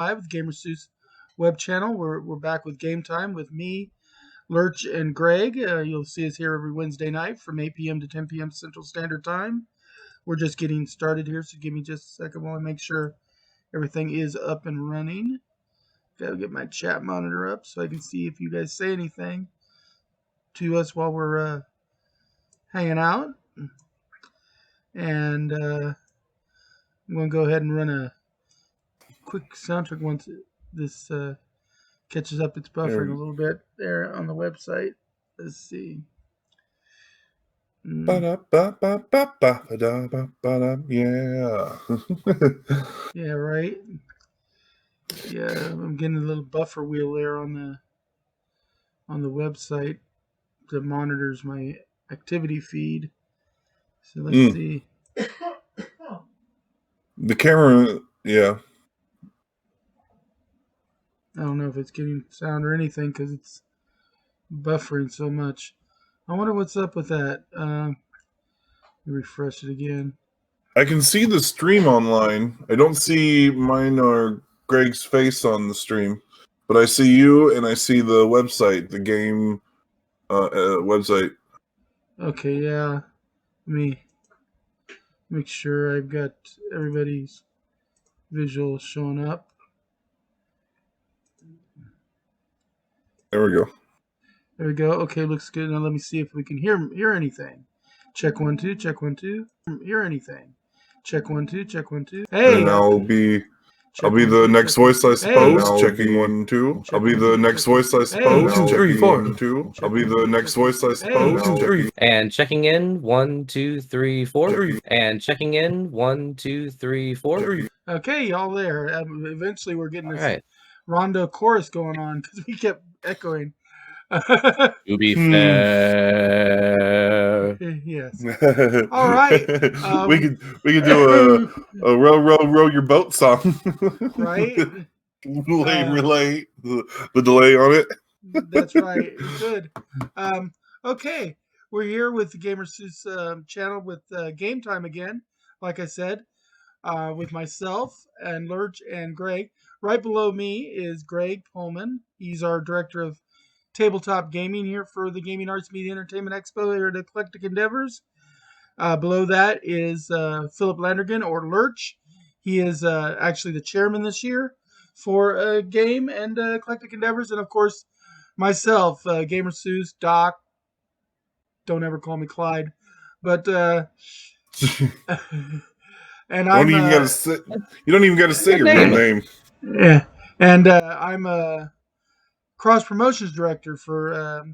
live with Gamer Seuss web channel. We're back with Game Time with me, Lurch and Greg. You'll see us here every Wednesday night from 8 p.m. to 10 p.m. Central Standard Time. We're just getting started here, so give me just a second while I make sure everything is up and running. Gotta get my chat monitor up so I can see if you guys say anything to us while we're hanging out. And I'm going to go ahead and run a quick soundtrack once this catches up. It's buffering a little bit there on the website. Let's see. Yeah. Yeah, right. Yeah, I'm getting a little buffer wheel there on the website that monitors my activity feed. So let's see. The camera, yeah. I don't know if it's getting sound or anything because it's buffering so much. I wonder what's up with that. Let me refresh it again. I can see the stream online. I don't see mine or Greg's face on the stream, but I see you and I see the website, the game website. Okay, yeah. Let me make sure I've got everybody's visual showing up. There we go. There we go. Okay, looks good. Now let me see if we can hear anything. Check 1 2. Check 1 2. Hear anything? Check 1 2. Check 1 2. Hey, and I'll be the next voice, I suppose. Checking 1 2. I'll be the next voice, I suppose. Checking 1 2. I'll be the next voice, I suppose. And checking in 1 2 3 4. And checking in 1 2 3 4. Okay, y'all there. Eventually, we're getting this rondo chorus going on because we kept echoing. To be fair. Yes. All right. We could do a row your boat song. Right. Relay the delay on it. That's right. Good. Okay, we're here with the Gamer Seuss channel with Game Time again. Like I said, with myself and Lurch and Greg. Right below me is Greg Pullman. He's our director of tabletop gaming here for the Gaming Arts Media Entertainment Expo here at Eclectic Endeavors. Below that is Philip Landergan, or Lurch. He is actually the chairman this year for Game and Eclectic Endeavors. And, of course, myself, Gamer Seuss, Doc. Don't ever call me Clyde. But, and you don't even got to say your real name. Yeah. And I'm a cross promotions director for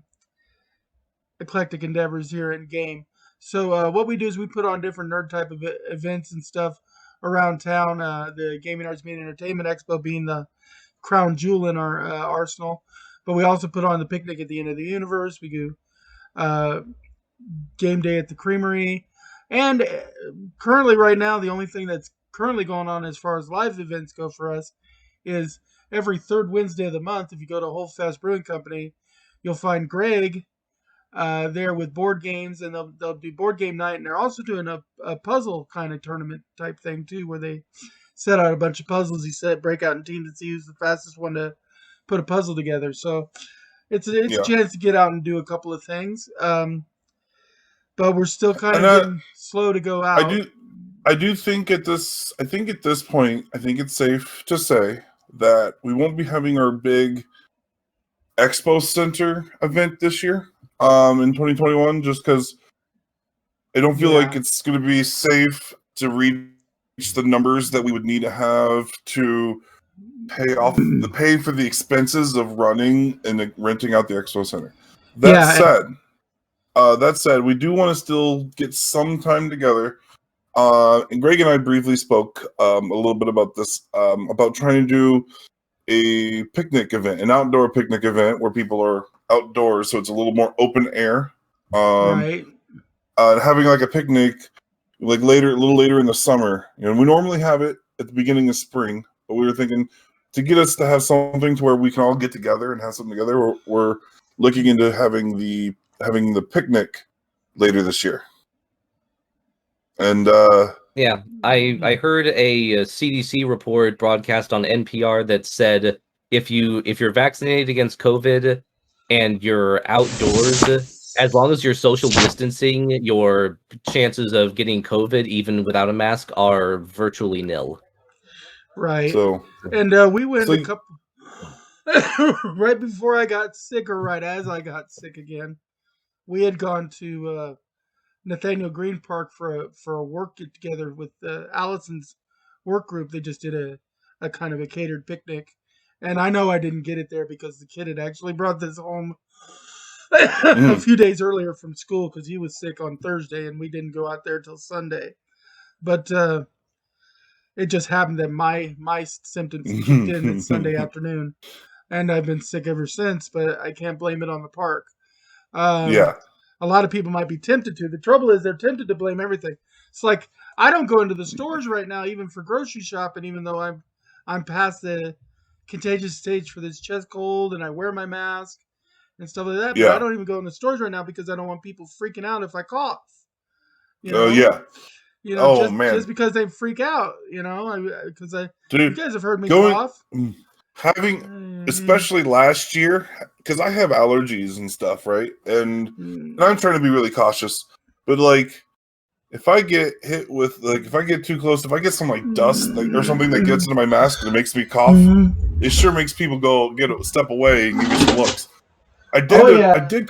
Eclectic Endeavors here in Game. So what we do is we put on different nerd type of events and stuff around town. The Gaming Arts Media Entertainment Expo being the crown jewel in our arsenal. But we also put on the Picnic at the End of the Universe. We do Game Day at the Creamery. And currently right now, the only thing that's currently going on as far as live events go for us is every third Wednesday of the month, if you go to Whole Fast Brewing Company, you'll find Greg there with board games, and they'll do board game night, and they're also doing a puzzle kind of tournament type thing too, where they set out a bunch of puzzles. He said break out in teams and see who's the fastest one to put a puzzle together. So it's a chance to get out and do a couple of things, but we're still kind of getting slow to go out. I do think at this point, I think it's safe to say that we won't be having our big Expo Center event this year in 2021, just because I don't feel like it's going to be safe to reach the numbers that we would need to have to pay for the expenses of running and renting out the Expo Center. That said, we do want to still get some time together. And Greg and I briefly spoke a little bit about this, about trying to do a picnic event, an outdoor picnic event where people are outdoors, so it's a little more open air. Right. Having like a picnic, like a little later in the summer. You know, we normally have it at the beginning of spring, but we were thinking to get us to have something to where we can all get together and have something together. We're looking into having the picnic later this year. And Yeah, I heard a CDC report broadcast on NPR that said if you're vaccinated against COVID and you're outdoors, as long as you're social distancing, your chances of getting COVID even without a mask are virtually nil. Right. So, And we went so a couple right before I got sick, or right as I got sick again. We had gone to Nathaniel Green Park for a work get together with Allison's work group. They just did a kind of a catered picnic, and I know I didn't get it there because the kid had actually brought this home a few days earlier from school because he was sick on Thursday, and we didn't go out there till Sunday. But it just happened that my symptoms kicked in at Sunday afternoon, and I've been sick ever since. But I can't blame it on the park. yeah, A lot of people might be tempted to. The trouble is they're tempted to blame everything. It's like I don't go into the stores right now, even for grocery shopping, even though I'm past the contagious stage for this chest cold, and I wear my mask and stuff like that. But I yeah, don't even go in the stores right now because I don't want people freaking out if I cough. You know, yeah. Oh man, just because they freak out. You dude, guys have heard me going cough. having, especially last year, because I have allergies and stuff, right? And I'm trying to be really cautious, but like, if I get hit with if I get too close, if I get some like dust or something that gets into my mask and it makes me cough, it sure makes people get a step away and give me some looks. I did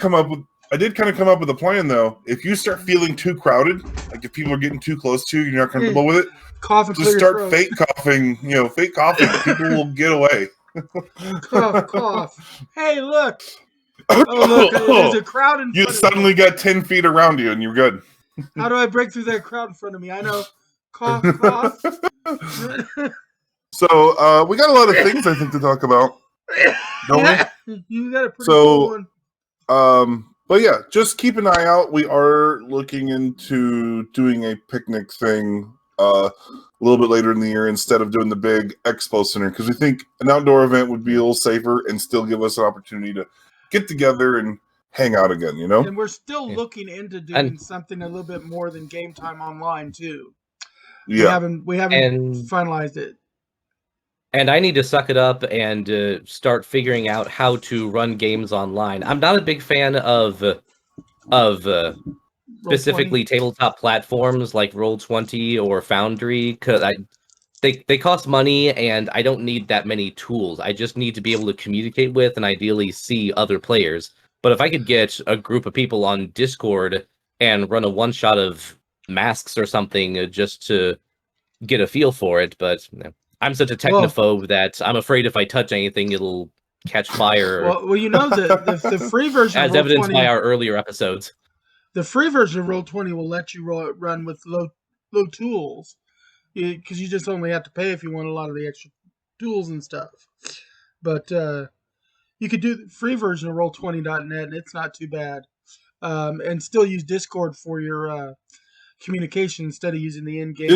kind of come up with a plan though. If you start feeling too crowded, like if people are getting too close to you, you're not comfortable with it, Cough and just clear start your throat. fake coughing. Fake coughing. People will get away. Cough, cough. Hey, look. Oh, look. There's a crowd in You front of suddenly me. got 10 feet around you and you're good. How do I break through that crowd in front of me? I know. Cough, cough. So we got a lot of things I think to talk about, don't we? You got a pretty cool one. But yeah, just keep an eye out. We are looking into doing a picnic thing a little bit later in the year instead of doing the big expo center, because we think an outdoor event would be a little safer and still give us an opportunity to get together and hang out again, And we're still looking into doing something a little bit more than Game Time Online too. Yeah. We haven't finalized it. And I need to suck it up and start figuring out how to run games online. I'm not a big fan of specifically tabletop platforms like Roll20 or Foundry, because they cost money and I don't need that many tools. I just need to be able to communicate with and ideally see other players. But if I could get a group of people on Discord and run a one-shot of masks or something just to get a feel for it, but I'm such a technophobe that I'm afraid if I touch anything, it'll catch fire. Well, the free version, as evidenced by our earlier episodes. The free version of Roll20 will let you run with low tools, because you just only have to pay if you want a lot of the extra tools and stuff. But you could do the free version of Roll20.net, and it's not too bad. And still use Discord for your communication instead of using the in-game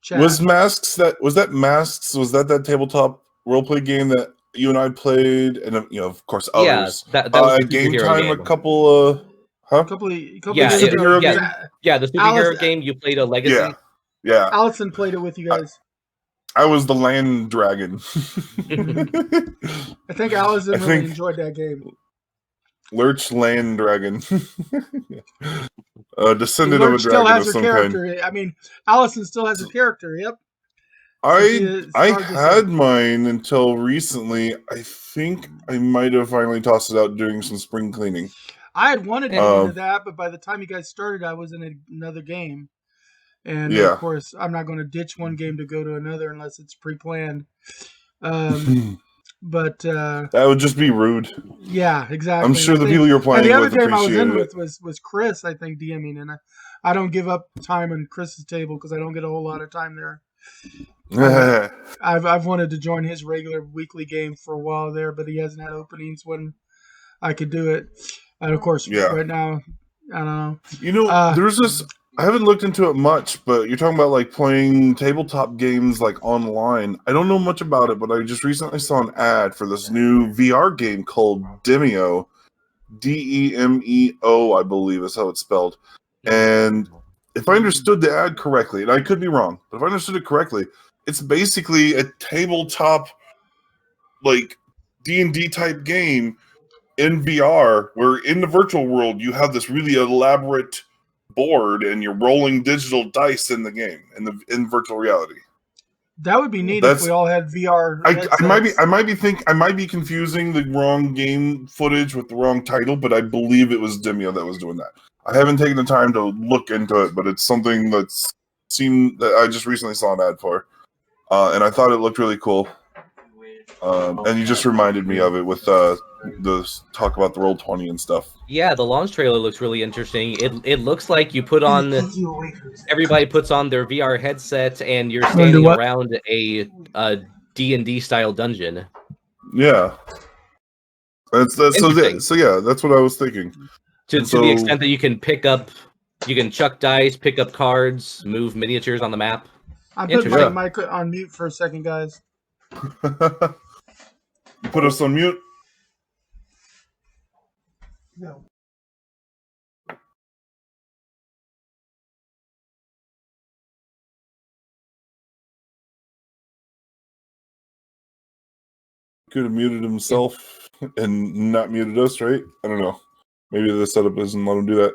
chat. Was that tabletop roleplay game that you and I played, and of course others. Yeah, that was Game Time. A couple of superhero game. Yeah, the superhero game. You played a Legacy. Yeah. Allison played it with you guys. I was the land dragon. I think Allison really enjoyed that game. Lurch Land Dragon. Descendant of a dragon still has of her some character. kind. I mean, Allison still has a character, yep. I had mine until recently. I think I might have finally tossed it out doing some spring cleaning. I had wanted to get into that, but by the time you guys started, I was in another game. And of course, I'm not going to ditch one game to go to another unless it's pre-planned. But that would just be rude. Yeah, exactly. I'm sure the people you're playing and the with other game I was in with was Chris, I think, DMing, and I don't give up time on Chris's table because I don't get a whole lot of time there. I've wanted to join his regular weekly game for a while there, but he hasn't had openings when I could do it. And of course, right now, I don't know. There's this. I haven't looked into it much, but you're talking about like playing tabletop games like online. I don't know much about it, but I just recently saw an ad for this new VR game called Demeo, Demeo, I believe is how it's spelled. And if I understood the ad correctly, and I could be wrong, but if I understood it correctly, it's basically a tabletop, like D&D type game in VR, where in the virtual world you have this really elaborate board and you're rolling digital dice in the game in virtual reality. That would be neat if we all had VR headsets. I might be confusing the wrong game footage with the wrong title, but I believe it was Demio that was doing that. I haven't taken the time to look into it, but it's something that I just recently saw an ad for, and I thought it looked really cool. And you just reminded me of it with the talk about the Roll20 and stuff. Yeah, the launch trailer looks really interesting. It looks like you put on everybody puts on their VR headset and you're standing around a D&D style dungeon. Yeah. So yeah, that's what I was thinking. To the extent that you can chuck dice, pick up cards, move miniatures on the map. I put my mic on mute for a second, guys. Put us on mute. No. Could have muted himself and not muted us, right? I don't know. Maybe the setup doesn't let him do that.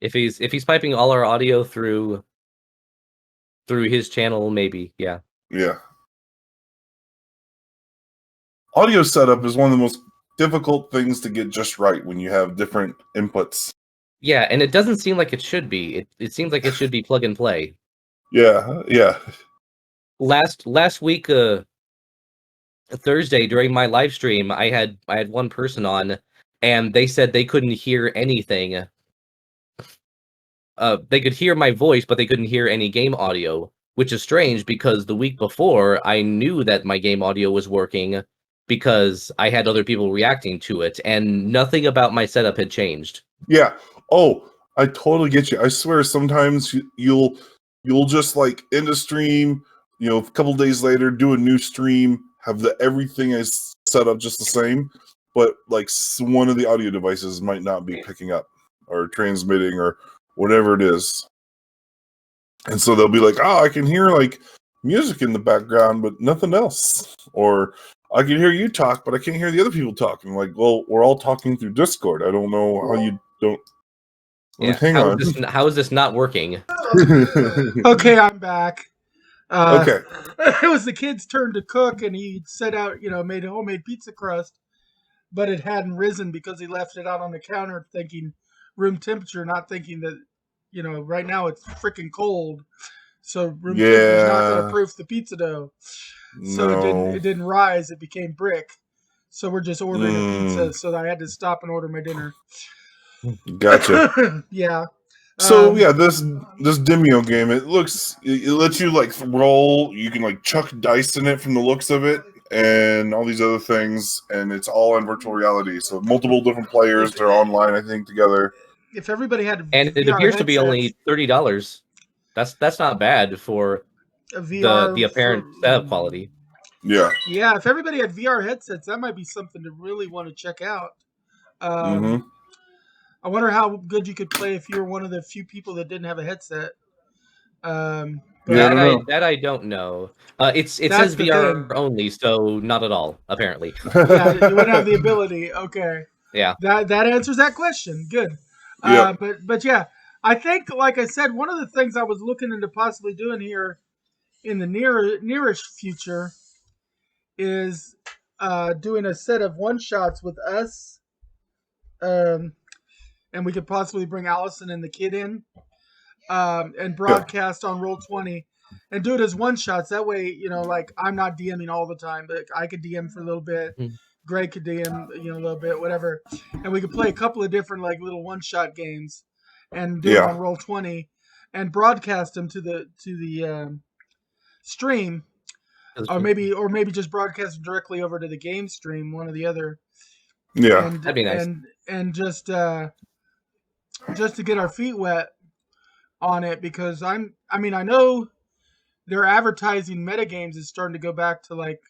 If he's piping all our audio through his channel, maybe, yeah. Yeah. Audio setup is one of the most difficult things to get just right when you have different inputs. Yeah, and it doesn't seem like it should be. It seems like it should be plug and play. Yeah, yeah. Last week, Thursday during my live stream, I had one person on, and they said they couldn't hear anything. They could hear my voice, but they couldn't hear any game audio, which is strange because the week before I knew that my game audio was working because I had other people reacting to it, and nothing about my setup had changed. Yeah. Oh, I totally get you. I swear, sometimes you'll just like end a stream, a couple days later, do a new stream, have everything is set up just the same, but like one of the audio devices might not be picking up or transmitting or whatever it is. And so they'll be like, I can hear like music in the background, but nothing else. Or I can hear you talk, but I can't hear the other people talking. Like, well, we're all talking through Discord. I don't know how you don't. Yeah. Hang on. How is this not working? Okay, I'm back. Okay. It was the kid's turn to cook, and he set out, made a homemade pizza crust, but it hadn't risen because he left it out on the counter thinking room temperature, not thinking that, right now it's freaking cold. So room temperature is not going to proof the pizza dough. So it didn't rise, it became brick. So we're just ordering a pizza, so I had to stop and order my dinner. Gotcha. Yeah. So this Demio game, it lets you like roll. You can like chuck dice in it from the looks of it, and all these other things, and it's all in virtual reality. So multiple different players, they're online, I think, together. If everybody had and it VR appears to be only $30. That's not bad for a VR the apparent setup quality. Yeah. Yeah, if everybody had VR headsets, that might be something to really want to check out. I wonder how good you could play if you were one of the few people that didn't have a headset. That I don't know. It says VR only, so not at all, apparently. Yeah, you wouldn't have the ability. Okay. Yeah. That answers that question. Good. Yep. But yeah, I think, like I said, one of the things I was looking into possibly doing here in the nearish future is doing a set of one-shots with us. And we could possibly bring Allison and the kid in and broadcast on Roll20 and do it as one-shots. That way, like I'm not DMing all the time, but I could DM for a little bit. Greg could DM, a little bit, whatever. And we could play a couple of different like little one-shot games and do it on Roll20 and broadcast them to the stream. Or maybe just broadcast directly over to the game stream, one or the other. Yeah. That'd be nice. And just to get our feet wet on it, because I know their advertising metagames is starting to go back to like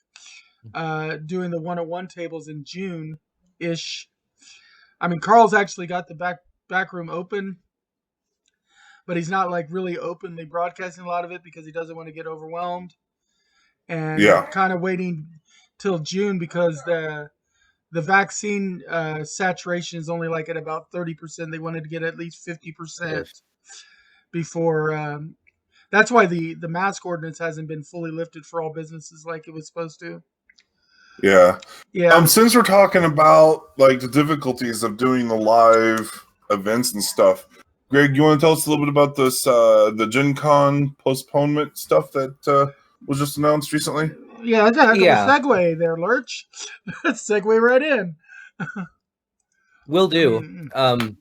doing the 101 tables in June ish. I mean, Carl's actually got the back room open but he's not like really openly broadcasting a lot of it because he doesn't want to get overwhelmed. And Yeah. kind of waiting till June because the vaccine saturation is only like at about 30%. They wanted to get at least 50% before. That's why the mask ordinance hasn't been fully lifted for all businesses like it was supposed to. Yeah. Yeah. Since we're talking about like the difficulties of doing the live events and stuff, Greg, you want to tell us a little bit about this the Gen Con postponement stuff that was just announced recently? Yeah, that's a heck of a Yeah. segue there, Lurch. Segue right in. Will do. I mean,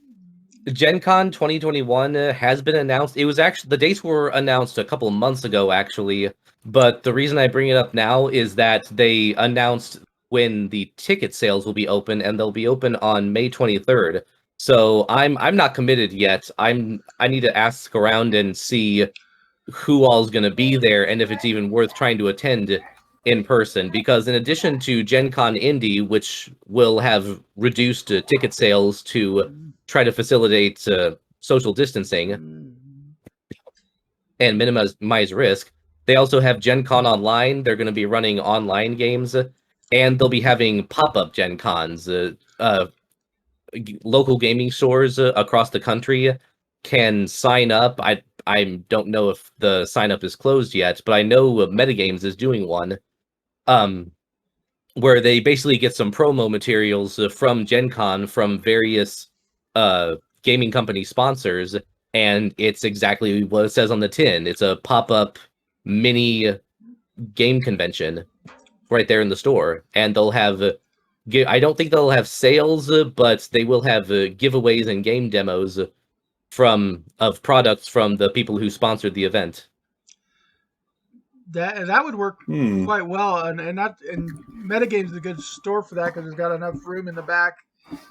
Gen Con 2021 has been announced. It was actually, the dates were announced a couple months ago, actually. But the reason I bring it up now is that they announced when the ticket sales will be open, and they'll be open on May 23rd. So I'm not committed yet. I need to ask around and see who all's going to be there and if it's even worth trying to attend in person, because in addition to Gen Con Indy, which will have reduced ticket sales to try to facilitate social distancing and minimize risk, they also have Gen Con Online. They're going to be running online games, and they'll be having pop-up Gen Cons. Local gaming stores across the country can sign up. I don't know if the sign up is closed yet, but I know Metagames is doing one, where they basically get some promo materials from Gen Con from various gaming company sponsors, and it's exactly what it says on the tin. It's a pop-up mini game convention right there in the store, and they'll have I don't think they'll have sales, but they will have giveaways and game demos of products from the people who sponsored the event. that would work quite well, and Metagames is a good store for that because it's got enough room in the back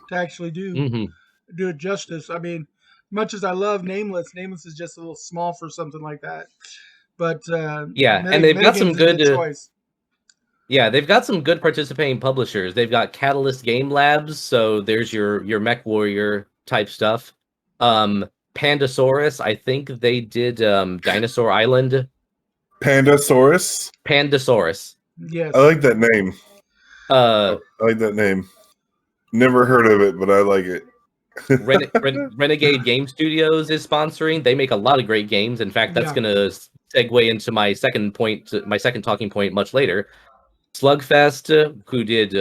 to actually do it justice. I mean, much as I love Nameless is just a little small for something like that. But yeah, and they've got some good choice. Yeah, they've got some good participating publishers. They've got Catalyst Game Labs, so there's your Mech Warrior type stuff. Pandasaurus, I think they did Dinosaur Island. Pandasaurus? Pandasaurus. Yes. I like that name. I like that name. Never heard of it, but I like it. Renegade Game Studios is sponsoring. They make a lot of great games. In fact, that's going to segue into my second talking point much later. Slugfest, who did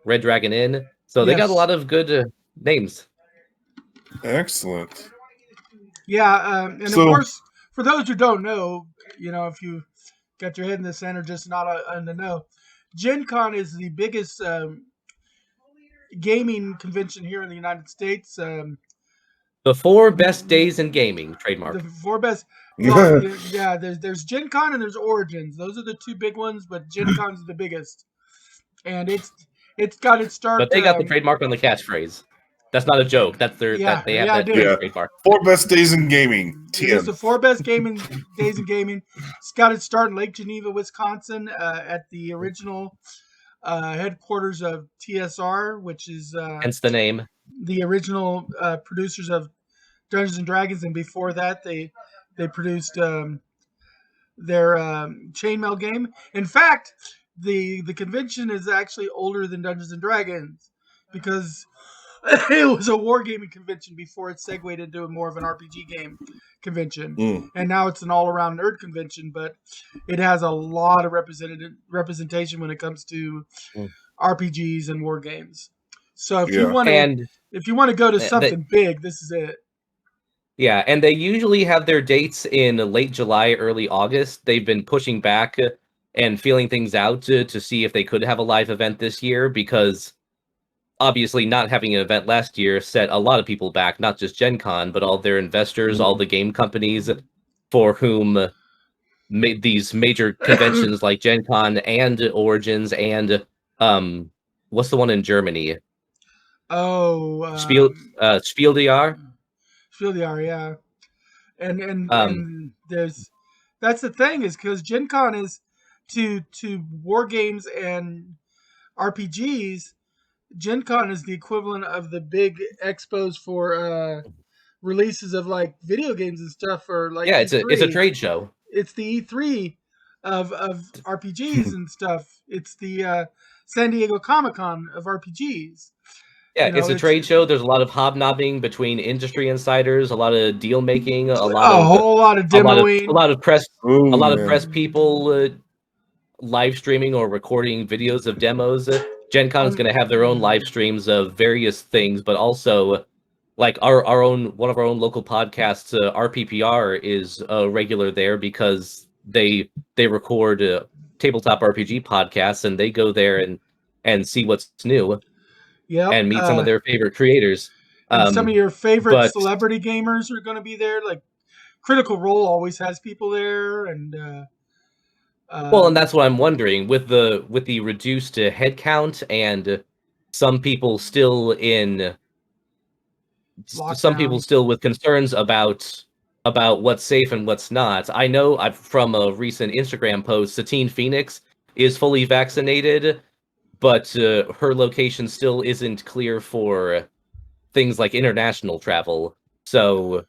Red Dragon Inn. So they got a lot of good names. Excellent. Yeah, and of course, for those who don't know, if you got your head in the center, just not in the know, Gen Con is the biggest gaming convention here in the United States. The 4 best days in gaming, trademark. The 4 best. Well, yeah, there's Gen Con and there's Origins. Those are the 2 big ones, but Gen Con is the biggest, and it's got its start. But they got the trademark on the catchphrase. That's not a joke. That's their they have that trademark. 4 best days in gaming. It's the 4 best days in gaming. It's got its start in Lake Geneva, Wisconsin, at the original headquarters of TSR, which is hence the name. The original producers of Dungeons and Dragons, and before that they produced their chainmail game. In fact, the convention is actually older than Dungeons and Dragons because it was a wargaming convention before it segued into more of an RPG game convention. And now it's an all-around nerd convention, but it has a lot of representation when it comes to RPGs and war games. So if you want to go to something big, this is it. Yeah, and they usually have their dates in late July, early August. They've been pushing back and feeling things out to see if they could have a live event this year, because obviously not having an event last year set a lot of people back, not just Gen Con, but all their investors, all the game companies for whom these major conventions like Gen Con and Origins and what's the one in Germany? Spiel DR? Spiel DR, yeah. And that's the thing, is because Gen Con is to war games and RPGs, Gen Con is the equivalent of the big expos for releases of like video games and stuff, or like Yeah, E3. it's a trade show. It's the E3 of RPGs and stuff. It's the San Diego Comic-Con of RPGs. Yeah, You know, it's a trade show. There's a lot of hobnobbing between industry insiders, a lot of deal making, a whole lot of demoing, a lot of press, Oh, a lot of man. press people live streaming or recording videos of demos. Gen Con is going to have their own live streams of various things, but also like our own one of our own local podcasts, RPPR, is regular there because they record tabletop RPG podcasts, and they go there and see what's new Yep. and meet some of their favorite creators. And some of your favorite but celebrity gamers are going to be there. Like Critical Role always has people there, and well, and that's what I'm wondering with the reduced headcount and some people still in some people lockdown. still with concerns about what's safe and what's not. I know from a recent Instagram post, Satine Phoenix is fully vaccinated, but her location still isn't clear for things like international travel. So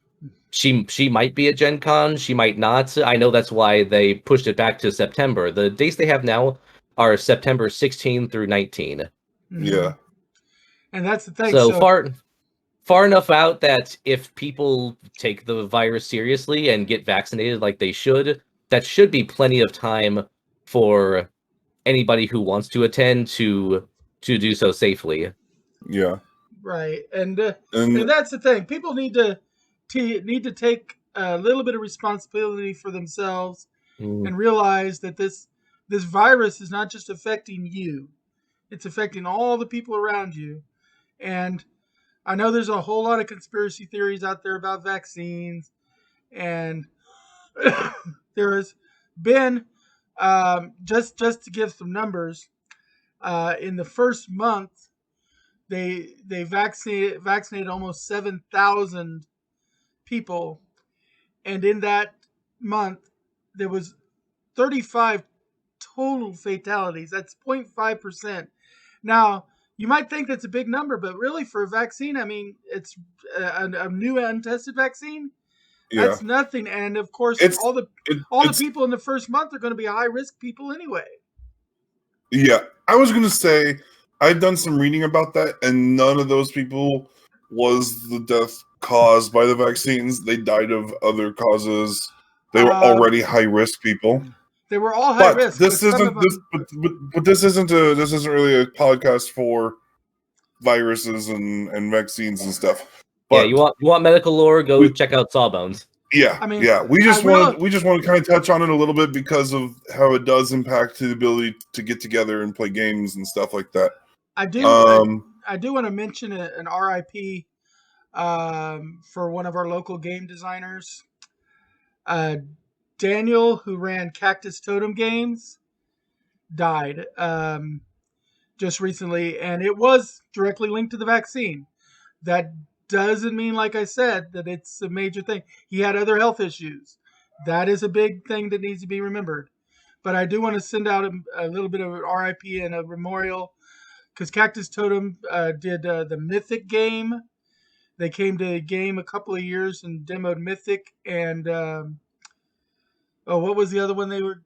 she might be at Gen Con, she might not. I know that's why they pushed it back to September. The dates they have now are September 16 through 19. Mhm. Yeah. And that's the thing. So far enough out that if people take the virus seriously and get vaccinated like they should, that should be plenty of time for anybody who wants to attend to do so safely. Yeah. Right, and that's the thing. People need to take a little bit of responsibility for themselves and realize that this virus is not just affecting you; it's affecting all the people around you. And I know there's a whole lot of conspiracy theories out there about vaccines, and there has been just to give some numbers in the first month. They vaccinated almost 7,000 people, and in that month there was 35 total fatalities. That's 0.5%. Now you might think that's a big number, but really for a vaccine, I mean, it's a new untested vaccine. Yeah. That's nothing, and of course, all the people in the first month are going to be high risk people anyway. Yeah, I was gonna say I've done some reading about that, and none of those people was the death caused by the vaccines. They died of other causes. They were already high risk people. They were all high risk. This isn't this isn't really a podcast for viruses and vaccines and stuff. But yeah, you want medical lore? Go check out Sawbones. Yeah, I mean, we just want to kind of touch on it a little bit because of how it does impact the ability to get together and play games and stuff like that. I do want to mention an RIP for one of our local game designers, Daniel, who ran Cactus Totem Games, died just recently, and it was directly linked to the vaccine. That doesn't mean, like I said, that it's a major thing. He had other health issues. That is a big thing that needs to be remembered. But I do want to send out a little bit of an RIP and a memorial, because Cactus Totem did the Mythic game. They came to a game a couple of years and demoed Mythic, and what was the other one they were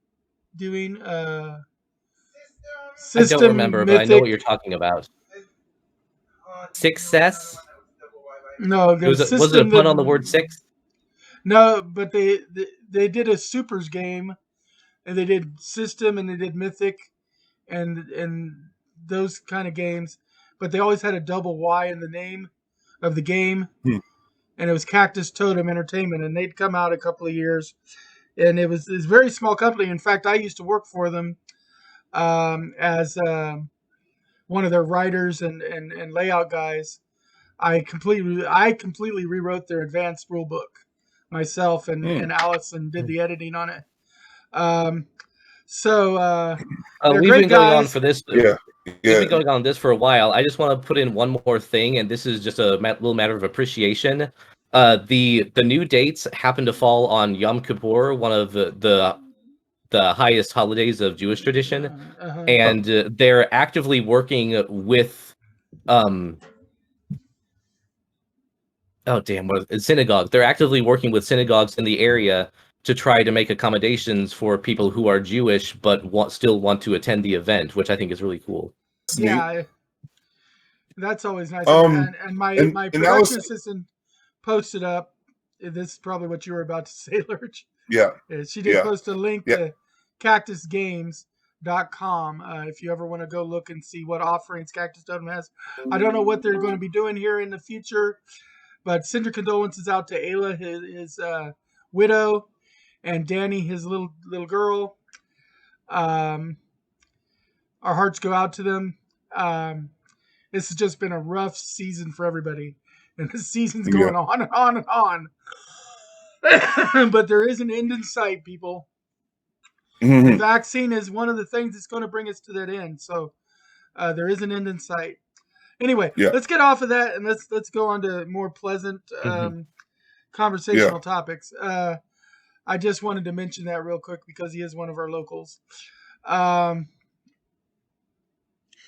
doing? System, I don't remember, Mythic. but I know what you're talking about. Success? No, was it a pun on the word six? No, but they did a Supers game, and they did System, and they did Mythic, and those kind of games. But they always had a double Y in the name of the game, and it was Cactus Totem Entertainment, and they'd come out a couple of years, and it was a very small company. In fact, I used to work for them as one of their writers and layout guys. I completely rewrote their advanced rule book myself, and Allison did the editing on it. We've been going on for this. Yeah. We've been going on this for a while. I just want to put in one more thing, and this is just a little matter of appreciation. The new dates happen to fall on Yom Kippur, one of the highest holidays of Jewish tradition, and they're actively working with oh damn, what is synagogue? They're actively working with synagogues in the area to try to make accommodations for people who are Jewish but still want to attend the event, which I think is really cool. Yeah, that's always nice. Um, And my and production Alice, assistant posted up. This is probably what you were about to say, Lurch. yeah, She did yeah, post a link yeah. to cactusgames.com if you ever want to go look and see what offerings Cactus Totem has. I don't know what they're going to be doing here in the future, but send your condolences out to Ayla, his widow, and Danny, his little girl. Our hearts go out to them. This has just been a rough season for everybody, and the season's going on and on and on. But there is an end in sight, people. The vaccine is one of the things that's going to bring us to that end. So there is an end in sight. Anyway, let's get off of that and let's go on to more pleasant conversational topics. I just wanted to mention that real quick because he is one of our locals. Anyway.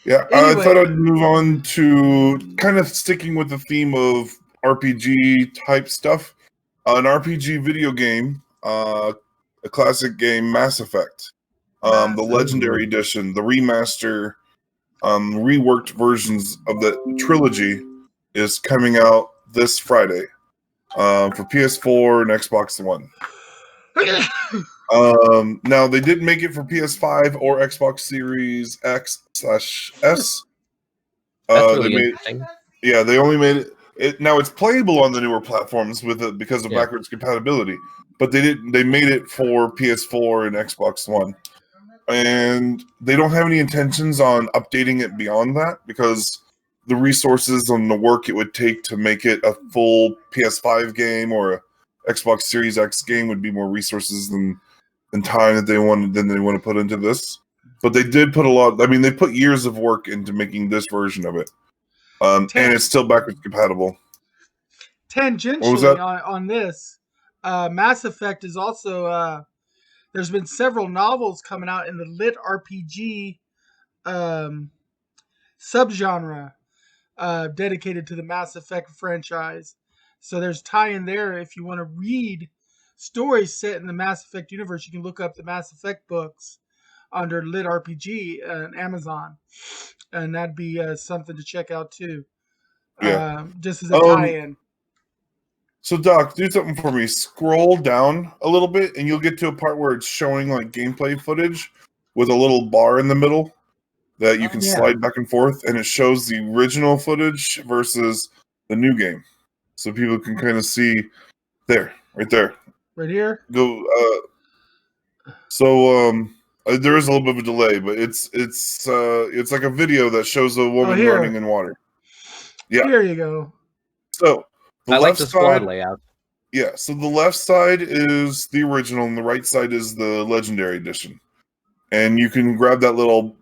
Anyway. I thought I'd move on to kind of sticking with the theme of RPG type stuff. An RPG video game, a classic game, Mass Effect. The Legendary Edition, the remaster, reworked versions of the trilogy is coming out this Friday for PS4 and Xbox One. Now they didn't make it for PS5 or Xbox Series X/S. That's really interesting. They only made it. Now it's playable on the newer platforms because of backwards compatibility, but they made it for PS4 and Xbox One, and they don't have any intentions on updating it beyond that because the resources and the work it would take to make it a full PS5 game or a Xbox Series X game would be more resources than time that they want to put into this. But they did put a lot. I mean, they put years of work into making this version of it, and it's still backwards compatible. Tangentially on this, Mass Effect is also. There's been several novels coming out in the lit RPG subgenre dedicated to the Mass Effect franchise. So there's tie-in there. If you want to read stories set in the Mass Effect universe, you can look up the Mass Effect books under lit RPG on Amazon, and that'd be something to check out too. Just as a tie-in. So Doc, do something for me. Scroll down a little bit, and you'll get to a part where it's showing like gameplay footage with a little bar in the middle that you can slide back and forth, and it shows the original footage versus the new game, so people can kind of see right there. Right here. Go. So there is a little bit of a delay, but it's like a video that shows a woman running in water. Yeah. Here you go. So. I like the squad layout. Yeah, so the left side is the original, and the right side is the Legendary Edition. And you can grab that little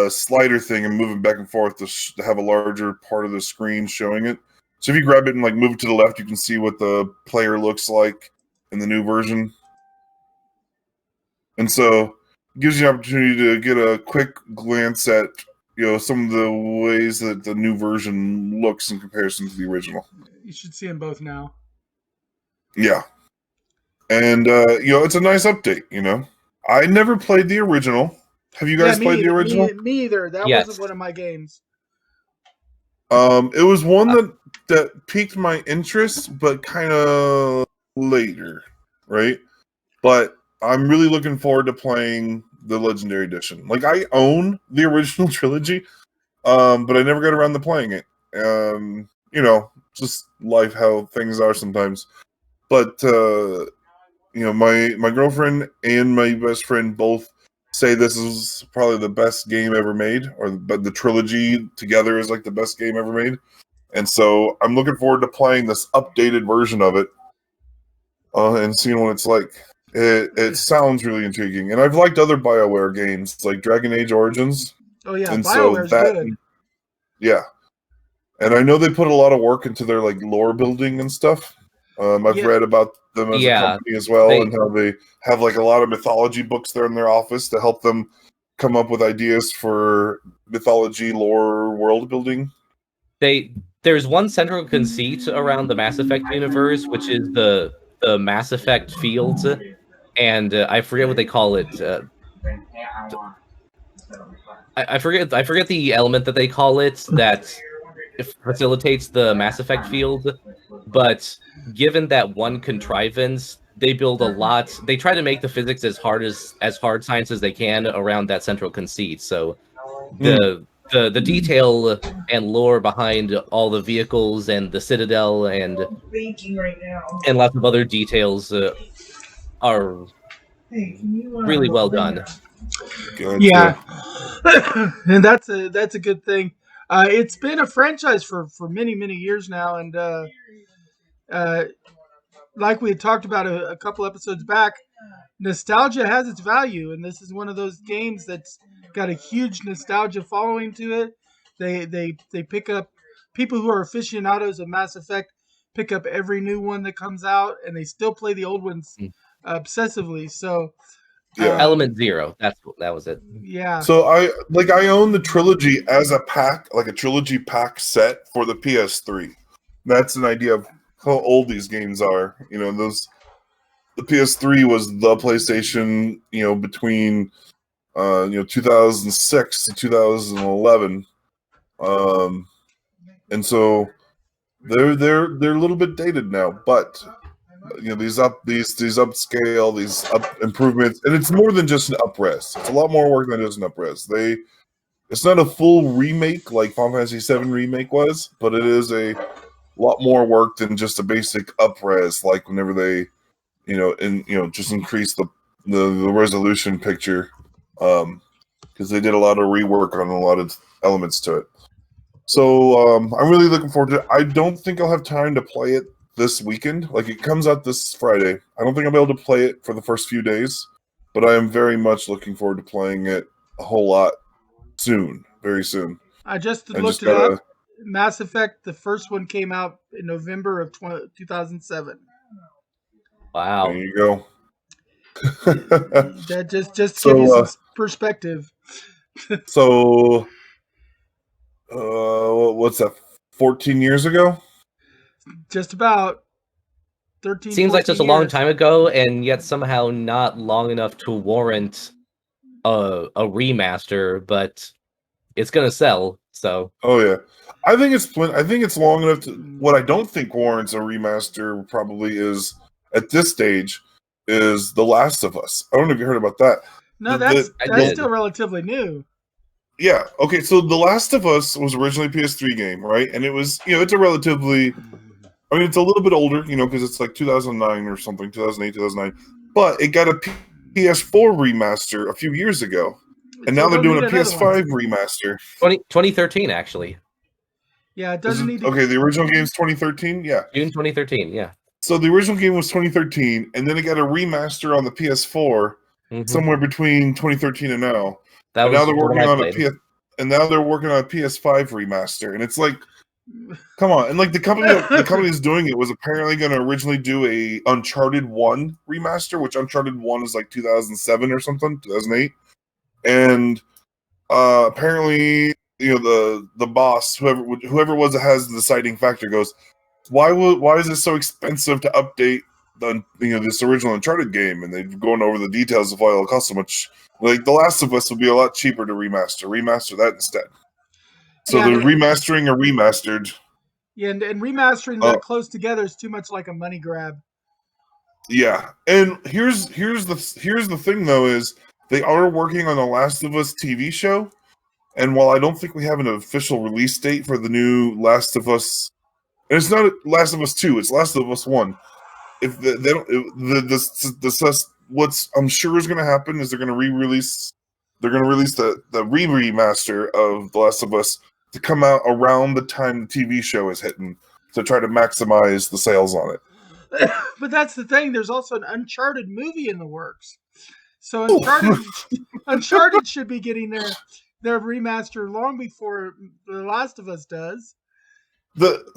slider thing and move it back and forth to have a larger part of the screen showing it. So if you grab it and like move it to the left, you can see what the player looks like in the new version. And so it gives you an opportunity to get a quick glance at some of the ways that the new version looks in comparison to the original. You should see them both now. Yeah. And, it's a nice update, I never played the original. Have you guys played the original? Me either. That wasn't one of my games. It was one that piqued my interest, but kind of later, right? But I'm really looking forward to playing the Legendary Edition. Like, I own the original trilogy, but I never got around to playing it. Just life, how things are sometimes. But, my girlfriend and my best friend both say this is probably the best game ever made, but the trilogy together is like the best game ever made. And so I'm looking forward to playing this updated version of it and seeing what it's like. It sounds really intriguing, and I've liked other BioWare games like Dragon Age Origins. Oh yeah, and BioWare's good. Yeah, and I know they put a lot of work into their like lore building and stuff. I've read about them as a company as well, and how they have like a lot of mythology books there in their office to help them come up with ideas for mythology, lore, world building. They there's one central conceit around the Mass Effect universe, which is the Mass Effect fields, and I forget what they call it. I forget the element that they call it that facilitates the Mass Effect field, but given that one contrivance, they build a lot. They try to make the physics as hard science as they can around that central conceit. So the detail and lore behind all the vehicles and the Citadel and lots of other details are really well done. Gotcha. Yeah, and that's a good thing. It's been a franchise for many years now, and uh, like we had talked about a couple episodes back, nostalgia has its value, and this is one of those games that's got a huge nostalgia following to it. They pick up people who are aficionados of Mass Effect pick up every new one that comes out, and they still play the old ones obsessively. So Yeah. Element Zero, that was it. yeah. So I own the trilogy as a pack, like a trilogy pack set for the PS3. That's an idea of how old these games are. You know, the PS3 was the PlayStation, between 2006 to 2011. And so they're a little bit dated now, but these upscale, these up improvements, and it's more than just an up-res. It's a lot more work than just an up-res. It's not a full remake like Final Fantasy VII Remake was, but it is a lot more work than just a basic up-res, like whenever they just increase the resolution picture, because they did a lot of rework on a lot of elements to it. So I'm really looking forward to it. I don't think I'll have time to play it this weekend. Like, it comes out this Friday. I don't think I'll be able to play it for the first few days, but I am very much looking forward to playing it a whole lot soon, very soon. I just looked it up. Mass Effect, the first one came out in November of 2007. Wow. There you go. That just give you some perspective. So, what's that? 14 years ago? Just about 13. Seems like just a long time ago, and yet somehow not long enough to warrant a remaster. But it's gonna sell, so. Oh yeah, I think it's long enough to. What I don't think warrants a remaster probably is at this stage is The Last of Us. I don't know if you heard about that. No, that's still relatively new. Yeah. Okay. So The Last of Us was originally a PS3 game, right? And it was, it's a relatively, it's a little bit older, because it's like 2009 or something, 2008, 2009. But it got a PS4 remaster a few years ago. And now they're doing a PS5 remaster. 2013, actually. Yeah, it doesn't need to... Okay, the original game's 2013? Yeah. June 2013, yeah. So the original game was 2013, and then it got a remaster on the PS4 somewhere between 2013 and now. And now they're working on a PS5 remaster, and it's like, come on! And like the company is doing it was apparently going to originally do a Uncharted 1 remaster, which Uncharted 1 is like 2007 or something, 2008, and apparently the boss, whoever it was that has the deciding factor, goes, why is it so expensive to update this original Uncharted game? And they're going over the details of why it'll cost so much. Like, The Last of Us would be a lot cheaper to remaster that instead. So they're remastering a remastered. Yeah, and remastering that close together is too much like a money grab. Yeah, and here's the thing though, is they are working on the Last of Us TV show, and while I don't think we have an official release date for the new Last of Us, and it's not Last of Us 2, it's Last of Us 1. If what's I'm sure is going to happen is they're going to release the remaster of The Last of Us to come out around the time the TV show is hitting to try to maximize the sales on it. But that's the thing. There's also an Uncharted movie in the works. So Uncharted should be getting their remaster long before The Last of Us does.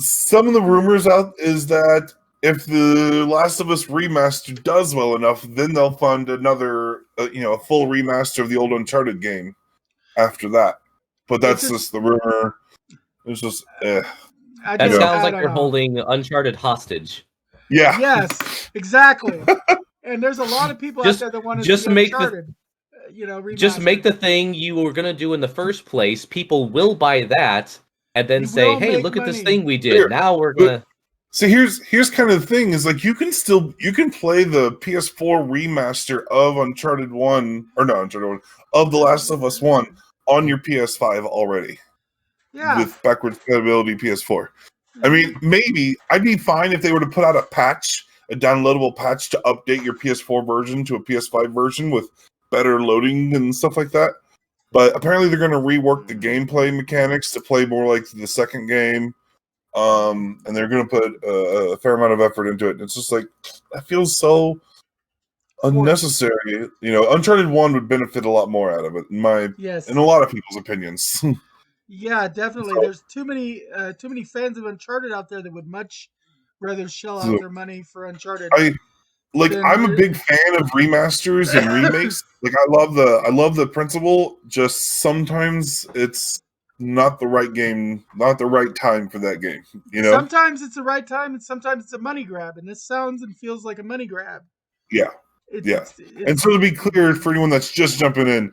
Some of the rumors out is that if the Last of Us remaster does well enough, then they'll fund another, a full remaster of the old Uncharted game after that. But that's just the rumor. It's just, I That just, sounds I like don't you're know. holding Uncharted hostage. Yeah. Yes, exactly. And there's a lot of people out there that want to just see make Uncharted, remastered. Just make the thing you were gonna do in the first place. People will buy that, and then You say, will "Hey, make look at this money. thing we did. Here, Now we're but- gonna." So here's kind of the thing is like you can play the PS4 remaster of Uncharted 1 or no Uncharted 1 of The Last of Us 1 on your PS5 already Yeah. with backwards compatibility PS4. I mean, maybe I'd be fine if they were to put out a downloadable patch to update your PS4 version to a PS5 version with better loading and stuff like that. But apparently they're going to rework the gameplay mechanics to play more like the second game. And they're going to put a fair amount of effort into it. It's just like, that feels so unnecessary. You know, Uncharted 1 would benefit a lot more out of it, in a lot of people's opinions. Yeah, definitely. So- There's too many fans of Uncharted out there that would much rather shell out their money for Uncharted. I'm a big fan of remasters and remakes. Like I love the principle. Just sometimes it's not the right game, not the right time for that game. You know? Sometimes it's the right time, and sometimes it's a money grab. And this sounds and feels like a money grab. Yeah. It's, And so to be clear, for anyone that's just jumping in,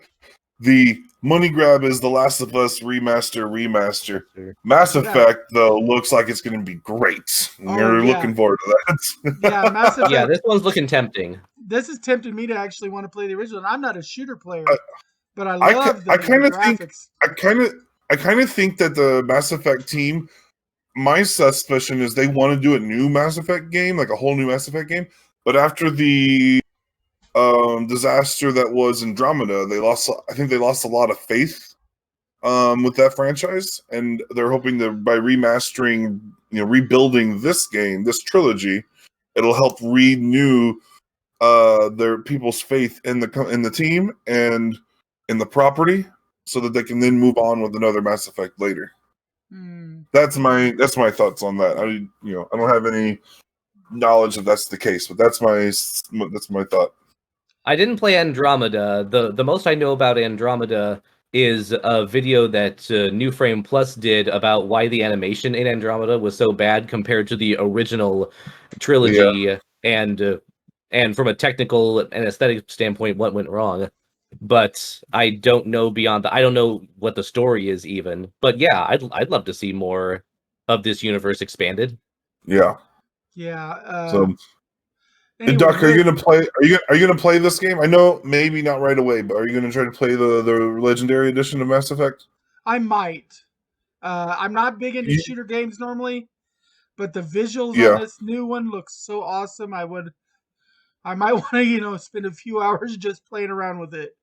the money grab is The Last of Us remaster. Mass Effect, though, looks like it's going to be great. We're looking forward to that. Yeah, Mass Effect. Yeah, this one's looking tempting. This has tempted me to actually want to play the original. And I'm not a shooter player, but I love the graphics. I kind of think that the Mass Effect team, my suspicion is they want to do a new Mass Effect game, like a whole new Mass Effect game. But after the disaster that was Andromeda, I think they lost a lot of faith with that franchise, and they're hoping that by remastering, rebuilding this game, this trilogy, it'll help renew their people's faith in the team and in the property, so that they can then move on with another Mass Effect later. That's my thoughts on that. I don't have any knowledge if that's the case, but that's my thought. I didn't play Andromeda. The most I know about Andromeda is a video that New Frame Plus did about why the animation in Andromeda was so bad compared to the original trilogy, and from a technical and aesthetic standpoint, what went wrong. But I don't know beyond that. I don't know what the story is even. But yeah, I'd love to see more of this universe expanded. Yeah. Yeah. So. Anyway, Doc, are you gonna play? Are you gonna play this game? I know maybe not right away, but are you gonna try to play the Legendary Edition of Mass Effect? I might. I'm not big into shooter games normally, but the visuals on this new one look so awesome. I might want to spend a few hours just playing around with it.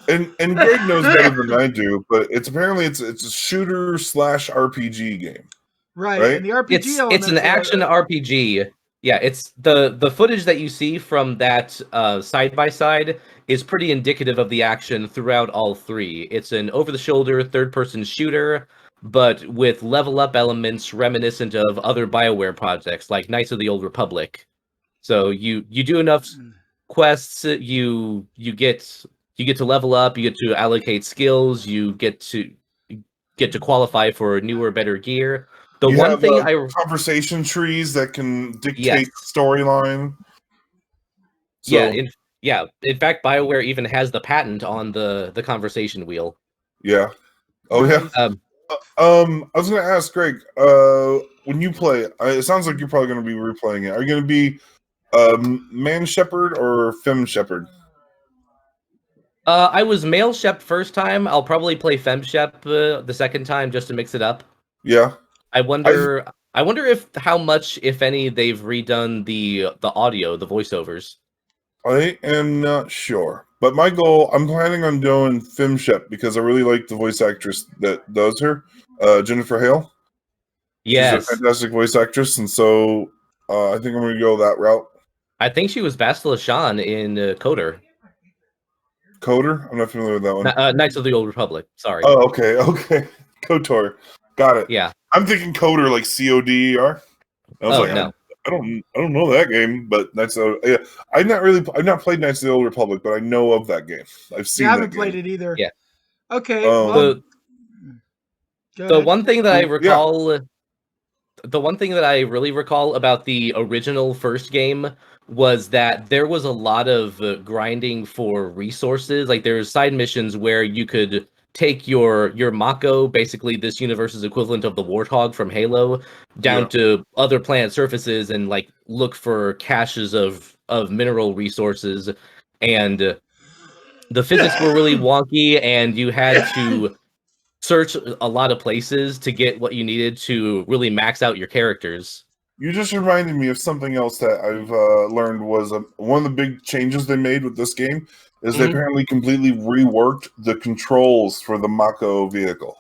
And Greg knows better than I do, but it's a shooter / RPG game. Right? And the RPG it's an action RPG. Yeah, it's the footage that you see from that side by side is pretty indicative of the action throughout all three. It's an over-the-shoulder third-person shooter, but with level up elements reminiscent of other BioWare projects like Knights of the Old Republic. So you do enough quests, you get to level up, you get to allocate skills, you get to qualify for newer, better gear. The you one have, thing conversation trees that can dictate storyline. So, in fact, BioWare even has the patent on the conversation wheel. Yeah. Oh yeah. I was going to ask Greg. When you play, it sounds like you're probably going to be replaying it. Are you going to be man shepherd or femme shepherd? I was male shep first time. I'll probably play femme shep the second time just to mix it up. Yeah. I wonder if how much, if any, they've redone the audio, the voiceovers. I am not sure, but my goal, I'm planning on doing femme shep because I really like the voice actress that does her, Jennifer Hale. Yes, she's a fantastic voice actress, and so I think I'm going to go that route. I think she was Bastila Shan in Coder. Coder? I'm not familiar with that one. Knights of the Old Republic. Sorry. Oh, okay. KOTOR. Got it. Yeah. I'm thinking Coder like CODER. I was like, no. I don't know that game, but I've not played Knights of the Old Republic, but I know of that game. I've seen. I haven't played it either. Yeah. Okay. The one thing that I recall, the one thing that I really recall about the original first game was that there was a lot of grinding for resources. Like there's side missions where you could take your Mako, basically this universe's equivalent of the Warthog from Halo, down Yeah. to other planet surfaces and like look for caches of mineral resources. And the physics were really wonky, and you had to search a lot of places to get what you needed to really max out your characters. You just reminded me of something else that I've learned was one of the big changes they made with this game is they Mhm. apparently completely reworked the controls for the Mako vehicle.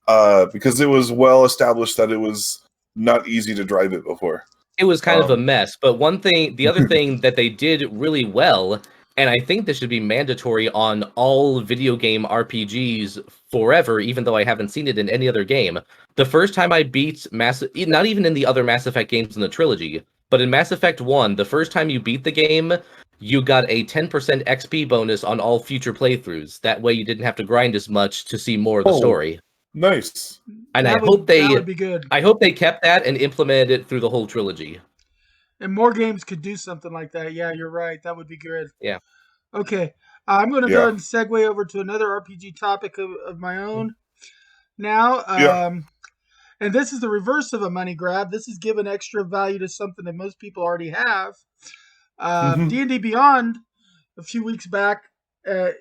Because it was well established that it was not easy to drive it before. It was kind of a Um, mess, but the other thing that they did really well, and I think this should be mandatory on all video game RPGs forever, even though I haven't seen it in any other game. The first time I beat not even in the other Mass Effect games in the trilogy, but in Mass Effect 1, the first time you beat the game, you got a 10% XP bonus on all future playthroughs. That way you didn't have to grind as much to see more of the Oh. story. nice. And that would be good. I hope they kept that and implemented it through the whole trilogy. And more games could do something like that. Yeah, you're right. That would be good. Yeah. Okay. I'm going to go Yeah. ahead and segue over to another RPG topic of my own now. Yeah. And this is the reverse of a money grab. This is giving extra value to something that most people already have. Mhm. D&D Beyond, a few weeks back,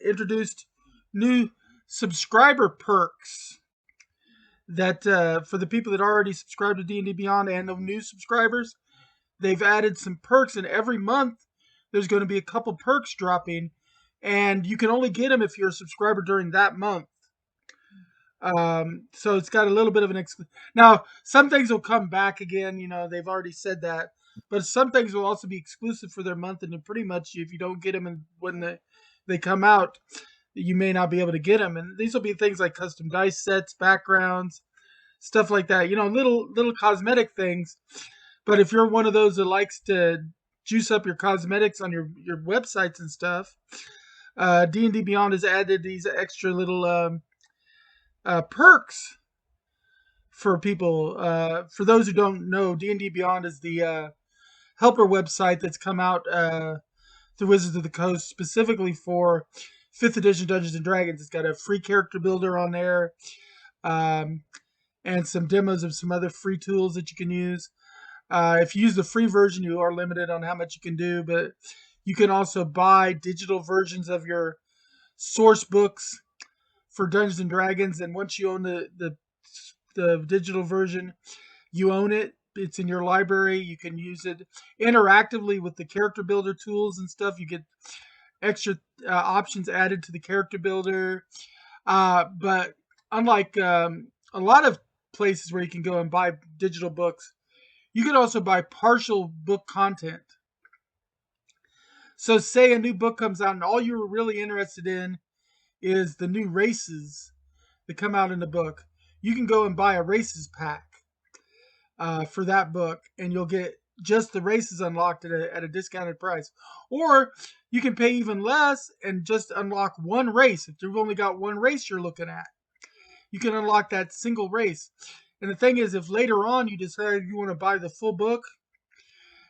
introduced new subscriber perks that for the people that already subscribe to D&D Beyond and the new subscribers, they've added some perks, and every month there's going to be a couple perks dropping, and you can only get them if you're a subscriber during that month. So it's got a little bit of an now some things will come back again, they've already said that, but some things will also be exclusive for their month, and then pretty much if you don't get them when they come out, you may not be able to get them. And these will be things like custom dice sets, backgrounds, stuff like that, little cosmetic things. But if you're one of those that likes to juice up your cosmetics on your websites and stuff, D&D Beyond has added these extra little perks for people. For those who don't know, D&D Beyond is the helper website that's come out through Wizards of the Coast specifically for 5th edition Dungeons and Dragons. It's got a free character builder on there, and some demos of some other free tools that you can use. If you use the free version, you are limited on how much you can do, but you can also buy digital versions of your source books for Dungeons and Dragons, and once you own the digital version, you own it. It's in your library. You can use it interactively with the character builder tools and stuff. You get extra options added to the character builder. But unlike a lot of places where you can go and buy digital books, you can also buy partial book content. So say a new book comes out and all you're really interested in is the new races that come out in the book. You can go and buy a races pack for that book, and you'll get just the races unlocked at a discounted price. Or you can pay even less and just unlock one race. If you've only got one race you're looking at, you can unlock that single race. And the thing is, if later on you decide you want to buy the full book,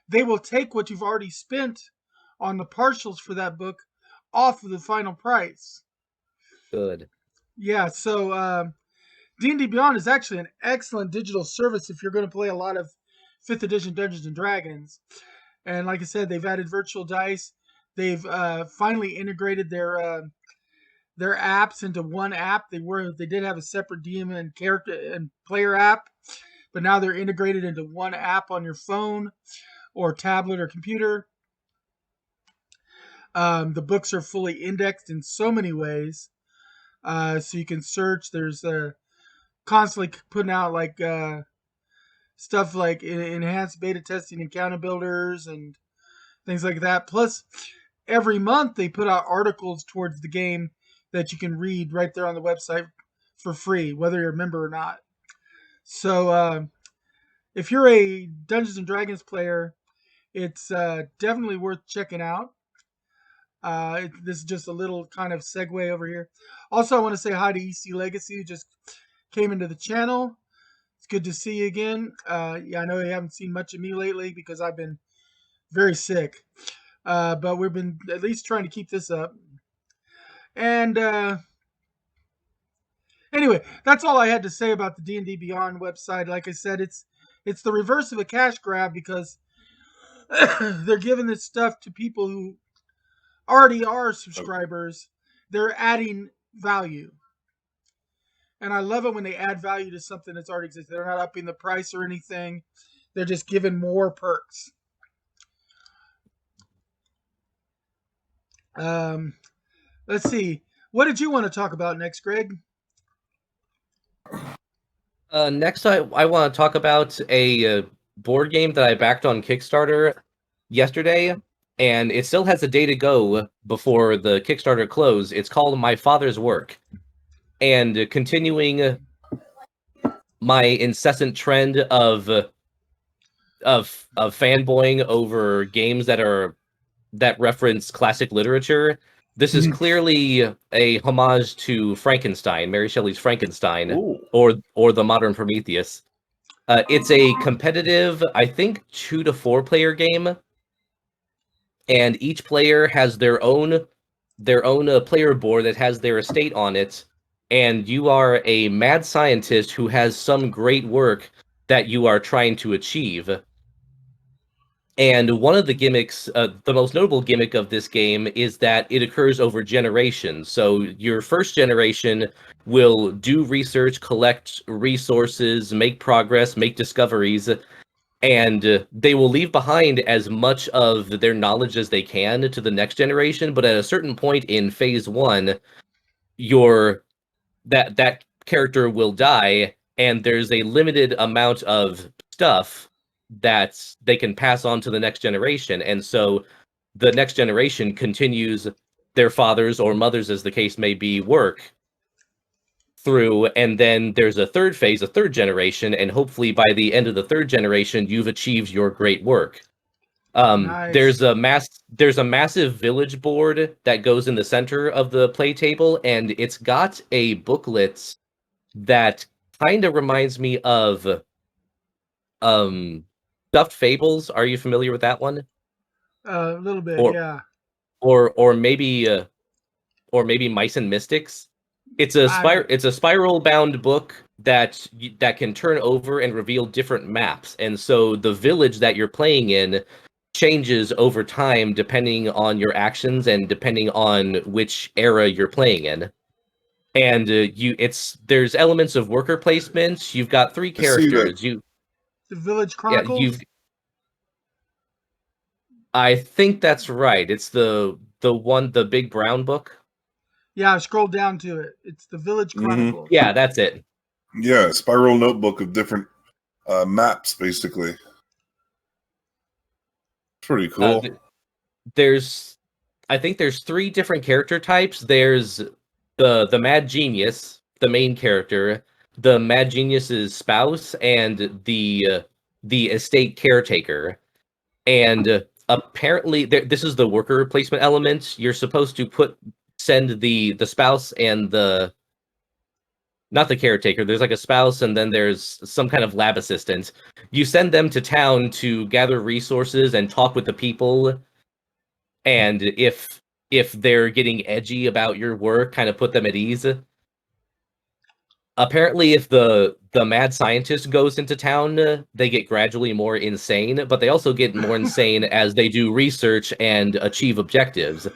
they will take what you've already spent on the partials for that book off of the final price. Good. Yeah, so D&D Beyond is actually an excellent digital service if you're going to play a lot of 5th edition Dungeons and Dragons. And like I said, they've added virtual dice. They've finally integrated their apps into one app. They did have a separate DM and character and player app, but now they're integrated into one app on your phone or tablet or computer. The books are fully indexed in so many ways, so you can search. There's constantly putting out like stuff like enhanced beta testing and counter builders and things like that. Plus, every month they put out articles towards the game that you can read right there on the website for free, whether you're a member or not. So if you're a Dungeons and Dragons player, it's definitely worth checking out. This is just a little kind of segue over here. Also, I want to say hi to EC Legacy, who just came into the channel. It's good to see you again. Yeah, I know you haven't seen much of me lately because I've been very sick. But we've been at least trying to keep this up. And anyway, that's all I had to say about the D&D Beyond website. Like I said, it's the reverse of a cash grab because they're giving this stuff to people who already are subscribers. They're adding value. And I love it when they add value to something that's already exists. They're not upping the price or anything. They're just giving more perks. Let's see. What did you want to talk about next, Greg? Next, I want to talk about a board game that I backed on Kickstarter yesterday, and it still has a day to go before the Kickstarter close. It's called My Father's Work, and continuing my incessant trend of fanboying over games that reference classic literature. This is clearly a homage to Frankenstein, Mary Shelley's Frankenstein, or the modern Prometheus. It's a competitive, I think, 2 to 4 player game, and each player has their own player board that has their estate on it, and you are a mad scientist who has some great work that you are trying to achieve. And one of the gimmicks, the most notable gimmick of this game is that it occurs over generations. So your first generation will do research, collect resources, make progress, make discoveries, and they will leave behind as much of their knowledge as they can to the next generation. But at a certain point in phase 1, that character will die, and there's a limited amount of stuff that they can pass on to the next generation. And so the next generation continues their fathers or mothers, as the case may be, work through, and then there's a third phase, a third generation, and hopefully by the end of the third generation you've achieved your great work. Nice. There's a massive village board that goes in the center of the play table, and it's got a booklet that kind of reminds me of Stuffed Fables. Are you familiar with that one? A little bit, yeah. Or maybe Mice and Mystics. It's a spiral bound book that can turn over and reveal different maps, and so the village that you're playing in changes over time depending on your actions and depending on which era you're playing in. And there's elements of worker placement. You've got 3 characters. The Village Chronicles. I think that's right. It's the big brown book. Yeah, I scrolled down to it. It's the Village Chronicles. Yeah, that's it. Yeah, spiral notebook of different maps, basically. Pretty cool. I think there's 3 different character types. There's the mad genius, the main character, the mad genius's spouse, and the estate caretaker. And apparently, this is the worker placement element. You're supposed to send the spouse and not the caretaker. There's like a spouse, and then there's some kind of lab assistant. You send them to town to gather resources and talk with the people. And if they're getting edgy about your work, kind of put them at ease. Apparently, if the mad scientist goes into town, they get gradually more insane, but they also get more insane as they do research and achieve objectives.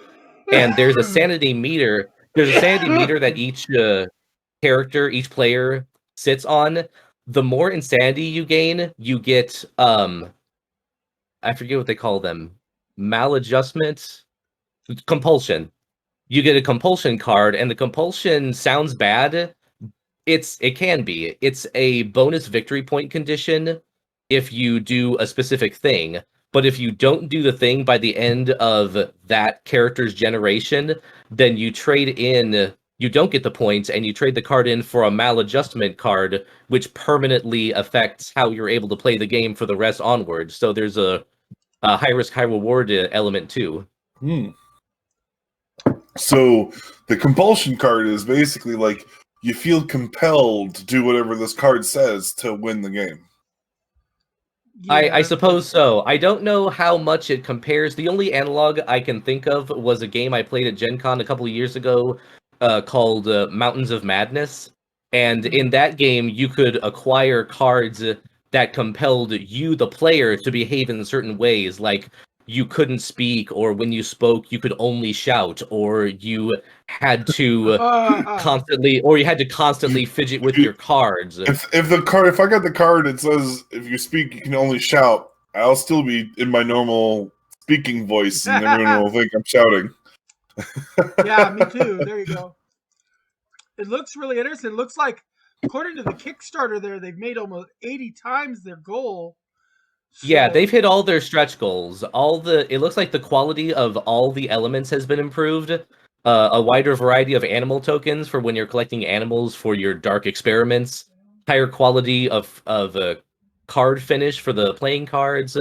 And there's a sanity meter. There's a sanity meter that each each player sits on. The more insanity you gain, you get I forget what they call them. Maladjustment, compulsion. You get a compulsion card, and the compulsion sounds bad. It can be. It's a bonus victory point condition if you do a specific thing. But if you don't do the thing by the end of that character's generation, then you don't get the points, and you trade the card in for a maladjustment card, which permanently affects how you're able to play the game for the rest onwards. So there's a high risk, high reward element too. So the compulsion card is basically like you feel compelled to do whatever this card says to win the game. I suppose so. I don't know how much it compares. The only analog I can think of was a game I played at Gen Con a couple of years ago called Mountains of Madness. And in that game, you could acquire cards that compelled you, the player, to behave in certain ways. Like, you couldn't speak, or when you spoke, you could only shout, or you had to constantly fidget with your cards. If I got the card, it says if you speak, you can only shout. I'll still be in my normal speaking voice, and everyone will think I'm shouting. Yeah, me too. There you go. It looks really interesting. It looks like, according to the Kickstarter, they've made almost 80 times their goal. So... Yeah, they've hit all their stretch goals. It looks like the quality of all the elements has been improved. A wider variety of animal tokens for when you're collecting animals for your dark experiments. Higher quality of card finish for the playing cards.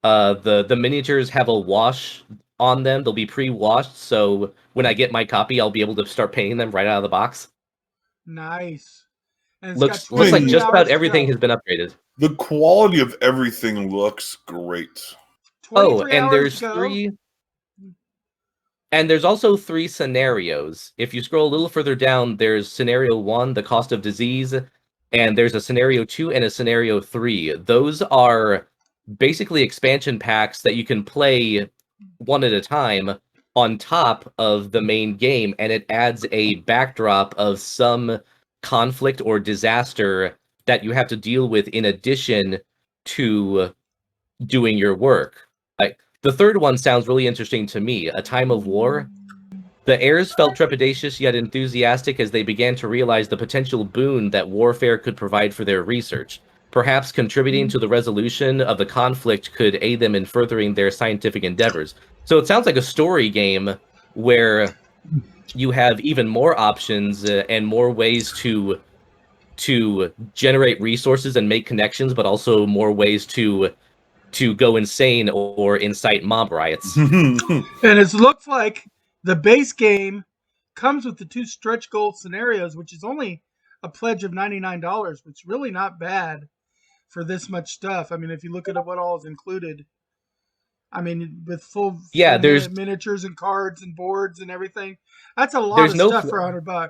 The miniatures have a wash on them. They'll be pre-washed, so when I get my copy, I'll be able to start painting them right out of the box. Nice. And looks like just about everything has been upgraded. The quality of everything looks great. And there's 3. And there's also 3 scenarios. If you scroll a little further down, there's scenario 1, the cost of disease, and there's a scenario 2 and a scenario 3. Those are basically expansion packs that you can play one at a time on top of the main game, and it adds a backdrop of some conflict or disaster that you have to deal with in addition to doing your work. The third one sounds really interesting to me, A Time of War. The heirs felt trepidatious yet enthusiastic as they began to realize the potential boon that warfare could provide for their research. Perhaps contributing to the resolution of the conflict could aid them in furthering their scientific endeavors. So it sounds like a story game where you have even more options and more ways to generate resources and make connections, but also more ways to go insane or incite mob riots. And it looks like the base game comes with the 2 stretch goal scenarios, which is only a pledge of $99, which is really not bad for this much stuff. I mean, if you look at what all is included, I mean, with full there's miniatures and cards and boards and everything, that's a lot of stuff for $100.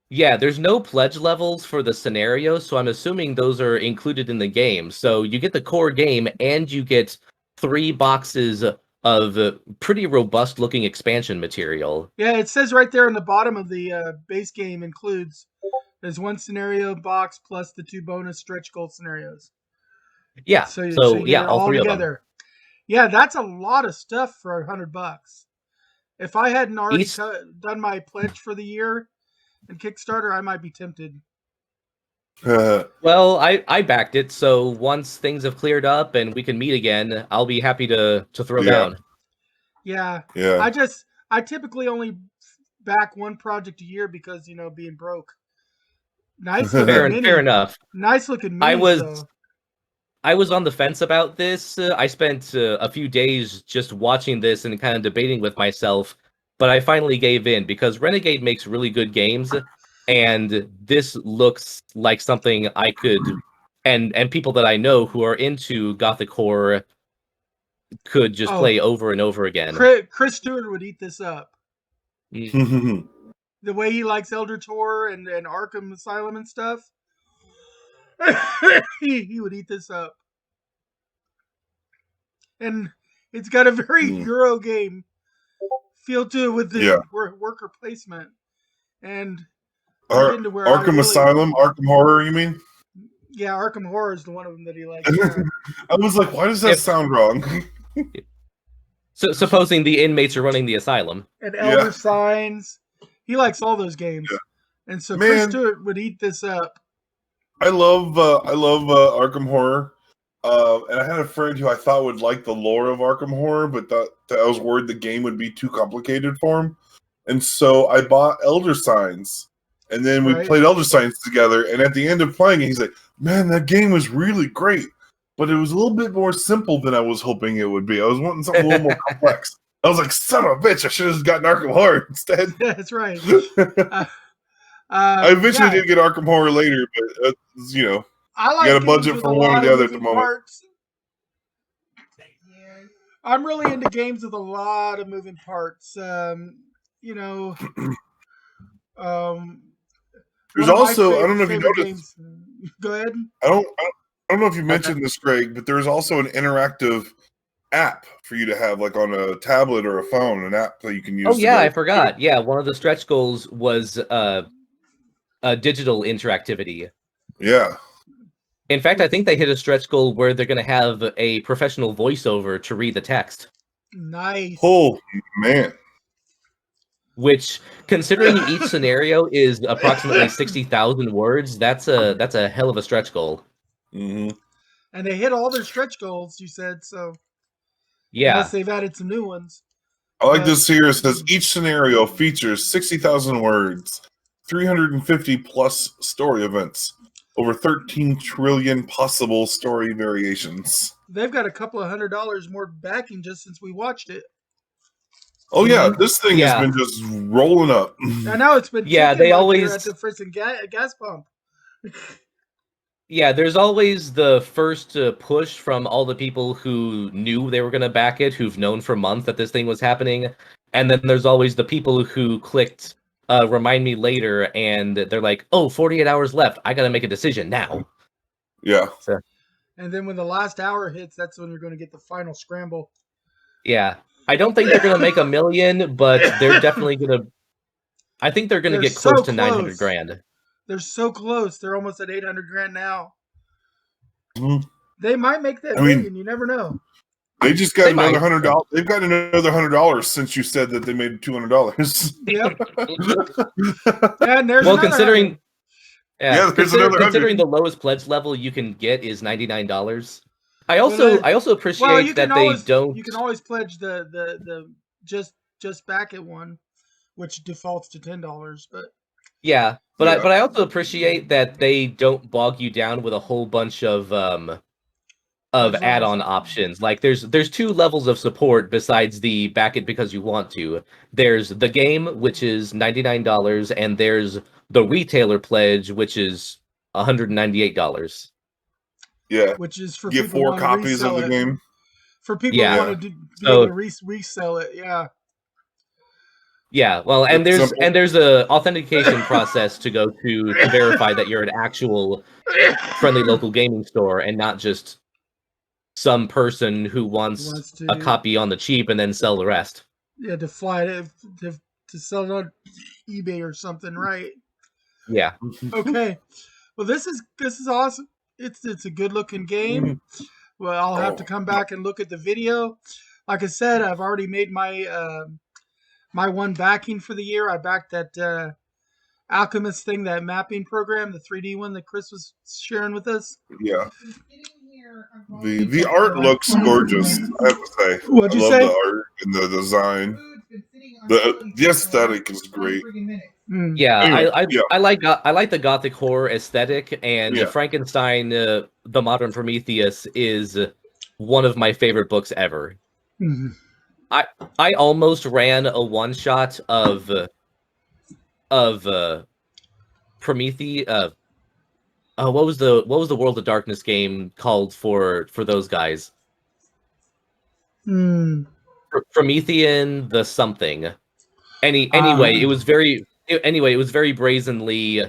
Yeah, there's no pledge levels for the scenarios, so I'm assuming those are included in the game. So you get the core game, and you get 3 boxes of pretty robust-looking expansion material. Yeah, it says right there in the bottom of the base game includes, there's 1 scenario box plus the 2 bonus stretch goal scenarios. Yeah, so you get all 3 together. Of them. Yeah, that's a lot of stuff for $100. If I hadn't already done my pledge for the year and Kickstarter, I might be tempted. Well, I backed it, so once things have cleared up and we can meet again, I'll be happy to throw down. Yeah. I typically only back 1 project a year because, being broke. Nice looking mini. Fair enough. Nice looking mini. I was on the fence about this. I spent a few days just watching this and kind of debating with myself, but I finally gave in because Renegade makes really good games, and this looks like something I could, and people that I know who are into Gothic horror could just play over and over again. Chris Stewart would eat this up. The way he likes Eldritch Horror and Arkham Asylum and stuff. he would eat this up. And it's got a very Euro game feel to it with the worker placement. And Arkham Asylum, Arkham Horror, you mean? Yeah, Arkham Horror is the one of them that he likes. I was like, why does that sound wrong? So supposing the inmates are running the asylum. And Elder Signs. He likes all those games. Yeah. And so Chris Stewart would eat this up. I love Arkham Horror, and I had a friend who I thought would like the lore of Arkham Horror, but that I was worried the game would be too complicated for him, and so I bought Elder Signs, and then we played Elder Signs together. And at the end of playing it, he's like, "Man, that game was really great, but it was a little bit more simple than I was hoping it would be. I was wanting something a little more complex." I was like, "Son of a bitch! I should have gotten Arkham Horror instead." Yeah, that's right. I eventually yeah, did get Arkham Horror later, but you know, I like you got a games budget with for a one or lot the of other at the moving moment. parts. I'm really into games with a lot of moving parts. You know, um, There's one of my also, I don't know if you favorite noticed, games. Go ahead. I don't know if you Okay. mentioned this, Greg, but there's also an interactive app for you to have, like on a tablet or a phone, an app that you can use Oh to yeah, go. I forgot. Yeah, one of the stretch goals was digital interactivity. Yeah. In fact, I think they hit a stretch goal where they're going to have a professional voiceover to read the text. Nice. Oh man. Which, considering each scenario is approximately 60,000 words, that's a hell of a stretch goal. Mm-hmm. And they hit all their stretch goals, you said, so Yeah. unless they've added some new ones. I like But- this here. It says each scenario features 60,000 words, 350 plus story events, over 13 trillion possible story variations. They've got a couple of $100 more backing just since we watched it. Oh yeah, this thing Yeah. has been just rolling up. I know it's been Yeah, ticking they like always- you're at the freaking gas pump. Yeah, there's always the first push from all the people who knew they were going to back it, who've known for months that this thing was happening. And then there's always the people who clicked remind me later, and they're like, oh, 48 hours left. I got to make a decision now. Yeah. And then when the last hour hits, that's when you're going to get the final scramble. Yeah. I don't think they're going to make $1 million, but they're definitely going to... I think they're going to They're get close so to 900 close. grand. They're so close. They're almost at 800 grand now. Mhm. They might make that I mean- million. You never know. They just got They another might. $100. They've got another $100 since you said that they made $200. Yep. And there's Well, another considering... 100. Yeah, there's another considering 100. the lowest pledge level you can get is $99. I also appreciate Well, you that can they always don't... you can always pledge the just back at one, which defaults to $10. But Yeah, but Yeah. I also appreciate that they don't bog you down with a whole bunch of add-on options. Like there's two levels of support besides the back it because you want to. There's the game, which is $99, and there's the retailer pledge, which is $198. Yeah. which is for Get people who 4 want to copies of resell the it. game. For people Yeah. who want to be So- able to resell it. Yeah. Yeah, well, and That's there's simple. a authentication process to go to verify that you're an actual friendly local gaming store and not just some person who wants Wants to- a copy on the cheap and then sell the rest. Yeah, to fly it to sell it on eBay or something, right? Yeah. Okay. Well, this is awesome. It's a good looking game. Well, I'll have to come back and look at the video. Like I said, I've already made my my one backing for the year. I backed that Alchemist thing, that mapping program, the 3D one that Chris was sharing with us. Yeah. The art looks gorgeous, I have to say. What'd you I love say? the art and the design. The aesthetic is great. Mm. Yeah, Anyway, I like the gothic horror aesthetic, and Yeah. Frankenstein, the Modern Prometheus, is one of my favorite books ever. Mhm. I almost ran a one shot of Prometheus. What was the World of Darkness game called for those guys? Mm. Promethean the something. Anyway, it was very brazenly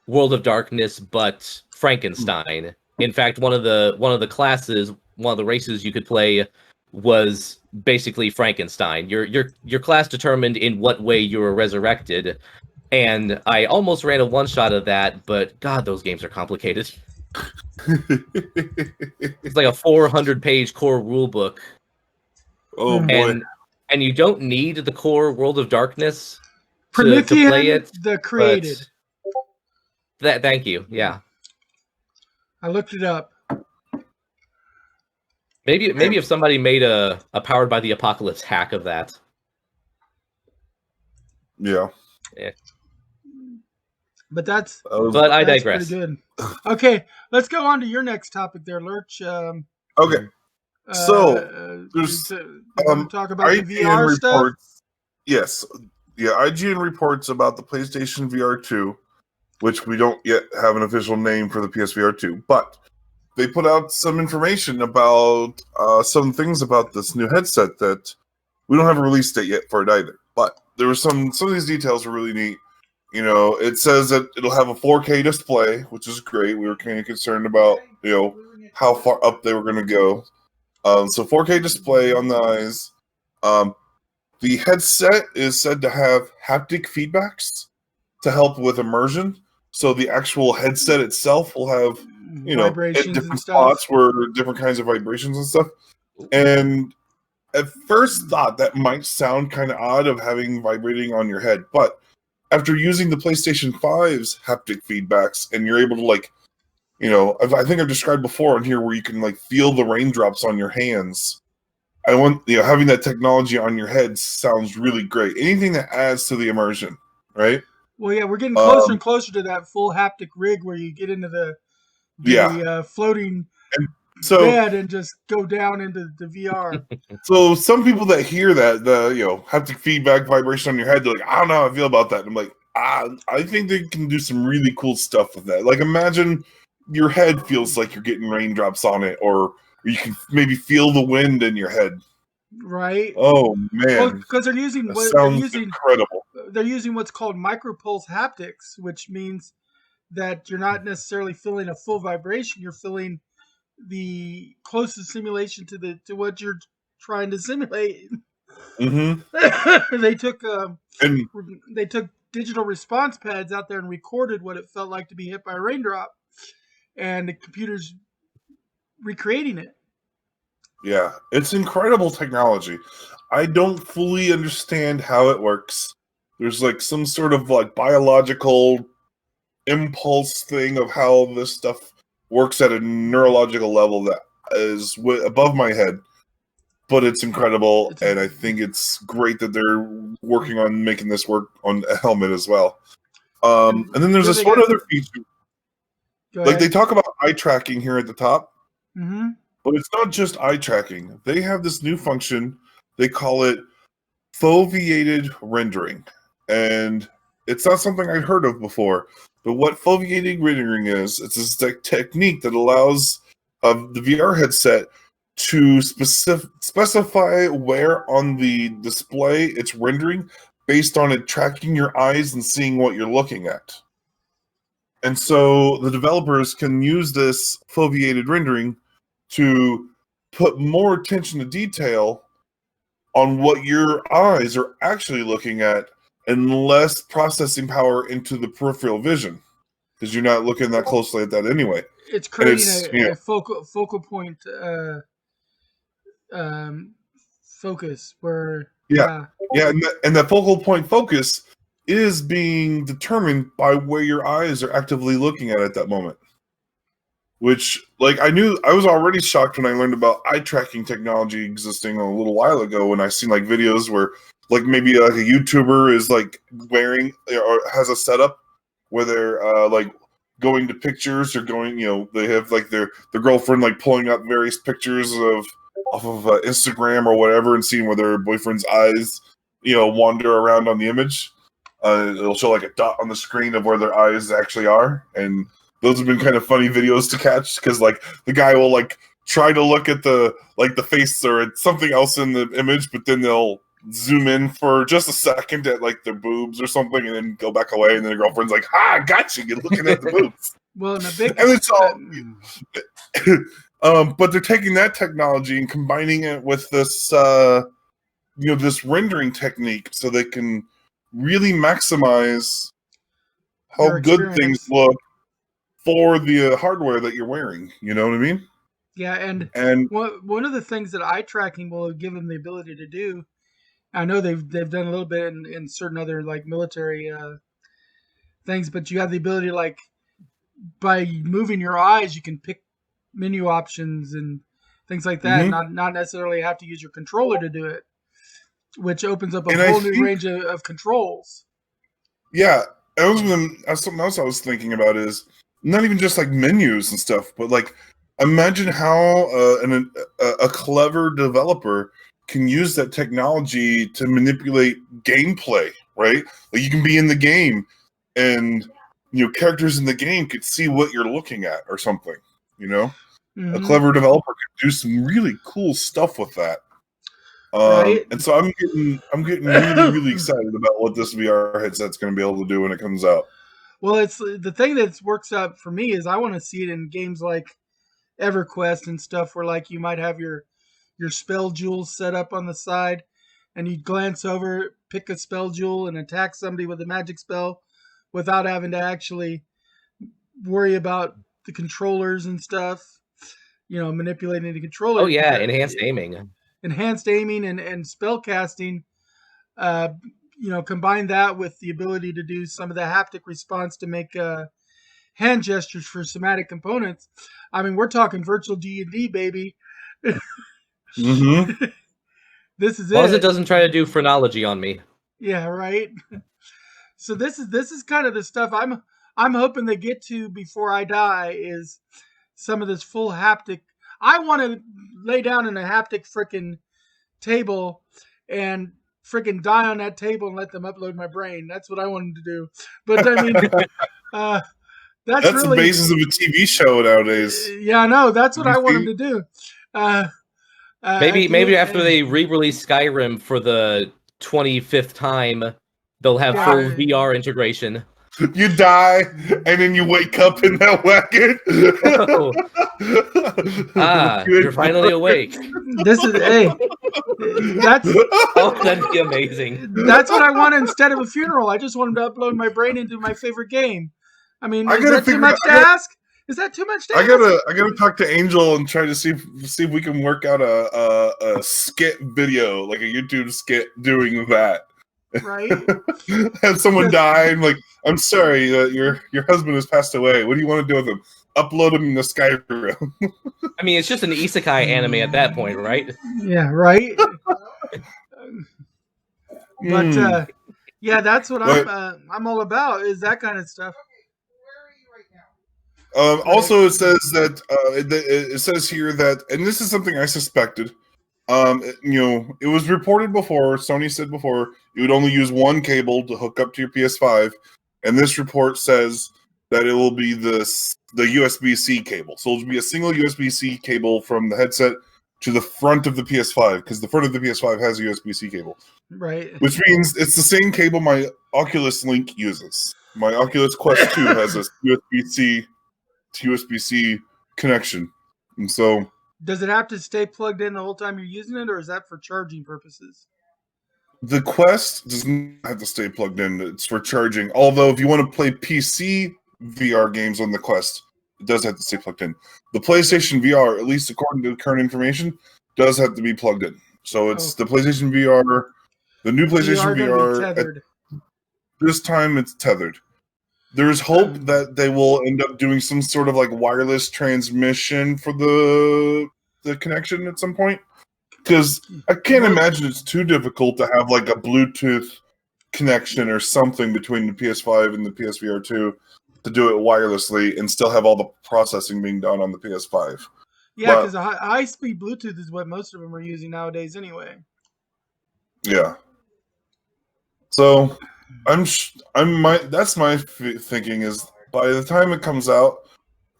World of Darkness, but Frankenstein. In fact, one of the classes, one of the races you could play was basically Frankenstein. Your class determined in what way you were resurrected, and I almost ran a one shot of that, but God, those games are complicated. It's like a 400-page core rulebook, Oh boy. and you don't need the core World of Darkness to Promethean, play it. the created. Thank you. Yeah. I looked it up. Maybe if somebody made a Powered by the Apocalypse hack of that. Yeah. But that's But I that's digress. pretty good. Okay, let's go on to your next topic there, Lurch. Okay. So, there's, you want to talk about the IGN VR stuff? reports. Yes. Yeah, IGN reports about the PlayStation VR 2 which we don't yet have an official name for the PSVR 2, but they put out some information about some things about this new headset that we don't have a release date yet for it either. But there were some of these details were really neat. You know, it says that it'll have a 4K display, which is great. We were kind of concerned about, you know, how far up they were going to go. So 4K display on the eyes. The headset is said to have haptic feedbacks to help with immersion. So the actual headset itself will have, you know, at different spots where different kinds of vibrations and stuff. And at first thought that might sound kind of odd of having vibrating on your head, but after using the PlayStation 5's haptic feedbacks, and you're able to, like, you know, I think I've described before on here where you can, like, feel the raindrops on your hands. You know, having that technology on your head sounds really great. Anything that adds to the immersion, right? Well, yeah, we're getting closer and closer to that full haptic rig where you get into the floating bed and just go down into the VR. So some people that hear that, the, you know, haptic feedback vibration on your head, they're like, I don't know how I feel about that. And I'm like, I think they can do some really cool stuff with that. Like, imagine your head feels like you're getting raindrops on it, or you can maybe feel the wind in your head. Right. Oh man. Because they're using incredible. They're using what's called micropulse haptics, which means that you're not necessarily feeling a full vibration. You're feeling the closest simulation to what you're trying to simulate. Mm-hmm. They took digital response pads out there and recorded what it felt like to be hit by a raindrop, and the computer's recreating it. Yeah, it's incredible technology. I don't fully understand how it works. There's like some sort of like biological impulse thing of how this stuff works at a neurological level that is above my head. But it's incredible, and I think it's great that they're working on making this work on a helmet as well. And then there's this one other feature. Like, they talk about eye tracking here at the top. Mm-hmm. But it's not just eye tracking. They have this new function. They call it Foveated Rendering. And it's not something I'd heard of before. But what Foveated Rendering is, it's this technique that allows the VR headset to specify where on the display it's rendering based on it tracking your eyes and seeing what you're looking at. And so the developers can use this Foveated Rendering to put more attention to detail on what your eyes are actually looking at and less processing power into the peripheral vision, because you're not looking that closely at that anyway. It's creating a focal point focus where and that focal point focus is being determined by where your eyes are actively looking at that moment. Which, like, I was already shocked when I learned about eye tracking technology existing a little while ago, when I seen like videos where, like, maybe like a YouTuber is like wearing or has a setup where they're like going to pictures or going, you know, they have like their girlfriend like pulling up various pictures off of Instagram or whatever and seeing where their boyfriend's eyes, you know, wander around on the image. It'll show like a dot on the screen of where their eyes actually are, and those have been kind of funny videos to catch, because like the guy will like try to look at the face or at something else in the image, but then they'll zoom in for just a second at like their boobs or something, and then go back away, and then the girlfriend's like, "Ah, got you! You're looking at the boobs." Well, and it's all. But they're taking that technology and combining it with this, this rendering technique, so they can really maximize how good things look for the hardware that you're wearing. You know what I mean? Yeah, and one of the things that eye tracking will give them the ability to do, I know they've done a little bit in certain other like military things, but you have the ability to, like, by moving your eyes, you can pick menu options and things like that. Mm-hmm. Not necessarily have to use your controller to do it, which opens up a whole new range of controls. Yeah, something else I was thinking about is not even just like menus and stuff, but like, imagine how a clever developer can use that technology to manipulate gameplay, right? Like, you can be in the game and characters in the game could see what you're looking at or something. A Mhm. clever developer could do some really cool stuff with that. Right. And so I'm getting really, really excited about what this VR headset's going to be able to do when it comes out. Well, it's the thing that works out for me is I want to see it in games like EverQuest and stuff, where like you might have your spell jewels set up on the side, and you glance over, pick a spell jewel, and attack somebody with a magic spell without having to actually worry about the controllers and stuff. Manipulating the controller. Oh yeah, enhanced aiming. Enhanced aiming and spell casting. Combine that with the ability to do some of the haptic response to make hand gestures for somatic components. I mean, we're talking virtual D&D, baby. Mm-hmm. This is As long as it. it doesn't try to do phrenology on me. Yeah, right. So this is kind of the stuff I'm hoping they get to before I die, is some of this full haptic. I want to lay down in a haptic frickin' table and frickin' die on that table and let them upload my brain. That's what I want them to do. But I mean, that's really the basis of a TV show nowadays. Yeah, I know. That's what I want them to do. Maybe after they re-release Skyrim for the 25th time, they'll have full VR integration. You die, and then you wake up in that wagon. You're finally awake. This is that'd be amazing. That's what I want instead of a funeral. I just want them to upload my brain into my favorite game. I mean, is that too much to ask? Is that too much to ask? I gotta talk to Angel and try to see if we can work out a skit video, like a YouTube skit doing that. Right. Have someone die and like, I'm sorry, your husband has passed away. What do you want to do with him? Upload him in the Skyrim. I mean, it's just an isekai anime at that point, right? Yeah, right. But yeah, that's what I'm all about, is that kind of stuff. Also, it says that it says here that, and this is something I suspected. It was reported before. Sony said before you would only use one cable to hook up to your PS5, and this report says that it will be the USB-C cable. So it'll be a single USB-C cable from the headset to the front of the PS5, because the front of the PS5 has a USB-C cable. Right. Which means it's the same cable my Oculus Link uses. My Oculus Quest 2 has a USB-C to USB-C connection. And so... Does it have to stay plugged in the whole time you're using it, or is that for charging purposes? The Quest does not have to stay plugged in. It's for charging. Although, if you want to play PC VR games on the Quest, it does have to stay plugged in. The PlayStation VR, at least according to current information, does have to be plugged in. So it's the PlayStation VR, the new PlayStation VR. This time it's tethered. There's hope that they will end up doing some sort of like wireless transmission for the connection at some point. Because I can't imagine it's too difficult to have like a Bluetooth connection or something between the PS5 and the PSVR 2 to do it wirelessly and still have all the processing being done on the PS5. Yeah, because high-speed Bluetooth is what most of them are using nowadays anyway. Yeah. So that's my thinking is by the time it comes out,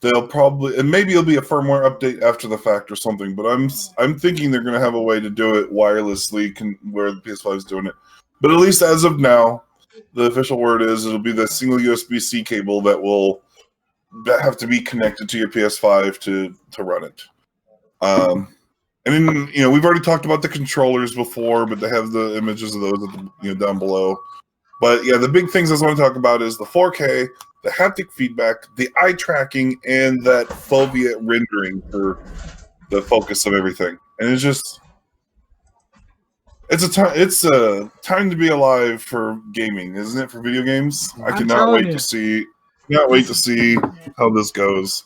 they'll probably, and maybe it'll be a firmware update after the fact or something, but I'm thinking they're going to have a way to do it wirelessly where the PS5 is doing it. But at least as of now, the official word is it'll be the single USB-C cable that will have to be connected to your PS5 to run it. And then, we've already talked about the controllers before, but they have the images of those at the, down below. But yeah, the big things I want to talk about is the 4K, the haptic feedback, the eye tracking, and that Foveated rendering for the focus of everything. And it's just, it's a time to be alive for gaming, isn't it? For video games, I cannot wait to see how this goes.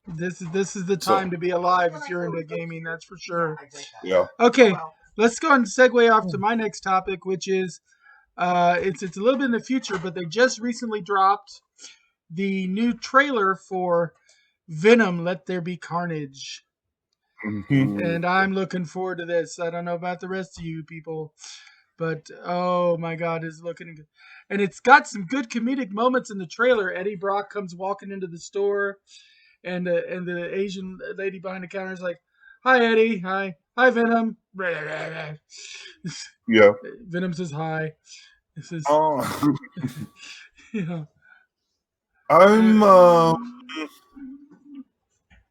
This is the time to be alive if you're into gaming, that's for sure. Yeah. Okay, let's go and segue off to my next topic, which is it's a little bit in the future, but they just recently dropped the new trailer for Venom: Let There Be Carnage. Mm-hmm. And I'm looking forward to this. I don't know about the rest of you people, But oh my God, is looking good. And it's got some good comedic moments in the trailer. Eddie Brock comes walking into the store, and the Asian lady behind the counter is like, "Hi, Eddie. Hi, Venom." Yeah. Venom says hi. This is, Oh, you know, I'm uh,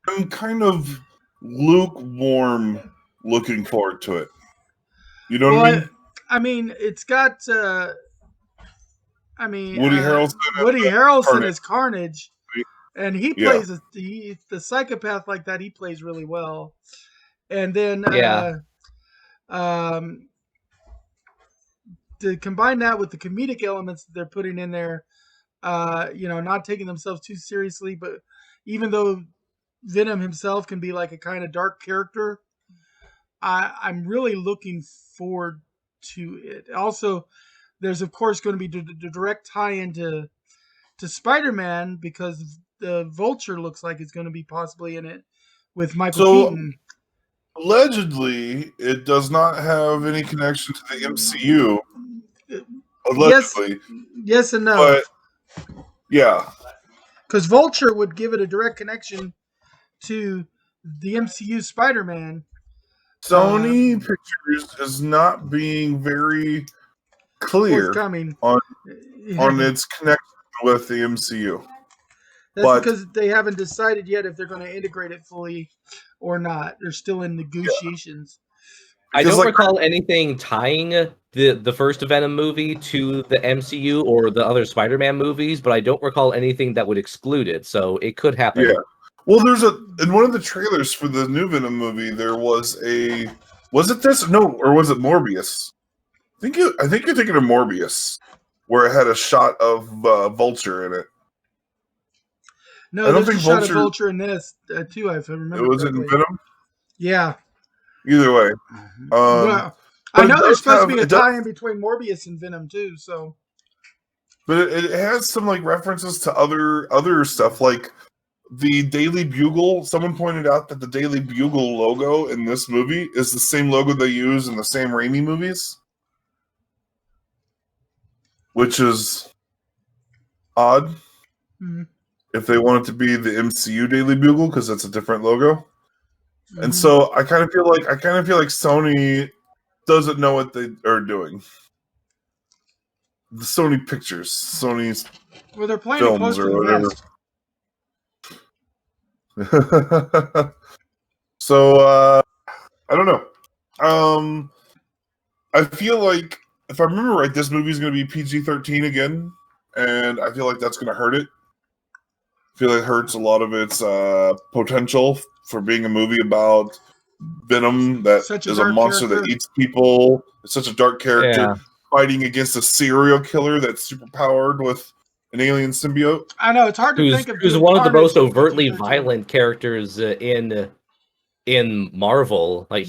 I'm kind of lukewarm looking forward to it. You know what I well, mean? I mean, it's got. Woody Harrelson Woody and Harrelson Carnage. as Carnage, and he Yeah. plays the psychopath like that. He plays really well. And then Yeah. um, to combine that with the comedic elements that they're putting in there, not taking themselves too seriously, but even though Venom himself can be like a kind of dark character, I'm really looking forward to it. Also, there's of course going to be the direct tie into Spider-Man because the Vulture looks like it's going to be possibly in it with Michael Keaton. Allegedly, it does not have any connection to the MCU. Allegedly. Yes and no. But yeah. Because Vulture would give it a direct connection to the MCU Spider-Man. Sony Pictures is not being very clear Forthcoming. on its connection with the MCU. That's because they haven't decided yet if they're going to integrate it fully or not. They're still in negotiations. I don't recall anything tying the first Venom movie to the MCU or the other Spider-Man movies, but I don't recall anything that would exclude it, so it could happen. Yeah. Well, in one of the trailers for the new Venom movie, there was it this? No, or was it Morbius? I think you're thinking of Morbius, where it had a shot of Vulture in it. No, I don't think Vulture. Shot of Vulture in this too. If I remember. It was in Venom. Yeah. Either way, I know there's supposed to be a tie-in between Morbius and Venom too. So, but it has some like references to other stuff, like the Daily Bugle. Someone pointed out that the Daily Bugle logo in this movie is the same logo they use in the Sam Raimi movies, which is odd. Mm-hmm. If they want it to be the MCU Daily Bugle, because that's a different logo. And so I kind of feel like Sony doesn't know what they are doing. The Sony Pictures, Sony's they're playing films or whatever. So I don't know. I feel like if I remember right, this movie is going to be PG-13 again, and I feel like that's going to hurt it. I feel like it hurts a lot of its potential for being a movie about Venom that is a monster that eats people. It's such a dark character fighting against a serial killer that's super powered with an alien symbiote. I know, it's hard to think of who's one of the most overtly violent characters in Marvel. Like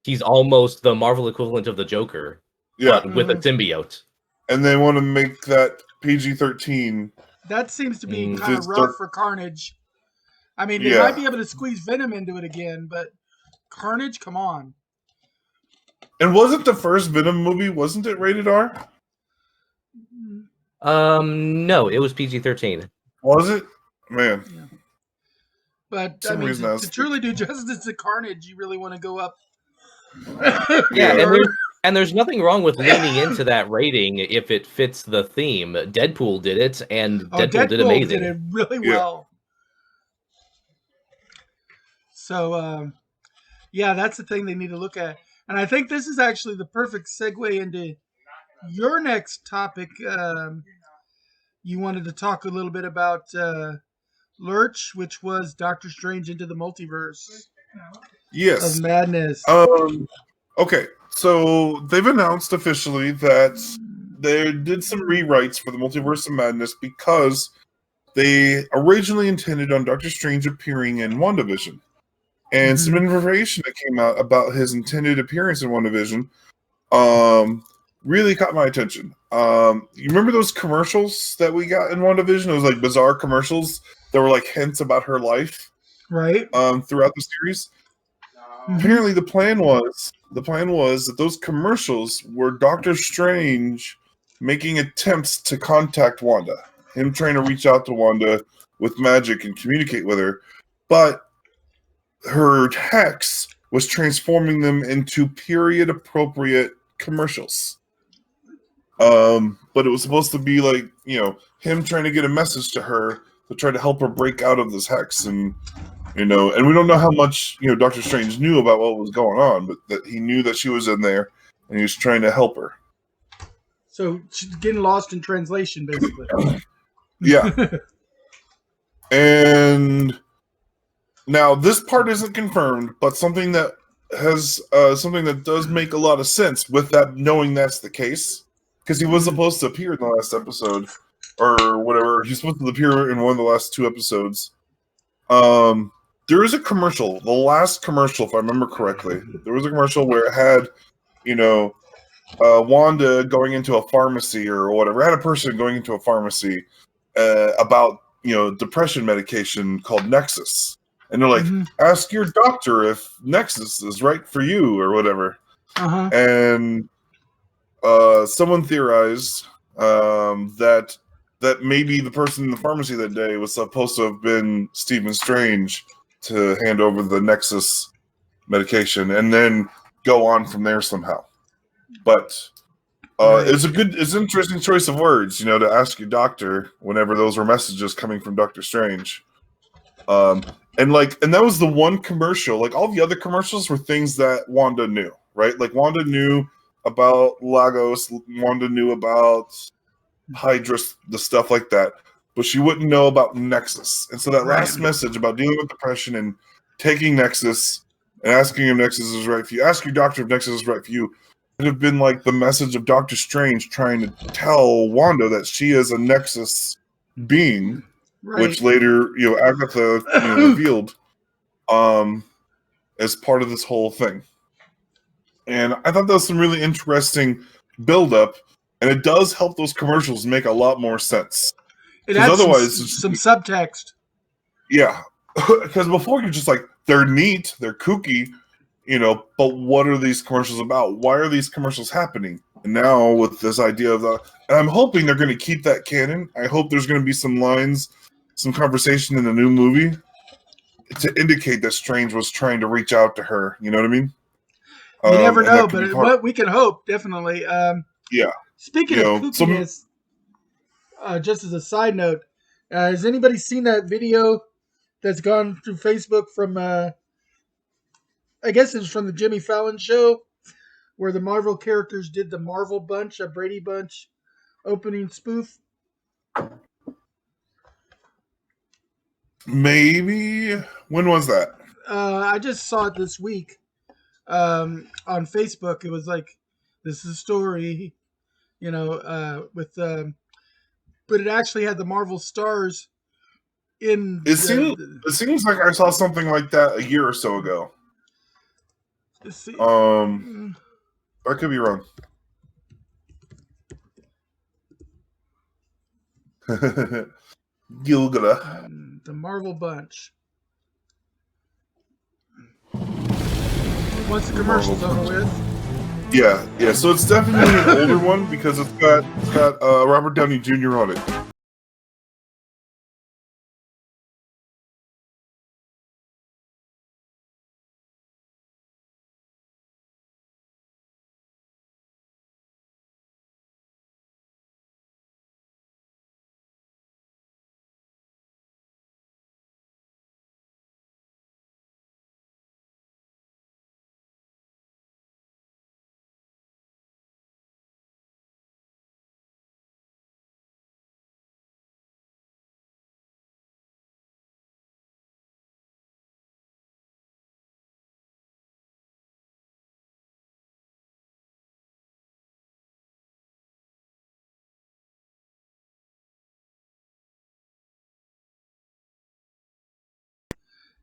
he's almost the Marvel equivalent of the Joker, but with a symbiote. And they want to make that PG-13. That seems to be kind of rough for Carnage. I mean, they might be able to squeeze Venom into it again, but Carnage, come on. And wasn't the first Venom movie, wasn't it rated R? No, it was PG-13. Was it? Man. Yeah. But, I mean, to truly do justice to Carnage, you really want to go up. And there's nothing wrong with leaning into that rating if it fits the theme. Deadpool did it, and Deadpool did amazing. Did it really well. So, that's the thing they need to look at. And I think this is actually the perfect segue into your next topic. You wanted to talk a little bit about Lurch, which was Doctor Strange Into the Multiverse. Yes. Of Madness. Okay, so they've announced officially that they did some rewrites for the Multiverse of Madness because they originally intended on Doctor Strange appearing in WandaVision. And some information that came out about his intended appearance in WandaVision really caught my attention. You remember those commercials that we got in WandaVision? It was like bizarre commercials that were like hints about her life, right? Throughout the series. Apparently, the plan was the plan was that those commercials were Doctor Strange making attempts to contact Wanda, him trying to reach out to Wanda with magic and communicate with her, but her hex was transforming them into period-appropriate commercials. But it was supposed to be like, him trying to get a message to her to try to help her break out of this hex. And, and we don't know how much, Doctor Strange knew about what was going on, but that he knew that she was in there and he was trying to help her. So she's getting lost in translation, basically. Yeah. And now this part isn't confirmed, but something that does make a lot of sense with that, knowing that's the case, because he was supposed to appear in the last episode or whatever. He's supposed to appear in one of the last 2 episodes. There is a commercial, the last commercial, if I remember correctly. There was a commercial where it had, Wanda going into a pharmacy or whatever. It had a person going into a pharmacy about, depression medication called Nexus. And they're like, ask your doctor if Nexus is right for you or whatever. Uh-huh. And someone theorized that maybe the person in the pharmacy that day was supposed to have been Stephen Strange to hand over the Nexus medication and then go on from there somehow. But it's an interesting choice of words, to ask your doctor whenever those were messages coming from Doctor Strange. And that was the one commercial. Like, all the other commercials were things that Wanda knew, right? Like, Wanda knew about Lagos, Wanda knew about Hydra, the stuff like that, but she wouldn't know about Nexus. And so that last message about dealing with depression and taking Nexus and asking if Nexus is right for you, ask your doctor if Nexus is right for you, would have been like the message of Doctor Strange trying to tell Wanda that she is a Nexus being. Right. Which later, Agatha revealed as part of this whole thing. And I thought that was some really interesting build-up, and it does help those commercials make a lot more sense. It adds otherwise, some subtext. Yeah, because before you're just like, they're neat, they're kooky, but what are these commercials about? Why are these commercials happening? And now with this idea of and I'm hoping they're going to keep that canon. I hope there's going to be some lines, some conversation in the new movie to indicate that Strange was trying to reach out to her. You know what I mean? You never know, but we can hope, definitely. Yeah. Speaking of kookiness, just as a side note, has anybody seen that video that's gone through Facebook from, I guess it's from the Jimmy Fallon show, where the Marvel characters did the Marvel Bunch, a Brady Bunch opening spoof? Maybe. When was that? I just saw it this week on Facebook. It was like, this is a story, with, but it actually had the Marvel stars in. It seems like I saw something like that a year or so ago. I could be wrong. Gilgala. The Marvel Bunch. Once the commercial's over with. Yeah. So it's definitely an older one because it's got Robert Downey Jr. on it.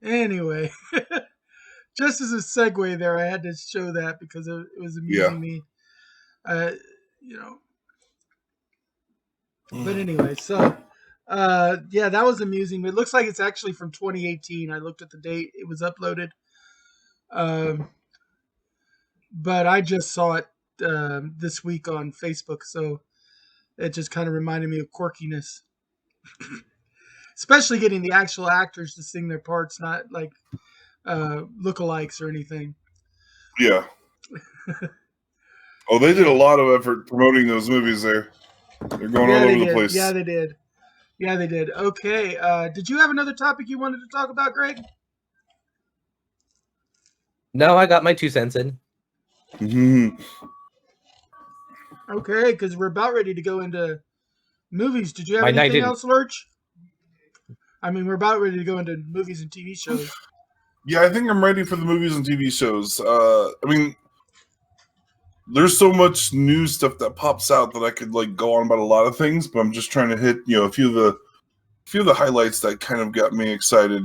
Anyway, just as a segue there, I had to show that because it was amusing me. But anyway, so that was amusing. It looks like it's actually from 2018. I looked at the date; it was uploaded. but I just saw it this week on Facebook, so it just kind of reminded me of quirkiness. Especially getting the actual actors to sing their parts, not like lookalikes or anything. Yeah. Oh, they did a lot of effort promoting those movies there. They're going all over the place. Yeah, they did. Yeah, they did. Okay. Did you have another topic you wanted to talk about, Greg? No, I got my 2 cents in. Mm-hmm. Okay, because we're about ready to go into movies. Did you have My night anything didn't. else, Lurch? I mean, we're about ready to go into movies and TV shows. Yeah, I think I'm ready for the movies and TV shows. I mean, there's so much new stuff that pops out that I could like go on about a lot of things, but I'm just trying to hit a few of the highlights that kind of got me excited.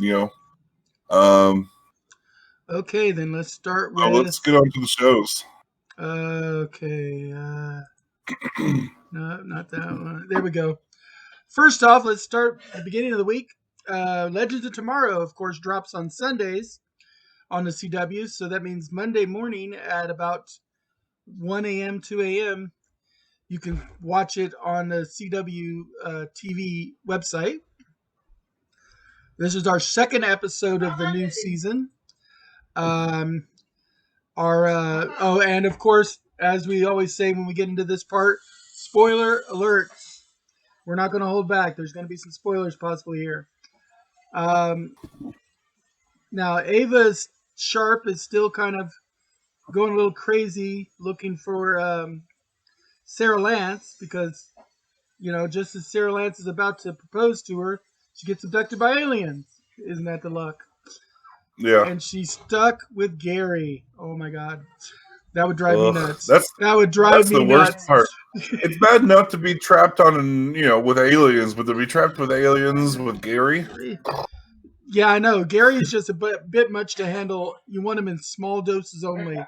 Okay, then let's start with. Let's get on to the shows. Okay. No, not that one. There we go. First off, let's start at the beginning of the week. Legends of Tomorrow, of course, drops on Sundays on the CW. So that means Monday morning at about 1 a.m., 2 a.m., you can watch it on the CW TV website. This is our second episode of the new season. And of course, as we always say when we get into this part, spoiler alert. We're not going to hold back. There's going to be some spoilers possibly here. Now, Ava Sharp is still kind of going a little crazy looking for Sarah Lance because, just as Sarah Lance is about to propose to her, she gets abducted by aliens. Isn't that the luck? Yeah. And she's stuck with Gary. Oh, my God. That would drive me nuts. That would drive me the nuts. Worst part. It's bad enough to be trapped with aliens, but to be trapped with aliens with Gary. Yeah, I know. Gary is just a bit much to handle. You want him in small doses only,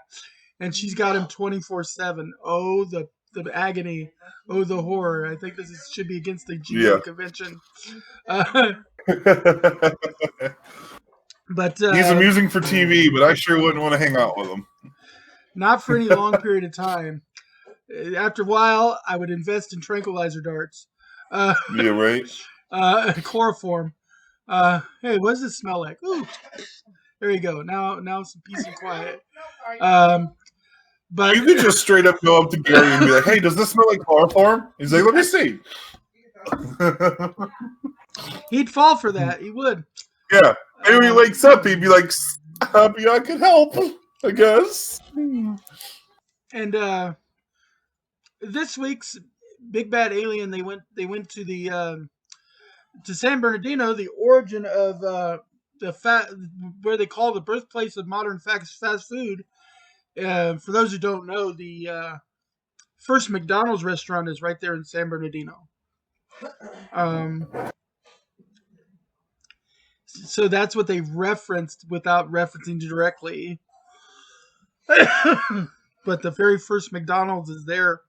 and she's got him 24/7. Oh, the agony. Oh, the horror. I think this should be against the GM convention. But he's amusing for TV, but I sure wouldn't want to hang out with him. Not for any long period of time. After a while, I would invest in tranquilizer darts. Yeah, right. Chloroform. Hey, what does this smell like? Ooh, there you go. Now some peace and quiet. But you could just straight up go up to Gary and be like, "Hey, does this smell like chloroform?" He's like, "Let me see." He'd fall for that. He would. Yeah. Maybe when he wakes up, he'd be like, "Happy I could help, I guess." And this week's Big Bad Alien, they went to the to San Bernardino, the origin of where they call the birthplace of modern fast food. For those who don't know, the first McDonald's restaurant is right there in San Bernardino. So that's what they referenced without referencing directly. But the very first McDonald's is there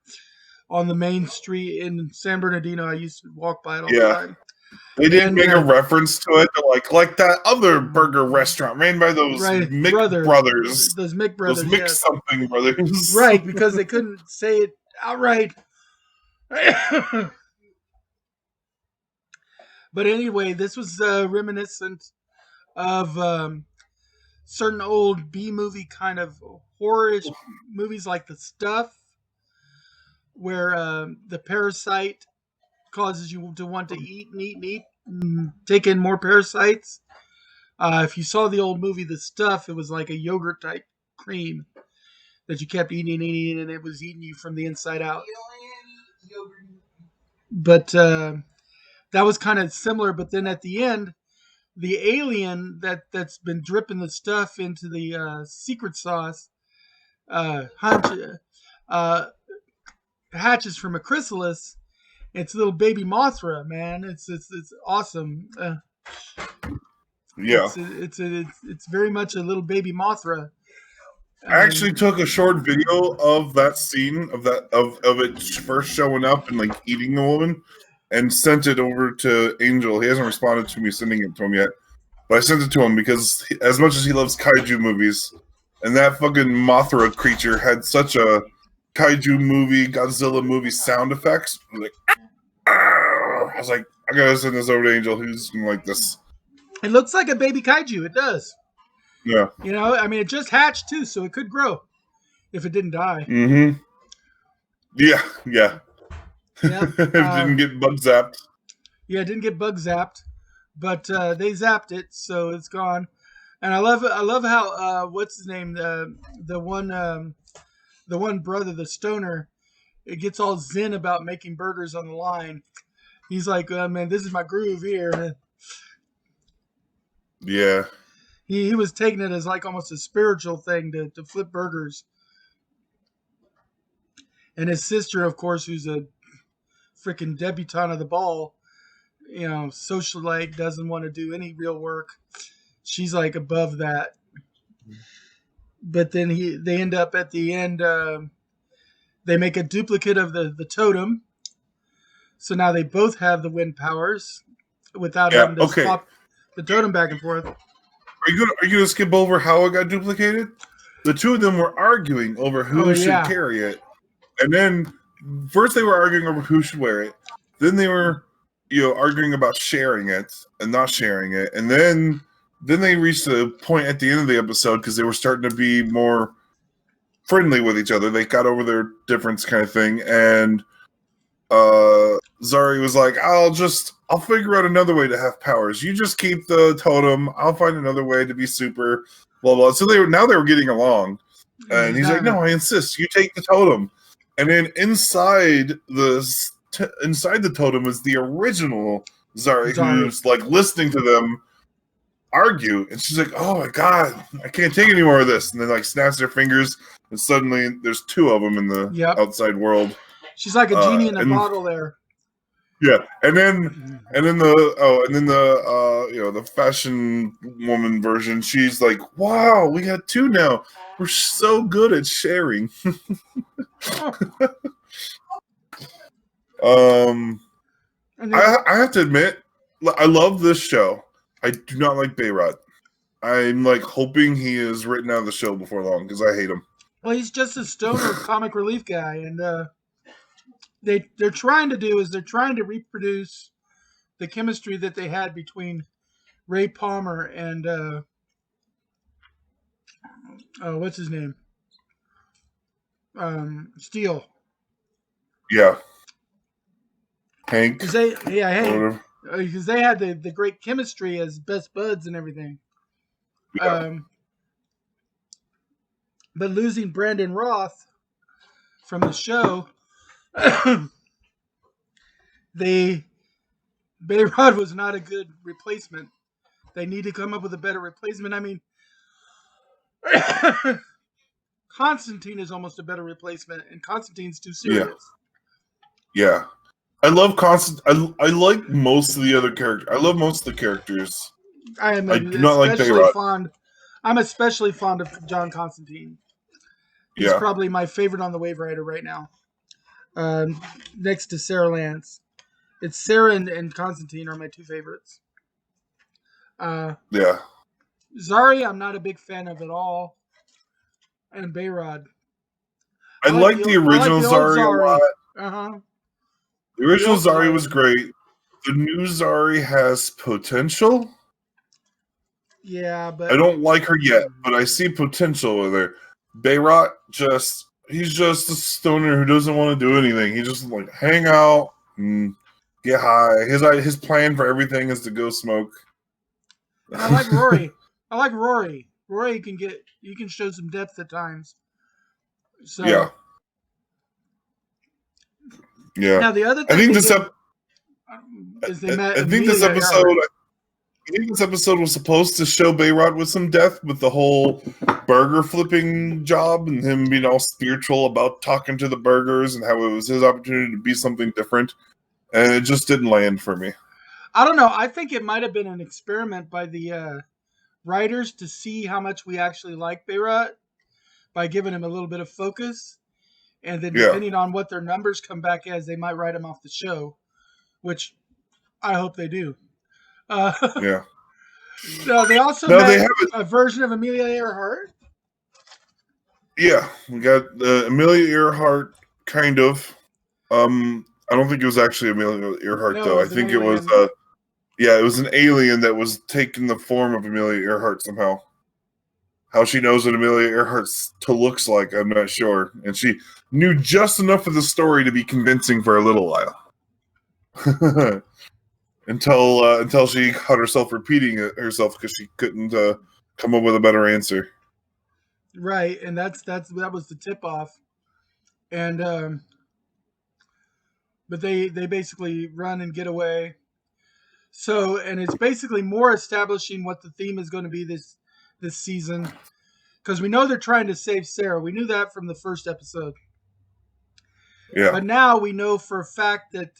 on the main street in San Bernardino. I used to walk by it all the time. They didn't make a reference to it, like that other burger restaurant ran by those Mick brothers. Those Mick brothers. Those Mick something brothers. Right, because they couldn't say it outright. But anyway, this was reminiscent of certain old B-movie kind of horror-ish movies like The Stuff, where the parasite causes you to want to eat and eat and eat and take in more parasites. If you saw the old movie The Stuff, it was like a yogurt-type cream that you kept eating and eating, and it was eating you from the inside out. But that was kind of similar, but then at the end, the alien that's been dripping the stuff into the secret sauce hatches from a chrysalis. It's little baby Mothra, man. It's awesome. Yeah, it's very much a little baby Mothra. I actually took a short video of that scene of it first showing up and like eating the woman, and sent it over to Angel. He hasn't responded to me sending it to him yet, but I sent it to him because as much as he loves kaiju movies, and that fucking Mothra creature had such a kaiju movie, Godzilla movie sound effects. Like, I was like, I gotta send this over to Angel, who's like this. It looks like a baby kaiju. It does. Yeah. You know, I mean, it just hatched too, so it could grow if it didn't die. Mm-hmm. Yeah. Yep. It didn't get bug zapped. Yeah, it didn't get bug zapped, but they zapped it, so it's gone. And I love how what's his name, the one brother, the stoner, it gets all zen about making burgers on the line. He's like, man, this is my groove here. Yeah. He was taking it as like almost a spiritual thing to flip burgers. And his sister, of course, who's a freaking debutante of the ball, you know, socialite, doesn't want to do any real work. She's like above that. But then they end up at the end, they make a duplicate of the totem. So now they both have the wind powers without having to swap the totem back and forth. Are you gonna skip over how it got duplicated? The two of them were arguing over who should carry it. And then first they were arguing over who should wear it. Then they were, arguing about sharing it and not sharing it. And then they reached a point at the end of the episode because they were starting to be more friendly with each other. They got over their difference kind of thing. And Zari was like, I'll figure out another way to have powers. You just keep the totem. I'll find another way to be super, blah, blah. So they were getting along. And he's like, no, I insist. You take the totem. And then inside the totem is the original Zari, who's like listening to them argue. And she's like, oh my God, I can't take any more of this. And then like snaps their fingers. And suddenly there's two of them in the outside world. She's like a genie in a bottle there. Yeah, and then the fashion woman version, she's like, wow, we got two now. We're so good at sharing. I have to admit, I love this show. I do not like Bayrod. I'm like hoping he is written out of the show before long because I hate him. Well, he's just a stoner comic relief guy, and they're trying to reproduce the chemistry that they had between Ray Palmer and what's his name? Steele. Yeah. Hank. Because they had the great chemistry as best buds and everything. Yeah. But losing Brandon Roth from the show, Bayrod was not a good replacement. They need to come up with a better replacement. I mean, Constantine is almost a better replacement, and Constantine's too serious. Yeah. I love Constantine. I like most of the other characters. I love most of the characters. I do not like Bayrod. I'm especially fond of John Constantine. He's probably my favorite on the Wave Rider right now. Next to Sarah Lance. It's Sarah and Constantine are my two favorites. Yeah. Zari, I'm not a big fan of at all. And Bayrod. I like the original Zari a lot. Uh-huh. The original Zari was great. The new Zari has potential. Yeah, but I don't like her yet, but I see potential with her. Bayrod he's just a stoner who doesn't want to do anything. He just like hang out and get high. His plan for everything is to go smoke. And I like Rory. Rory can show some depth at times. So yeah. Now the other thing I think this episode was supposed to show Bayrod with some depth with the whole burger flipping job and him being all spiritual about talking to the burgers and how it was his opportunity to be something different. And it just didn't land for me. I don't know. I think it might have been an experiment by the writers to see how much we actually like Bayrod by giving him a little bit of focus. And then depending on what their numbers come back as, they might write him off the show, which I hope they do. Yeah. No, they also have a version of Amelia Earhart. Yeah, we got Amelia Earhart, kind of. I don't think it was actually Amelia Earhart, No, though. it I was an think it was, alien. it was an alien that was taking the form of Amelia Earhart somehow. How she knows what Amelia Earhart looks like, I'm not sure. And she knew just enough of the story to be convincing for a little while. until she caught herself repeating it herself because she couldn't come up with a better answer. Right, and that was the tip off. And but they basically run and get away. So, and it's basically more establishing what the theme is going to be this season, because we know they're trying to save Sarah. We knew that from the first episode. Yeah. But now we know for a fact that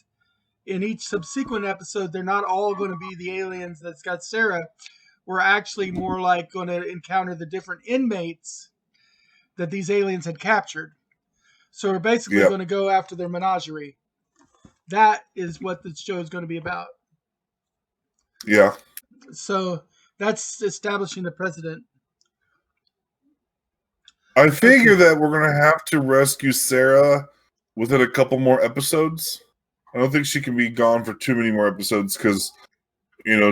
in each subsequent episode, they're not all going to be the aliens that's got Sarah. We're actually more like going to encounter the different inmates that these aliens had captured. So we're basically going to go after their menagerie. That is what the show is going to be about. Yeah. So that's establishing the president. I figure that we're going to have to rescue Sarah within a couple more episodes. I don't think she can be gone for too many more episodes because, you're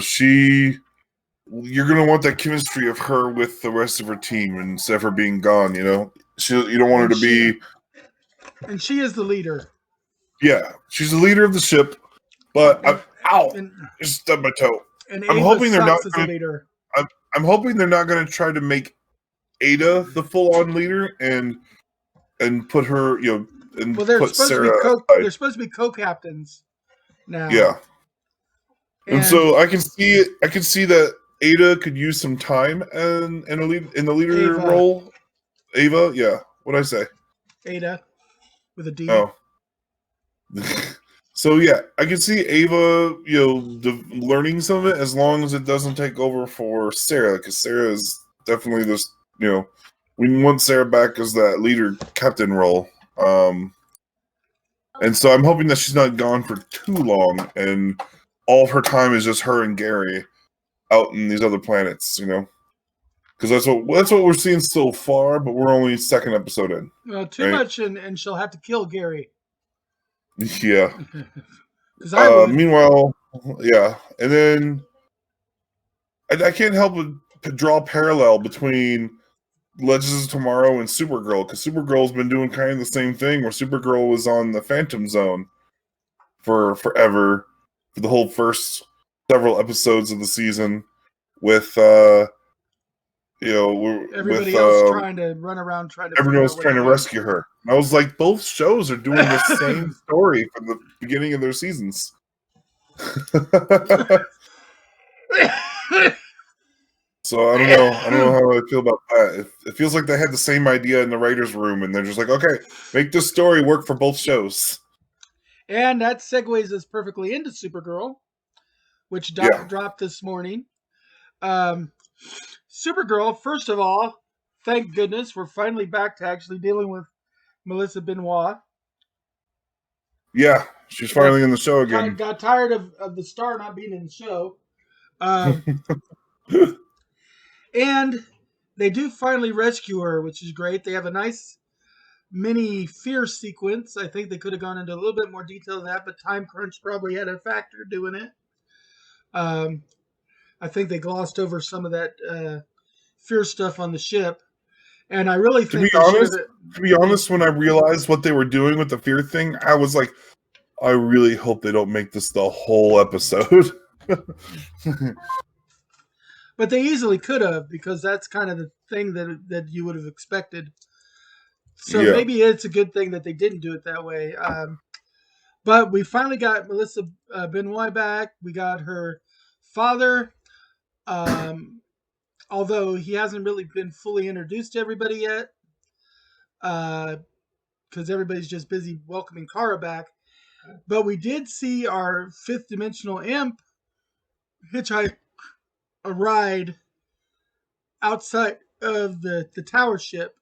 going to want that chemistry of her with the rest of her team instead of her being gone, you don't want her to be... And she is the leader. Yeah, she's the leader of the ship, but... Just stubbed my toe. And I'm Ava hoping they're not as a leader. I'm hoping they're not going to try to make Ada the full-on leader and put her, and they're put supposed Sarah to be aside. they're supposed to be co-captains now. Yeah. And so I can see it. I can see that Ada could use some time in the leader role. Ava, yeah. What'd I say? Ada, with a D. Oh. So yeah, I can see Ava, learning some of it as long as it doesn't take over for Sarah, because Sarah is definitely this. We want Sarah back as that leader captain role. And so I'm hoping that she's not gone for too long, and all of her time is just her and Gary out in these other planets, because that's what we're seeing so far. But we're only second episode in. Well, too much, and she'll have to kill Gary. Yeah. Because I would. Meanwhile, yeah, and then I can't help but draw a parallel between Legends of Tomorrow and Supergirl, because Supergirl's been doing kind of the same thing, where Supergirl was on the Phantom Zone for forever, for the whole first several episodes of the season, with everybody else trying to run around trying to. Everyone else trying to rescue her. And I was like, both shows are doing the same story from the beginning of their seasons. So I don't know how I feel about that. It feels like they had the same idea in the writers' room, and they're just like, okay, make this story work for both shows. And that segues us perfectly into Supergirl, which dropped this morning. Supergirl, first of all, thank goodness we're finally back to actually dealing with Melissa Benoit. Yeah, she's finally in the show again. Got tired of the star not being in the show. And they do finally rescue her, which is great. They have a nice mini fear sequence. I think they could have gone into a little bit more detail of that, but time crunch probably had a factor doing it. I think they glossed over some of that fear stuff on the ship. And I really think to be honest, when I realized what they were doing with the fear thing, I was like, I really hope they don't make this the whole episode. But they easily could have, because that's kind of the thing that you would have expected. So maybe it's a good thing that they didn't do it that way. But we finally got Melissa Benoit back. We got her father, although he hasn't really been fully introduced to everybody yet, because everybody's just busy welcoming Kara back. But we did see our fifth dimensional imp hitchhike a ride outside of the tower ship.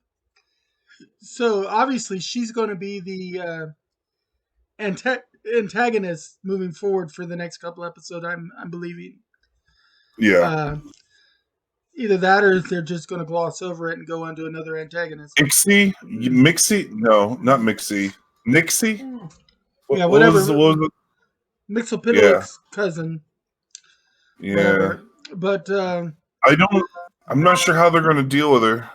So obviously she's going to be the antagonist moving forward for the next couple episodes. I'm believing. Yeah. Either that, or they're just going to gloss over it and go on to another antagonist. Mixie? No, not Mixie. Nixie? Yeah, whatever. What was it? Mixopidalic's cousin. Yeah. Whatever. But I'm not sure how they're going to deal with her.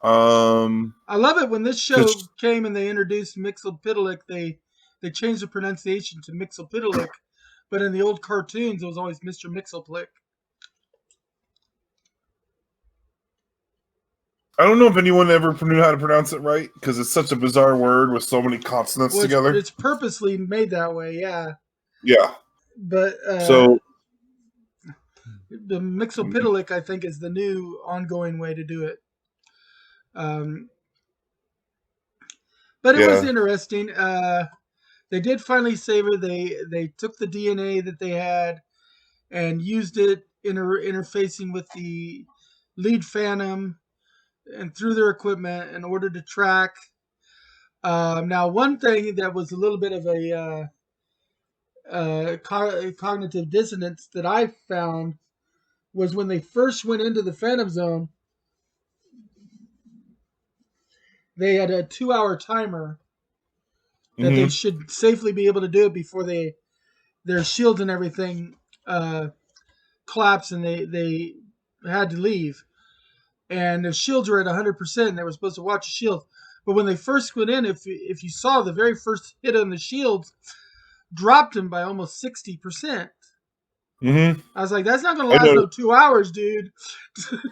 I love it when this show came and they introduced Mixopidalic. They changed the pronunciation to Mixopidalic, but in the old cartoons it was always Mr. Mixoplick. I don't know if anyone ever knew how to pronounce it right because it's such a bizarre word with so many consonants together. It's purposely made that way, yeah. Yeah. But so the Mixopidalic, I think, is the new ongoing way to do it. But it was interesting. They did finally save her. They took the DNA that they had and used it interfacing with the lead Phantom and through their equipment in order to track. Now, one thing that was a little bit of a cognitive dissonance that I found was when they first went into the Phantom Zone, they had a 2-hour timer that they should safely be able to do it before their shields and everything collapsed and they had to leave. And the shields were at 100%. And they were supposed to watch the shields. But when they first went in, if you saw the very first hit on the shields, dropped them by almost 60%. I was like, that's not going to last no 2 hours, dude.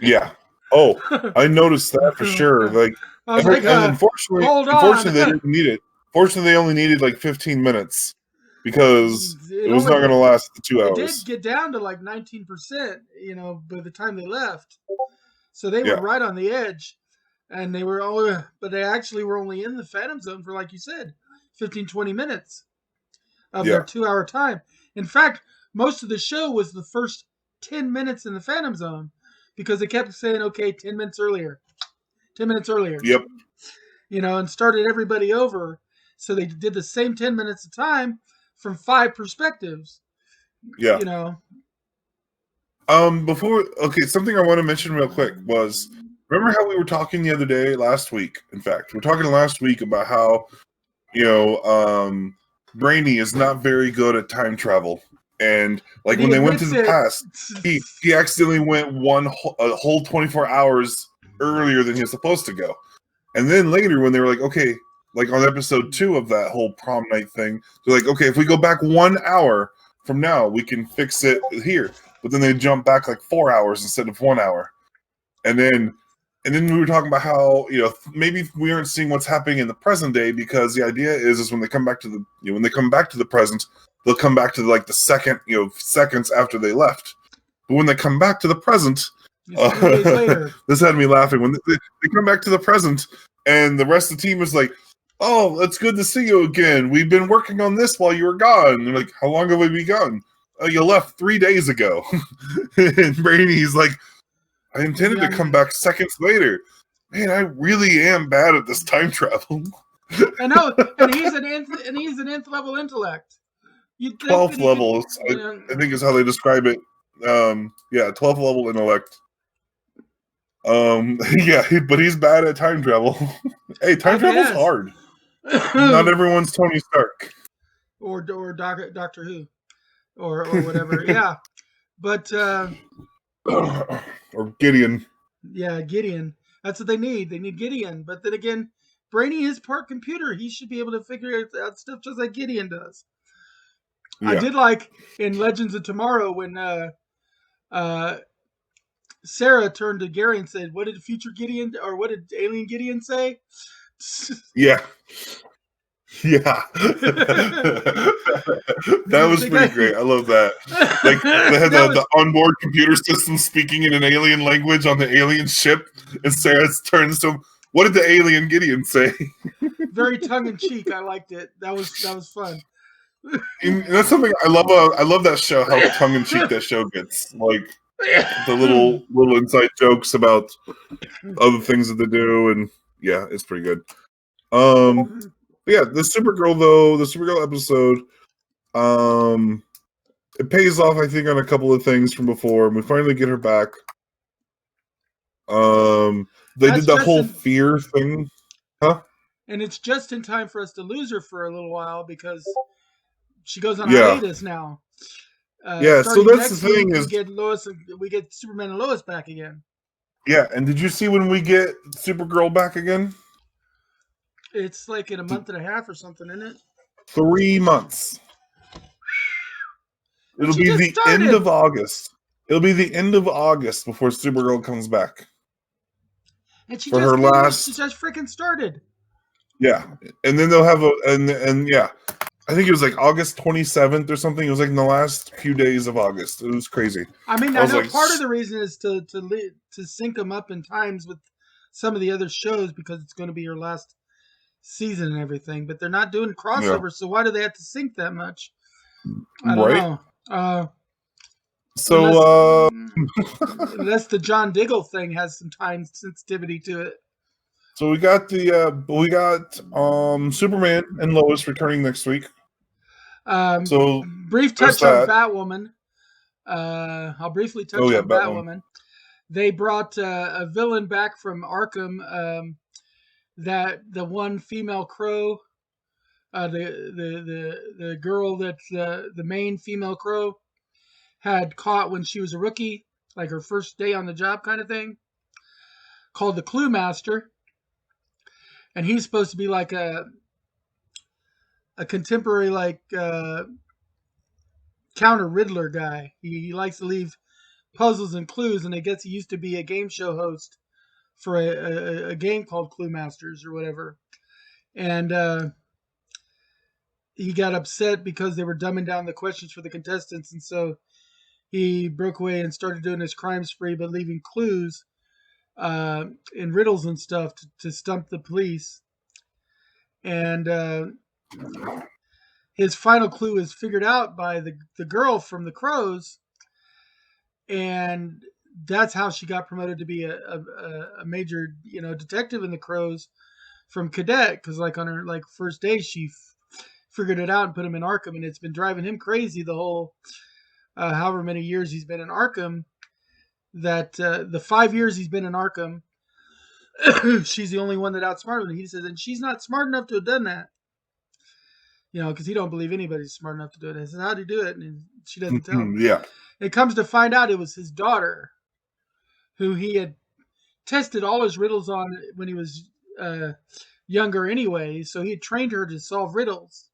Yeah. Oh, I noticed that for sure. Like, unfortunately, they didn't need it. Fortunately, they only needed like 15 minutes because it was not going to last the 2 hours. It did get down to like 19%, by the time they left. So they were right on the edge, and but they actually were only in the Phantom Zone for, like you said, 15, 20 minutes of their 2-hour time. In fact, most of the show was the first 10 minutes in the Phantom Zone because they kept saying, okay, 10 minutes earlier. 10 minutes earlier. Yep. And started everybody over. So they did the same 10 minutes of time from 5 perspectives. Yeah. Something I want to mention real quick was, remember how we were talking the other day, last week, in fact, we were talking last week about how, Brainy is not very good at time travel. And like when they went to the past, he accidentally went a whole 24 hours earlier than he was supposed to go. And then later when they were like, okay, like on episode 2 of that whole prom night thing, they're like, okay, if we go back 1 hour from now, we can fix it here. But then they jump back like 4 hours instead of 1 hour. And then we were talking about how, maybe we aren't seeing what's happening in the present day because the idea is when they come back to the present, they'll come back to like the second, seconds after they left. But when they come back to the present, this had me laughing. When they come back to the present and the rest of the team is like, oh, it's good to see you again. We've been working on this while you were gone. And they're like, how long have we been gone? Oh, you left 3 days ago. And Brainy's like, I intended to come back seconds later. Man, I really am bad at this time travel. I know, and he's an nth level intellect. 12th level, I think is how they describe it. 12th level intellect. But he's bad at time travel. Hey, time travel's hard. Not everyone's Tony Stark. Or Doctor Who. Or whatever. Yeah. But or Gideon. Yeah, Gideon. That's what they need. They need Gideon. But then again, Brainy is part computer. He should be able to figure out stuff just like Gideon does. Yeah. I did like in Legends of Tomorrow when Sarah turned to Gary and said, what did future Gideon, or what did alien Gideon say? Yeah. Yeah. That was pretty great. I love that. Like they had the onboard computer system speaking in an alien language on the alien ship, and Sarah turns to him, what did the alien Gideon say? Very tongue in cheek. I liked it. That was fun. And that's something I love. I love that show. How tongue in cheek that show gets. Like the little inside jokes about other things that they do, and yeah, it's pretty good. Yeah, the Supergirl episode, it pays off, I think, on a couple of things from before, and we finally get her back. They That's did that just whole in- fear thing. Huh? And it's just in time for us to lose her for a little while because she goes on Yeah. hiatus now. Yeah, so Starting that's the next thing week, is, we get Superman and Lois back again. yeah, and did you see when we get Supergirl back again? It's like in a month and a half or something, isn't it? 3 months. It'll She be just the end started. of August. It'll be the end of August before Supergirl comes back. And for her last. She just freaking started. Yeah, and then they'll have and yeah, I think it was like August 27th or something. It was like in the last few days of August. It was crazy. I mean, I I was know like, part of the reason is to sync them up in times with some of the other shows because it's going to be your last season and everything. But they're not doing crossovers, so why do they have to sync that much? I don't Right? know. So, Unless the John Diggle thing has some time sensitivity to it. so we got Superman and Lois returning next week. So brief touch on Batwoman. I'll briefly touch on Batwoman. They brought a villain back from Arkham. That the one female Crow, the girl that the main female Crow had caught when she was a rookie, like her first day on the job kind of thing, called the Clue Master. And he's supposed to be like a contemporary, like counter Riddler guy. He likes to leave puzzles and clues, and I guess he used to be a game show host for a game called Clue Masters or whatever. And he got upset because they were dumbing down the questions for the contestants, and so he broke away and started doing his crime spree, but leaving clues and riddles and stuff to stump the police. And his final clue is figured out by the girl from the Crows, and that's how she got promoted to be a major, detective in the Crows from cadet. Because like on her first day, she figured it out and put him in Arkham, and it's been driving him crazy the whole however many years he's been in Arkham. That the 5 years he's been in Arkham, she's the only one that outsmarted him. He says, and she's not smart enough to have done that. Because he don't believe anybody's smart enough to do it. I said, how'd he do it? And she doesn't tell him. Yeah. It comes to find out it was his daughter, who he had tested all his riddles on when he was younger anyway. So he had trained her to solve riddles.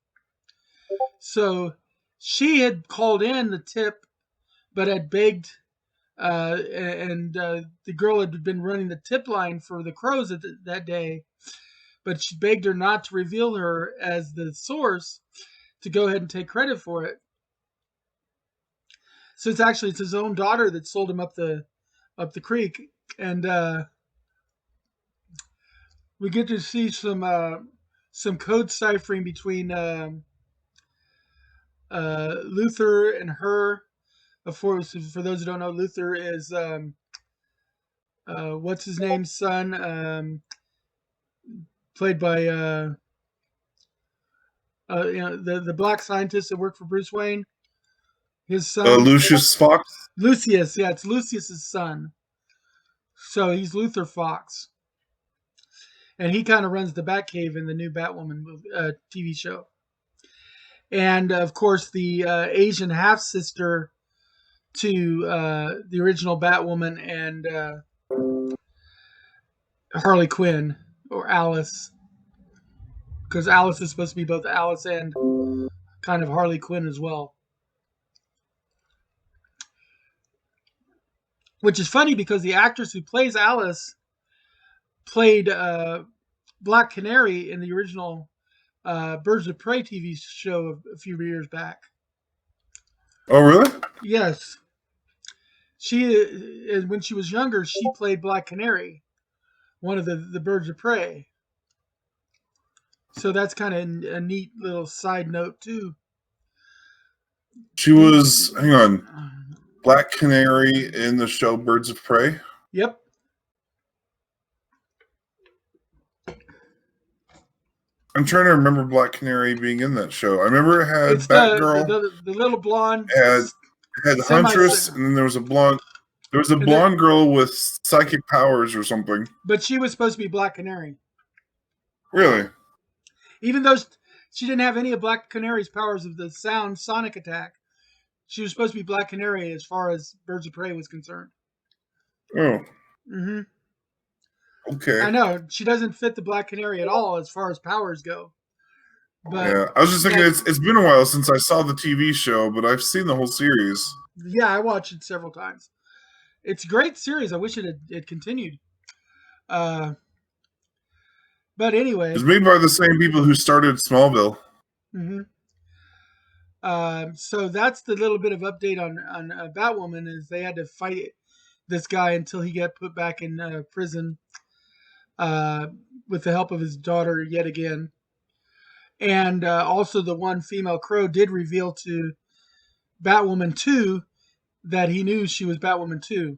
So she had called in the tip, but had begged, and the girl had been running the tip line for the Crows that day, but she begged her not to reveal her as the source, to go ahead and take credit for it. So it's his own daughter that sold him up the creek, and we get to see some code ciphering between Luther and her. For those who don't know, Luther is what's his name's son, played by the black scientist that worked for Bruce Wayne. His son, Lucius Fox. Lucius, yeah, it's Lucius's son. So he's Luther Fox, and he kind of runs the Batcave in the new Batwoman TV show. And of course, the Asian half sister to the original Batwoman and Harley Quinn, or Alice, because Alice is supposed to be both Alice and kind of Harley Quinn as well. Which is funny because the actress who plays Alice played Black Canary in the original Birds of Prey TV show a few years back. Oh, really? Yes. She, when she was younger, she played Black Canary, one of the Birds of Prey. So that's kind of a neat little side note too. She was, hang on, Black Canary in the show Birds of Prey? Yep. I'm trying to remember Black Canary being in that show. I remember it had Batgirl. The little blonde. Had Huntress, and then there was a blonde. There was a blonde girl with psychic powers or something. But she was supposed to be Black Canary. Really? Even though she didn't have any of Black Canary's powers of the sonic attack, she was supposed to be Black Canary as far as Birds of Prey was concerned. Oh. Mm-hmm. Okay. I know. She doesn't fit the Black Canary at all as far as powers go. But yeah, I was just thinking it's been a while since I saw the TV show, but I've seen the whole series. Yeah, I watched it several times. It's a great series. I wish it had continued. But anyway. It's made by the same people who started Smallville. Mm-hmm. So that's the little bit of update on Batwoman is they had to fight this guy until he got put back in prison with the help of his daughter yet again. And also the one female Crow did reveal to Batwoman 2 that he knew she was Batwoman 2.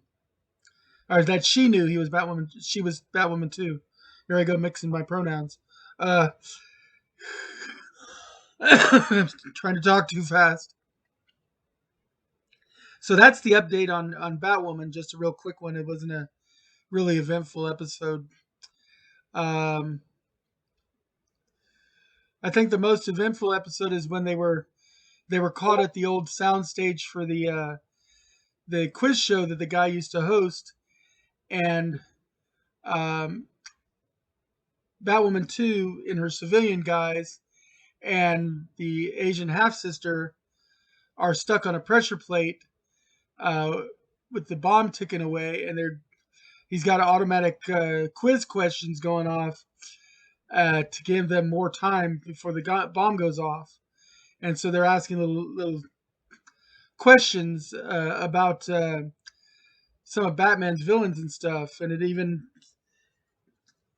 Or that she knew she was Batwoman 2. Here I go mixing my pronouns. I'm trying to talk too fast. So that's the update on Batwoman. Just a real quick one. It wasn't a really eventful episode. I think the most eventful episode is when they were caught at the old soundstage for the quiz show that the guy used to host, and Batwoman 2 in her civilian guise and the Asian half sister are stuck on a pressure plate with the bomb ticking away, and he's got automatic quiz questions going off to give them more time before the bomb goes off. And so they're asking little questions about some of Batman's villains and stuff. And it even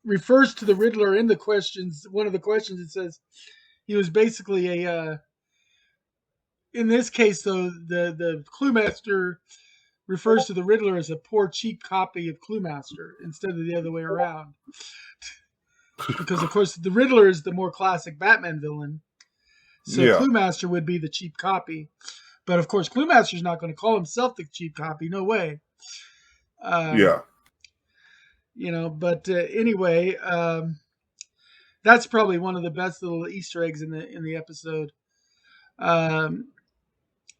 refers to the Riddler in the questions. One of the questions, it says he was basically in this case, though, the Clue Master refers to the Riddler as a poor, cheap copy of Clue Master instead of the other way around. Because, of course, the Riddler is the more classic Batman villain. So yeah. Clue Master would be the cheap copy. But, of course, Clue Master's not going to call himself the cheap copy. No way. Yeah. You know, but anyway, that's probably one of the best little Easter eggs in the episode. Of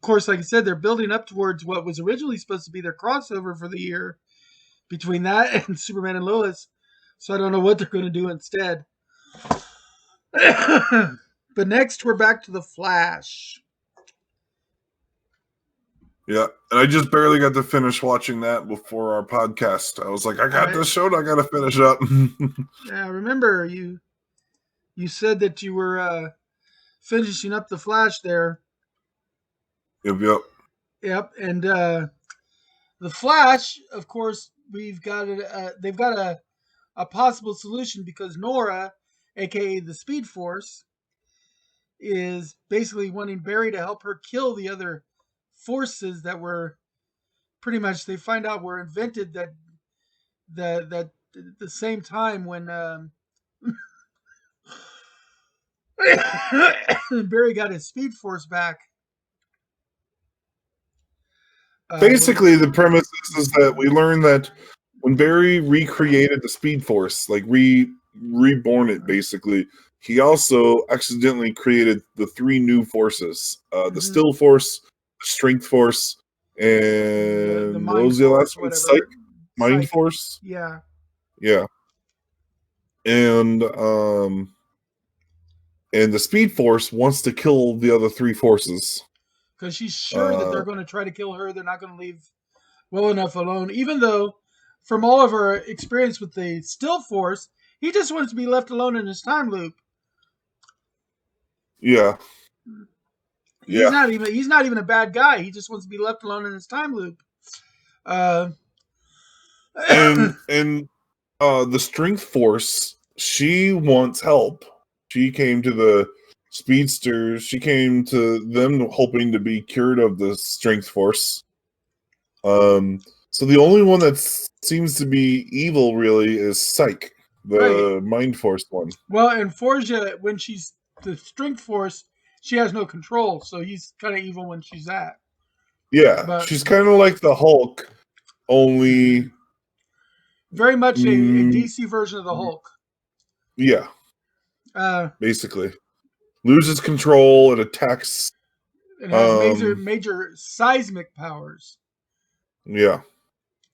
course, like I said, they're building up towards what was originally supposed to be their crossover for the year between that and Superman and Lois. So I don't know what they're going to do instead. But next, we're back to The Flash. Yeah, and I just barely got to finish watching that before our podcast. I was like, I got this show, I got to finish up. Yeah, remember, you said that you were finishing up The Flash there. Yep, and The Flash, of course, they've got a possible solution because Nora, a.k.a. the Speed Force, is basically wanting Barry to help her kill the other forces that were pretty much, they find out were invented that at the same time when Barry got his Speed Force back. Basically, the premise is that we learn that when Barry recreated the Speed Force, like reborn it, basically, he also accidentally created the three new forces: the Still Force, the Strength Force, and what was the last one? Mind Force. Yeah. And the Speed Force wants to kill the other three forces. Because she's sure that they're going to try to kill her. They're not going to leave well enough alone. Even though, from all of her experience with the Still Force, he just wants to be left alone in his time loop. Yeah. He's not even a bad guy. He just wants to be left alone in his time loop. And the Strength Force, she wants help. She came to the Speedsters. She came to them hoping to be cured of the Strength Force. So the only one that seems to be evil really is Psyche, the Mind Force one. Well, and Forja, when she's the Strength Force, she has no control, so he's kind of evil when she's that. Yeah, she's kind of like the Hulk, only very much a DC version of the Hulk. Yeah, basically loses control and attacks. It has major seismic powers. Yeah.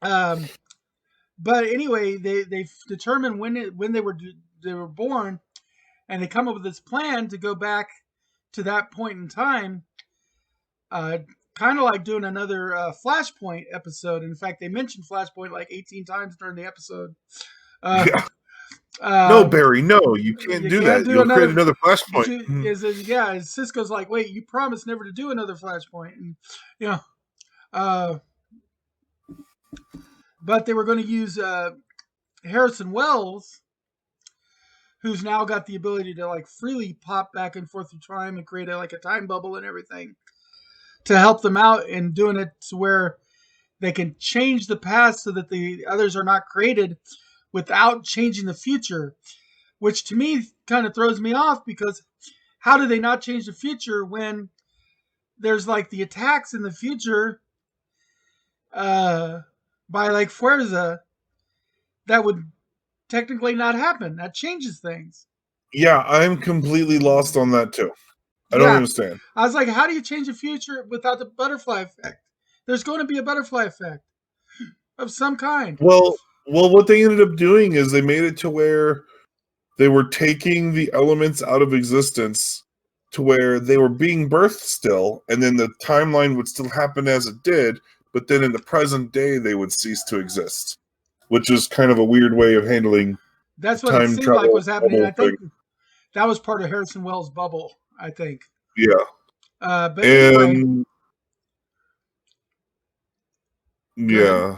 But anyway, they determined when they were born, and they come up with this plan to go back to that point in time, kind of like doing another Flashpoint episode. In fact, they mentioned Flashpoint like 18 times during the episode. Yeah. No, Barry, no, you can't do that. You'll create another Flashpoint. Yeah, Cisco's like, wait, you promised never to do another Flashpoint, and but they were going to use Harrison Wells, who's now got the ability to like freely pop back and forth through time and create a time bubble and everything, to help them out in doing it to where they can change the past so that the others are not created without changing the future, which to me kind of throws me off, because how do they not change the future when there's like the attacks in the future by like Fuerza that would technically not happen? That changes things. Yeah, I'm completely lost on that too. I don't understand. I was like, how do you change the future without the butterfly effect? There's going to be a butterfly effect of some kind. Well, what they ended up doing is they made it to where they were taking the elements out of existence to where they were being birthed still, and then the timeline would still happen as it did, but then in the present day they would cease to exist, which is kind of a weird way of handling. That's what it seemed like was happening. I think that was part of Harrison Wells' bubble, I think. Yeah. But anyway, yeah.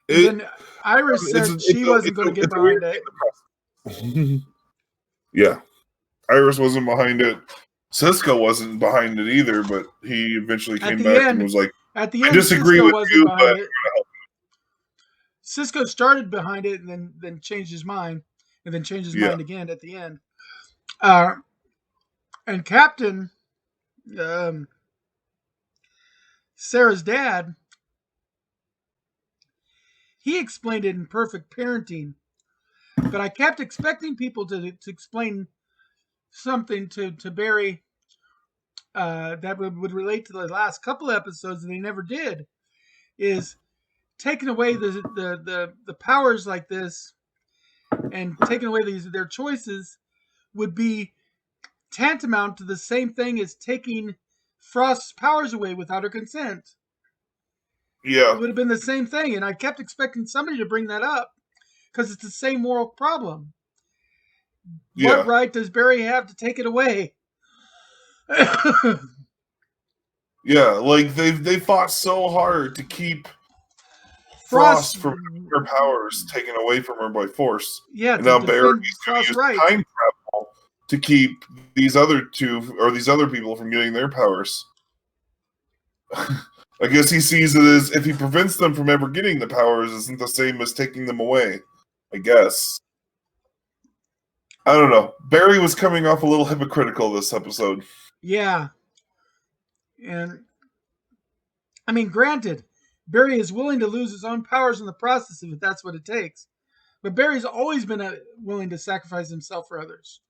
Then Iris said she wasn't going to get behind it. Yeah. Iris wasn't behind it. Cisco wasn't behind it either, but he eventually came back and was like, at the end, I disagree Cisco with you, but I'm going to help. Cisco started behind it and then changed his mind, and then changed his mind again at the end. And Captain, Sarah's dad, he explained it in Perfect Parenting, but I kept expecting people to explain something to Barry that would relate to the last couple of episodes, and they never did. Is taking away the powers like this, and taking away their choices would be tantamount to the same thing as taking Frost's powers away without her consent. Yeah. It would have been the same thing, and I kept expecting somebody to bring that up, because it's the same moral problem. Yeah. What right does Barry have to take it away? Yeah, like they fought so hard to keep Frost from her powers taken away from her by force. Yeah, and now Barry's going to use time travel to keep these other people from getting their powers. I guess he sees it as if he prevents them from ever getting the powers, isn't the same as taking them away. I guess. I don't know. Barry was coming off a little hypocritical this episode. Yeah. And, I mean, granted, Barry is willing to lose his own powers in the process if that's what it takes. But Barry's always been willing to sacrifice himself for others.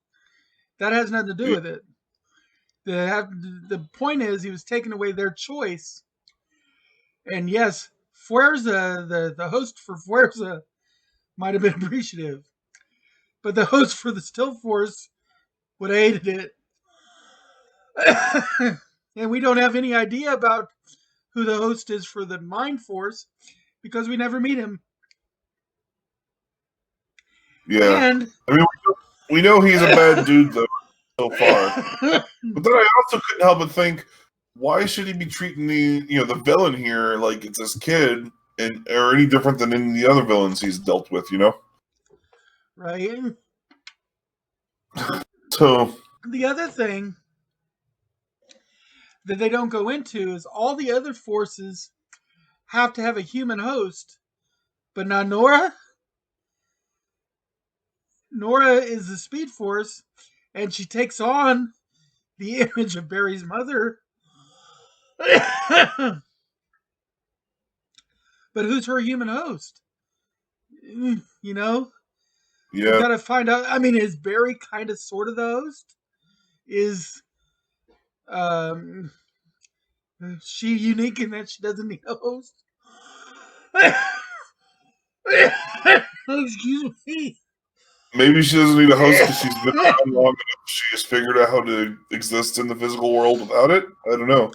That has nothing to do with it. The point is, he was taking away their choice. And yes, Fuerza, the host for Fuerza, might have been appreciative. But the host for the Still Force would have hated it. And we don't have any idea about who the host is for the Mind Force, because we never meet him. Yeah. And I mean, we know he's a bad dude, though, so far. But then I also couldn't help but think, why should he be treating the villain here like it's his kid, or any different than any of the other villains he's dealt with, Right. So the other thing that they don't go into is all the other forces have to have a human host, but not Nora. Nora is the Speed Force, and she takes on the image of Barry's mother. but who's her human host? You know, we Yeah, got to find out. I mean, is Barry kind of sort of the host? Is um, she unique in that she doesn't need a host? Excuse me. maybe she doesn't need a host because she's been around long enough. She just figured out how to exist in the physical world without it. I don't know.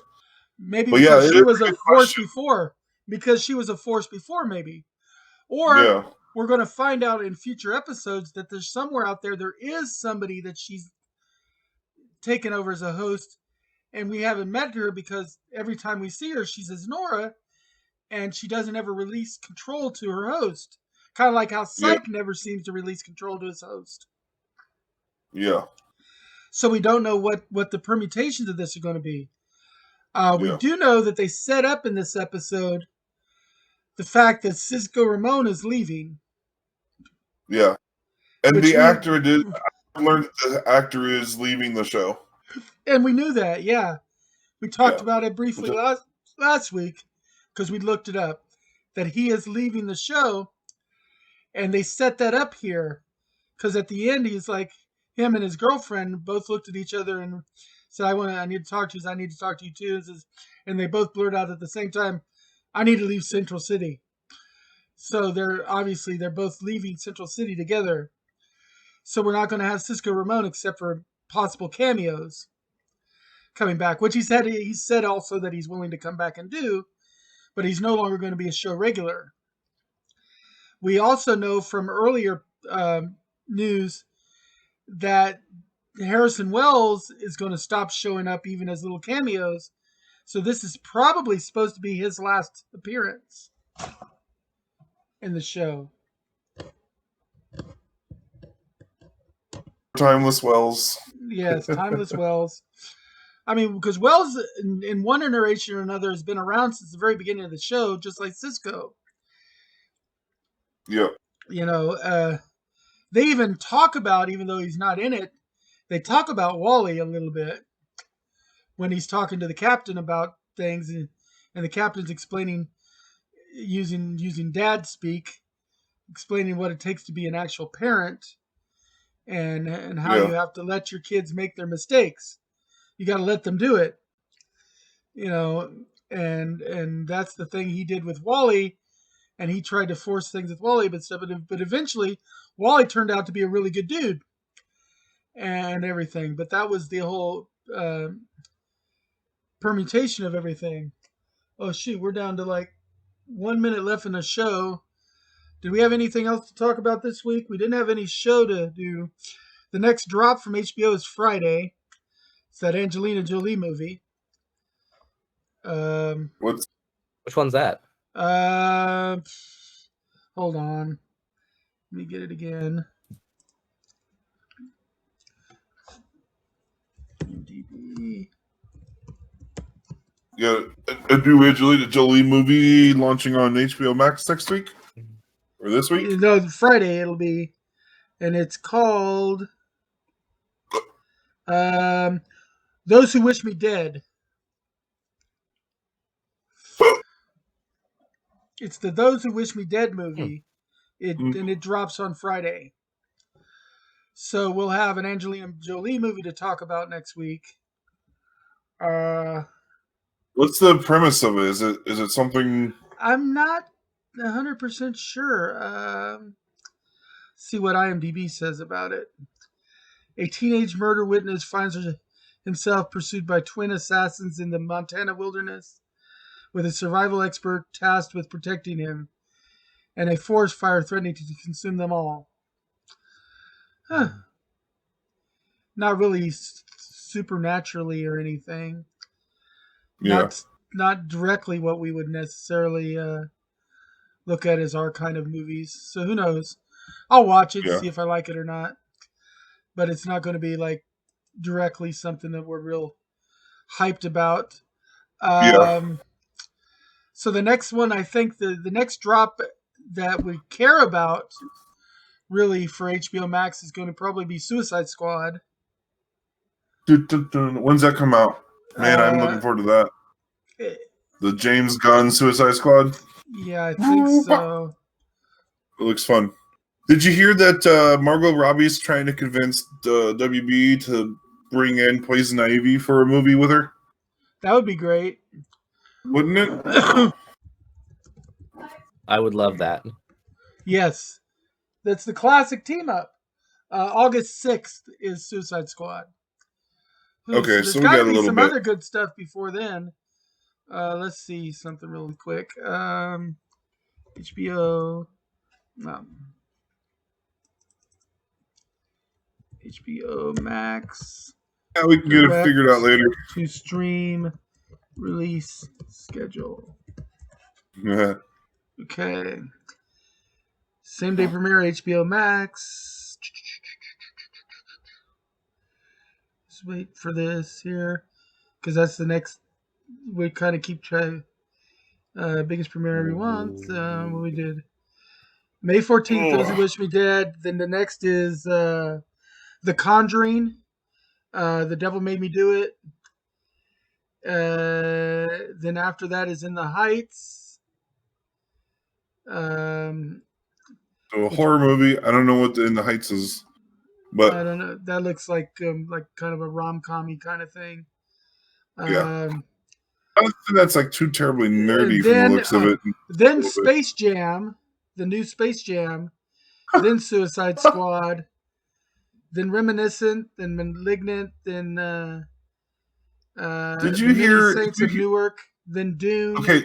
Maybe But yeah, because it she is was a a good force question. before. Because she was a force before, maybe. Or Yeah, we're going to find out in future episodes that there's somewhere out there is somebody that she's taken over as a host, and we haven't met her because every time we see her, she's as Nora, and she doesn't ever release control to her host. Kind of like how yeah, Psyche never seems to release control to his host. yeah, So we don't know what the permutations of this are going to be. We yeah, do know that they set up in this episode the fact that Cisco Ramon is leaving, yeah. And which the we actor did. I learned that the actor is leaving the show. and we knew that. Yeah, we talked Yeah, about it which briefly is- last week because we looked it up that he is leaving the show, and they set that up here because at the end he's like him and his girlfriend both looked at each other and said, I need to talk to you. I need to talk to you too." And they both blurt out at the same time, "I need to leave Central City." So they're both leaving Central City together. So we're not going to have Cisco Ramon except for possible cameos coming back, which he said also that he's willing to come back and do, but he's no longer going to be a show regular. We also know from earlier news that Harrison Wells is going to stop showing up even as little cameos. So this is probably supposed to be his last appearance in the show. Timeless Wells. Yes, Timeless Wells. I mean, because Wells, in one iteration or another, has been around since the very beginning of the show, just like Cisco. Yeah, You know, they even talk about, even though he's not in it, they talk about Wally a little bit when he's talking to the captain about things, and the captain's explaining using dad speak, explaining what it takes to be an actual parent, and how you yeah, have to let your kids make their mistakes. You got to let them do it, you know. And that's the thing he did with Wally, and he tried to force things with Wally, but eventually Wally turned out to be a really good dude and everything. But that was the whole permutation of everything. Oh shoot, we're down to like 1 minute left in the show. Did we have anything else to talk about this week? We didn't have any show to do. The next drop from HBO is Friday. It's that Angelina Jolie movie. what's Which one's that? Hold on. Let me get it again. IMDb. yeah a new Angelina Jolie movie launching on HBO Max next week or this week? No, Friday it'll be, and it's called "Those Who Wish Me Dead." It's the "Those Who Wish Me Dead" movie. It drops on Friday. So we'll have an Angelina Jolie movie to talk about next week. What's the premise of it? Is it something? I'm not 100% sure. See what IMDb says about it. A teenage murder witness finds himself pursued by twin assassins in the Montana wilderness, with a survival expert tasked with protecting him, and a forest fire threatening to consume them all. Huh. Not really supernaturally or anything. Yeah, Not directly what we would necessarily look at as our kind of movies. So who knows? I'll watch it, yeah, see if I like it or not. But it's not going to be like directly something that we're real hyped about. yeah. So the next one, I think the next drop that we care about really for HBO Max is going to probably be Suicide Squad. When's that come out? Man, I'm looking forward to that. Uh, The James Gunn Suicide Squad. Yeah, I think so. It looks fun. Did you hear that Margot Robbie's trying to convince WB to bring in Poison Ivy for a movie with her? That would be great. Wouldn't it? I would love that. Yes. That's the classic team up. August 6th is Suicide Squad. Okay, there's so we got got to a be little some bit. other good stuff before then. Let's see something really quick. HBO. HBO Max. Yeah, we can get it figured out later. To stream release schedule. Yeah. Okay. Same day premiere, HBO Max. Just wait for this here, because that's the next. We kind of keep track. Biggest premiere every month. What we did. May 14th, Those Who Wish Me Dead. Then the next is The Conjuring. The Devil Made Me Do It. Then after that is In the Heights. So a horror movie. I don't know what In the Heights is, but I don't know. That looks like kind of a rom-com-y kind of thing. yeah. I don't think that's like too terribly nerdy from the looks of it. Then Space Jam, the new Space Jam. Then Suicide Squad. Then Reminiscent. Then Malignant. Then Did you hear Saints of Newark? Then Dune. Okay.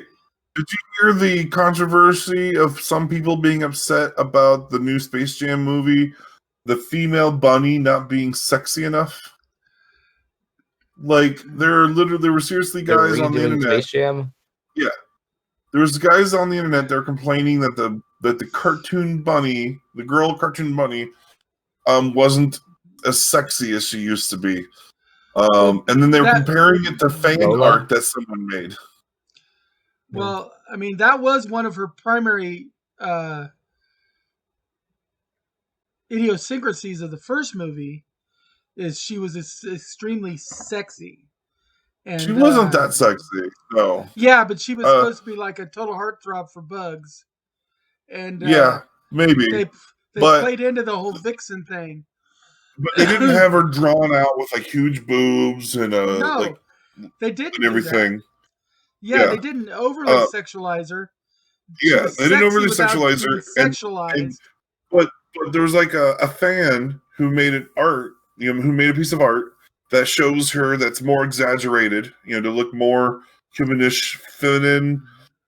Did you hear the controversy of some people being upset about the new Space Jam movie, the female bunny not being sexy enough? Like there were seriously guys on the internet. Space Jam? Yeah, there was guys on the internet that were complaining that the cartoon bunny, the girl cartoon bunny, wasn't as sexy as she used to be. And then they were comparing it to fan art that someone made. Well, I mean, that was one of her primary idiosyncrasies of the first movie, is she was extremely sexy. And she wasn't that sexy, no. Yeah, but she was supposed to be like a total heartthrob for Bugs. And yeah, maybe. They played into the whole Vixen thing. But they didn't have her drawn out with like huge boobs and no, they didn't and everything. Yeah, they didn't overly sexualize her. Yeah, they didn't overly sexualize her. But there was like a fan who made an art, who made a piece of art that shows her that's more exaggerated, to look more humanish, feminine,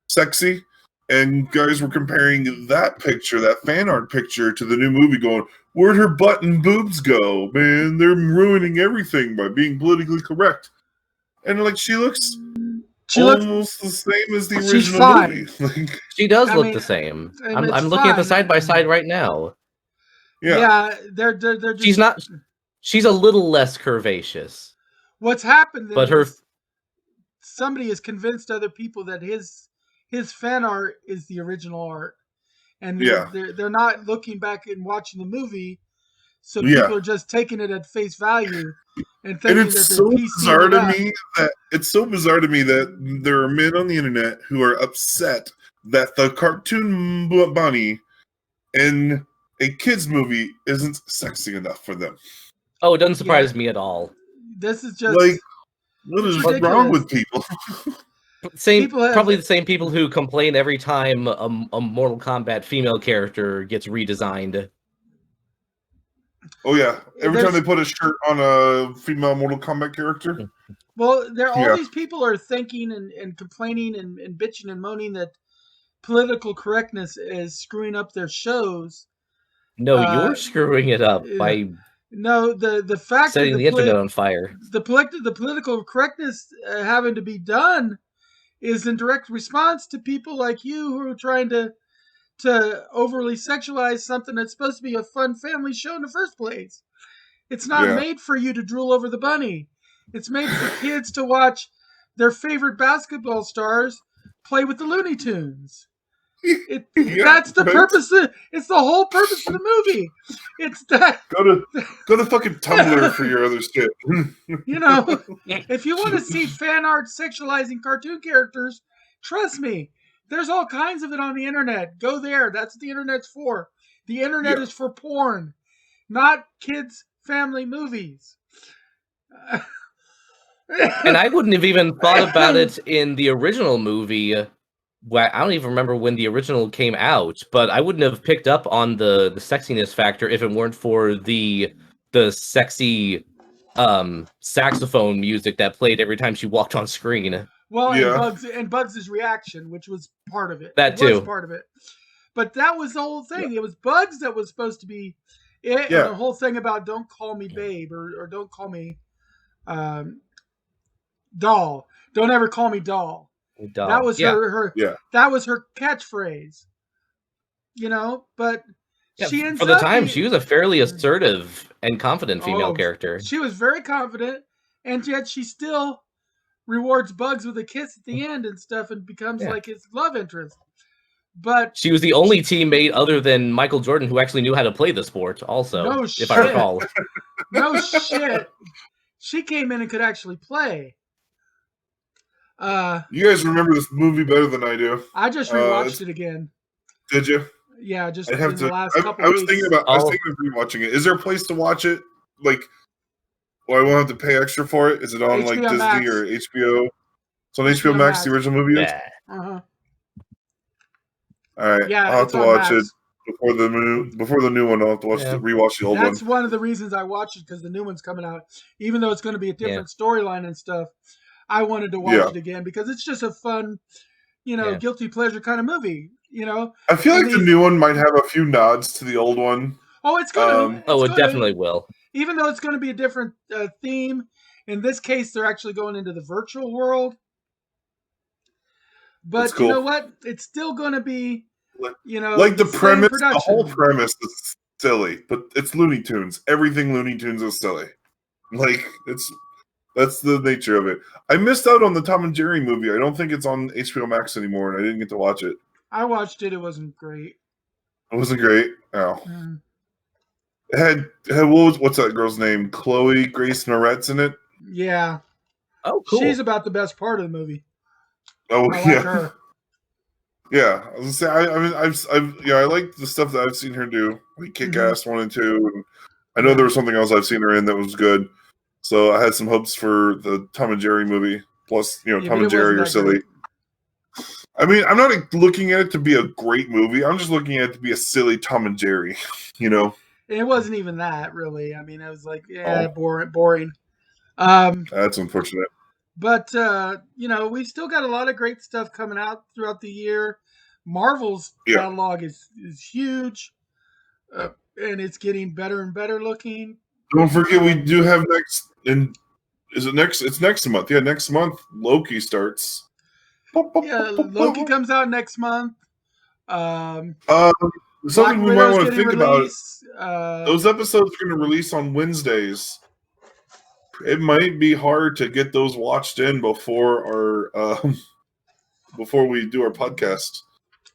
sexy. And guys were comparing that picture, that fan art picture, to the new movie, going, "Where'd her butt and boobs go, man? They're ruining everything by being politically correct." And like, she looks almost the same as the original movie. She does look the same. I'm looking at the side by side right now. Yeah, they're just, she's not. She's a little less curvaceous. What's happened? But somebody has convinced other people that his fan art is the original art, and they're not looking back and watching the movie, so people are just taking it at face value and thinking that it's so bizarre to me that it's so bizarre to me that there are men on the internet who are upset that the cartoon bunny in a kids movie isn't sexy enough for them. Oh, it doesn't surprise me at all. This is just like, what is wrong with people? Probably the same people who complain every time a Mortal Kombat female character gets redesigned. Oh yeah, every time they put a shirt on a female Mortal Kombat character. Well, all these people are thinking and complaining and bitching and moaning that political correctness is screwing up their shows. No, you're screwing it up by the fact setting that the internet on fire. The political correctness having to be done is in direct response to people like you who are trying to overly sexualize something that's supposed to be a fun family show in the first place. It's not made for you to drool over the bunny. It's made for kids to watch their favorite basketball stars play with the Looney Tunes. That's the purpose. It's the whole purpose of the movie. It's that. Go to fucking Tumblr for your other shit. If you want to see fan art sexualizing cartoon characters, trust me, There's all kinds of it on the internet. Go there. That's what the internet's for. The internet Yeah. is for porn, not kids' family movies. And I wouldn't have even thought about it in the original movie. Well, I don't even remember when the original came out, but I wouldn't have picked up on the sexiness factor if it weren't for the sexy saxophone music that played every time she walked on screen. Well, Yeah. and Bugs' reaction, which was part of it. That It too. was part of it. But that was the whole thing. It was Bugs that was supposed to be it. Yeah. And the whole thing about don't call me babe or don't call me doll. Don't ever call me doll. That was her that was her catchphrase. You know, but she ends for the up time, being- she was a fairly assertive and confident female character. She was very confident, and yet she still rewards Bugs with a kiss at the end and stuff and becomes like his love interest. But she was the only teammate other than Michael Jordan who actually knew how to play the sport, also, No if shit. I recall. No shit. She came in and could actually play. You guys remember this movie better than I do. I just rewatched it again. Did you? Yeah, just I have in to. the last I couple was weeks. thinking about. I was thinking of rewatching it. Is there a place to watch it? Like, well, I won't have to pay extra for it. Is it on like HBO Disney Max. or HBO? It's on HBO Max. The original movie. Yeah. Uh-huh. All right. Yeah, I'll have it's to on watch Max. it before the new one. I'll have to rewatch the old one. That's one of the reasons I watched it, because the new one's coming out. Even though it's going to be a different storyline and stuff, I wanted to watch it again because it's just a fun, guilty pleasure kind of movie. I feel like the new one might have a few nods to the old one. Oh, it's gonna. It definitely will. Even though it's going to be a different theme, in this case, they're actually going into the virtual world. But cool. You know what? It's still going to be, like the premise. The whole premise is silly, but it's Looney Tunes. Everything Looney Tunes is silly. Like that's the nature of it. I missed out on the Tom and Jerry movie. I don't think it's on HBO Max anymore, and I didn't get to watch it. I watched it. It wasn't great. It wasn't great. Oh. It had what's that girl's name? Chloe Grace Moretz in it. Yeah. Oh, cool. She's about the best part of the movie. Oh, I yeah. like her. Yeah, I was gonna say I like the stuff that I've seen her do, like Kick-Ass 1 and 2, and I know there was something else I've seen her in that was good. So I had some hopes for the Tom and Jerry movie. Plus, Tom and Jerry are silly. Great. I mean, I'm not looking at it to be a great movie. I'm just looking at it to be a silly Tom and Jerry. It wasn't even that, really. I mean, I was like, boring. That's unfortunate. But we've still got a lot of great stuff coming out throughout the year. Marvel's catalog is huge, and it's getting better and better looking. Don't forget, we do have it's next month. Yeah, next month Loki starts. Yeah, Loki comes out next month. Something we might want to think about. About. Those episodes are going to release on Wednesdays. It might be hard to get those watched in before we do our podcast.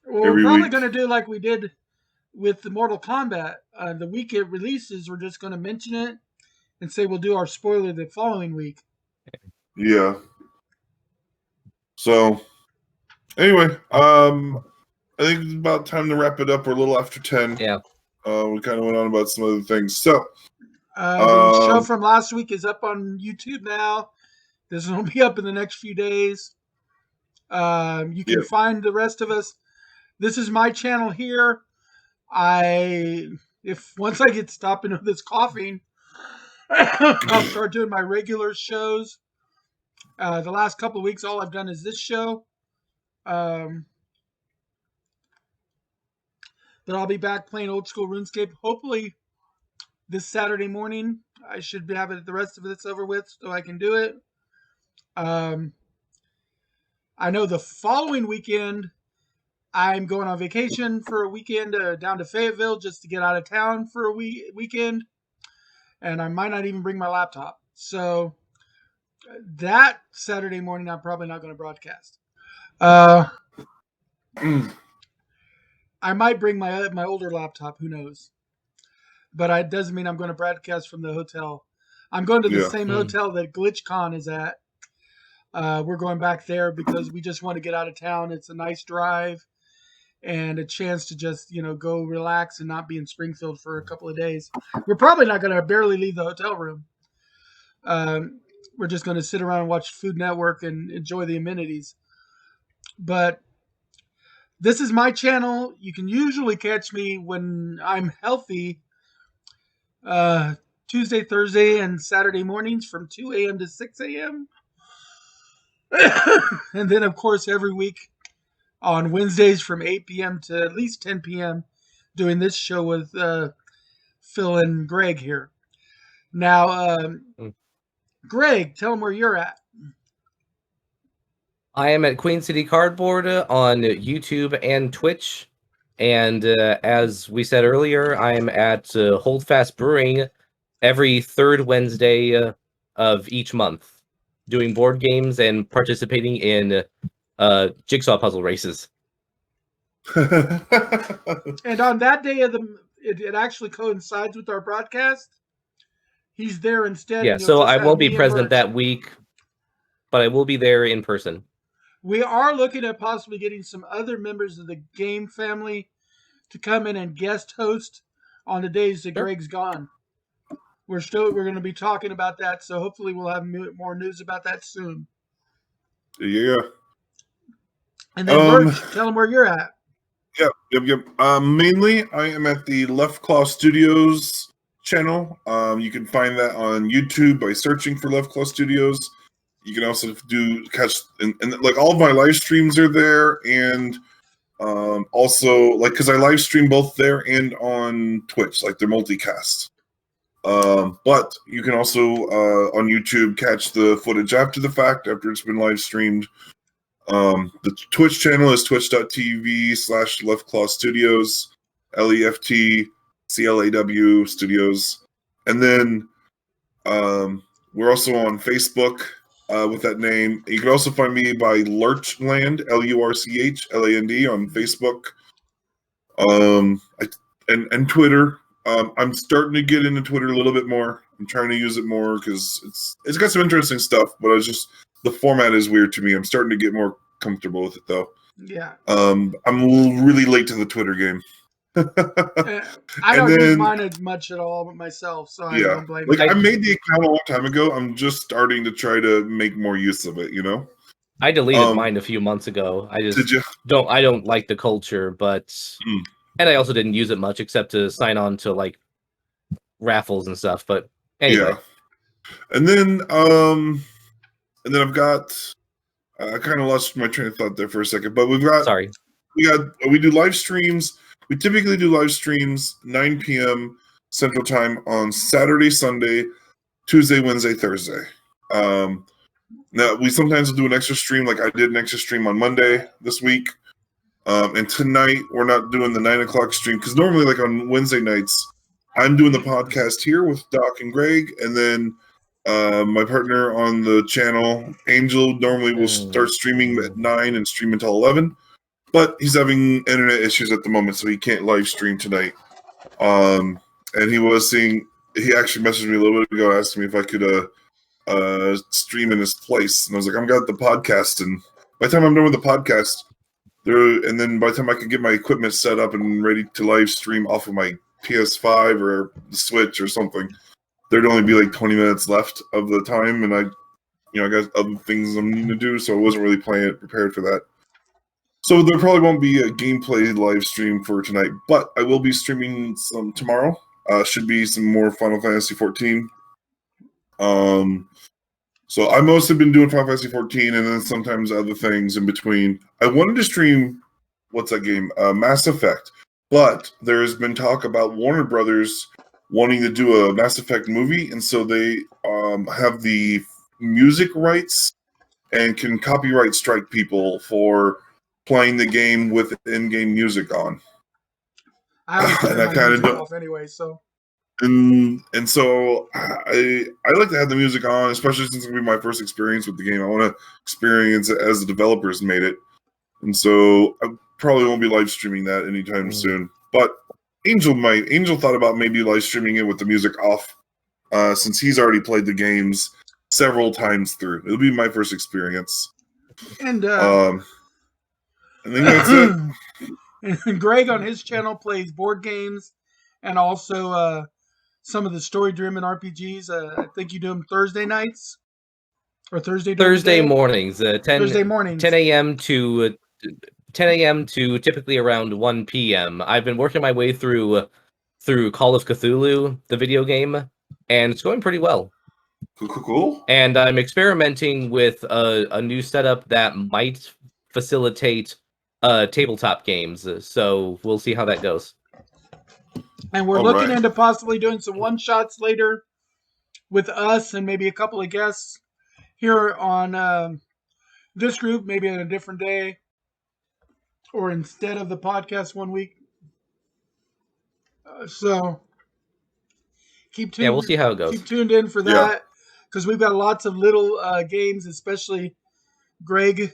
Well, we're probably going to do like we did with the Mortal Kombat. The week it releases, we're just going to mention it and say we'll do our spoiler the following week. Yeah. So, anyway, I think it's about time to wrap it up. We're a little after 10. Yeah. We kind of went on about some other things. So, the show from last week is up on YouTube now. This will be up in the next few days. You can find the rest of us. This is my channel here. Once I get stopping with this coughing, I'll start doing my regular shows. The last couple of weeks, all I've done is this show. But I'll be back playing old school RuneScape. Hopefully this Saturday morning. I should have the rest of this over with so I can do it. I know the following weekend I'm going on vacation for a weekend down to Fayetteville just to get out of town for a weekend. And I might not even bring my laptop. So that Saturday morning, I'm probably not going to broadcast. I might bring my older laptop. Who knows? But it doesn't mean I'm going to broadcast from the hotel. I'm going to the same hotel that GlitchCon is at. We're going back there because we just want to get out of town. It's a nice drive and a chance to just, go relax and not be in Springfield for a couple of days. We're probably not going to barely leave the hotel room. We're just going to sit around and watch Food Network and enjoy the amenities. But this is my channel. You can usually catch me when I'm healthy, Tuesday, Thursday, and Saturday mornings from 2 a.m. to 6 a.m. And then, of course, every week on Wednesdays from 8 p.m. to at least 10 p.m. doing this show with Phil and Greg here. Now, Greg, tell them where you're at. I am at Queen City Cardboard on YouTube and Twitch. And as we said earlier, I am at Holdfast Brewing every third Wednesday of each month, doing board games and participating in jigsaw puzzle races. And on that day of it actually coincides with our broadcast. He's there instead. Yeah, so I won't be present that week, but I will be there in person. We are looking at possibly getting some other members of the game family to come in and guest host on the days that Greg's gone. We're going to be talking about that, so hopefully we'll have more news about that soon. Yeah. And then Lurch, tell them where you're at. Yep. Mainly, I am at the Left Claw Studios channel. You can find that on YouTube by searching for Left Claw Studios. You can also catch and like all of my live streams are there, and also because I live stream both there and on Twitch, like they're multicast. But you can also on YouTube catch the footage after the fact, after it's been live streamed. The Twitch channel is twitch.tv/Left Claw Studios, LEFTCLAW Studios, and then we're also on Facebook with that name. You can also find me by Lurchland, LURCHLAND on Facebook, and Twitter. I'm starting to get into Twitter a little bit more. I'm trying to use it more because it's got some interesting stuff, but the format is weird to me. I'm starting to get more comfortable with it though. Yeah. I'm really late to the Twitter game. I don't use mine as much at all myself, so I don't blame you. I made the account a long time ago. I'm just starting to try to make more use of it, I deleted mine a few months ago. I don't like the culture, but and I also didn't use it much except to sign on to like raffles and stuff. But anyway. Yeah. And then I've got I kind of lost my train of thought there for a second, but we do live streams. We typically do live streams 9 p.m. Central Time on Saturday, Sunday, Tuesday, Wednesday, Thursday. Now we sometimes will do an extra stream, like I did an extra stream on Monday this week. And tonight we're not doing the 9 o'clock stream because normally, like on Wednesday nights, I'm doing the podcast here with Doc and Greg, and then my partner on the channel, Angel, normally will start streaming at 9 and stream until 11. But he's having internet issues at the moment, so he can't live stream tonight. And he actually messaged me a little bit ago, asking me if I could stream in his place. And I was like, I've got the podcast, and by the time I'm done with the podcast, and then by the time I can get my equipment set up and ready to live stream off of my PS5 or the Switch or something, there'd only be like 20 minutes left of the time, and I got other things I'm needing to do, so I wasn't really prepared for that. So there probably won't be a gameplay live stream for tonight, but I will be streaming some tomorrow. Should be some more Final Fantasy 14. So I mostly been doing Final Fantasy 14 and then sometimes other things in between. I wanted to stream, what's that game? Mass Effect. But there's been talk about Warner Brothers wanting to do a Mass Effect movie, and so they have the music rights and can copyright strike people for playing the game with in-game music on. I kind of off anyway, so. And so I like to have the music on, especially since it's going to be my first experience with the game. I want to experience it as the developers made it. And so I probably won't be live streaming that anytime soon. But Angel might. Angel thought about maybe live streaming it with the music off, since he's already played the games. several times through. It'll be my first experience. And I think that's it. and Greg on his channel plays board games and also some of the story-driven RPGs. I think you do them Thursday nights or Thursday mornings, 10 Thursday mornings. 10 a.m. to 10 a.m. to typically around 1 p.m. I've been working my way through Call of Cthulhu, the video game, and it's going pretty well. Cool. And I'm experimenting with a new setup that might facilitate tabletop games. So we'll see how that goes. And we're looking into possibly doing some one-shots later with us and maybe a couple of guests here on this group, maybe on a different day or instead of the podcast one week. So keep tuned. Yeah, we'll see how it goes. Keep tuned in for that because we've got lots of little games, especially Greg.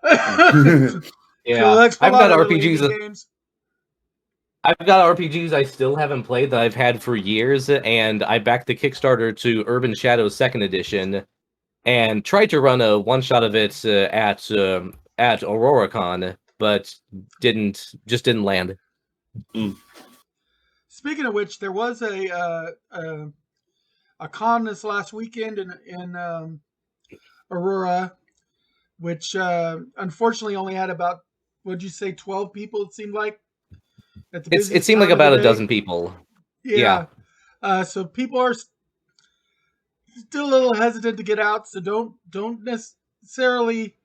Yeah, I've got RPGs. I've got RPGs I still haven't played that I've had for years, and I backed the Kickstarter to Urban Shadows 2nd Edition, and tried to run a one-shot of it at AuroraCon, but didn't land. Speaking of which, there was a con this last weekend in Aurora, which unfortunately only had about, what'd you say, 12 people, it seemed like? It seemed like about a dozen people. Yeah. So people are still a little hesitant to get out, so don't necessarily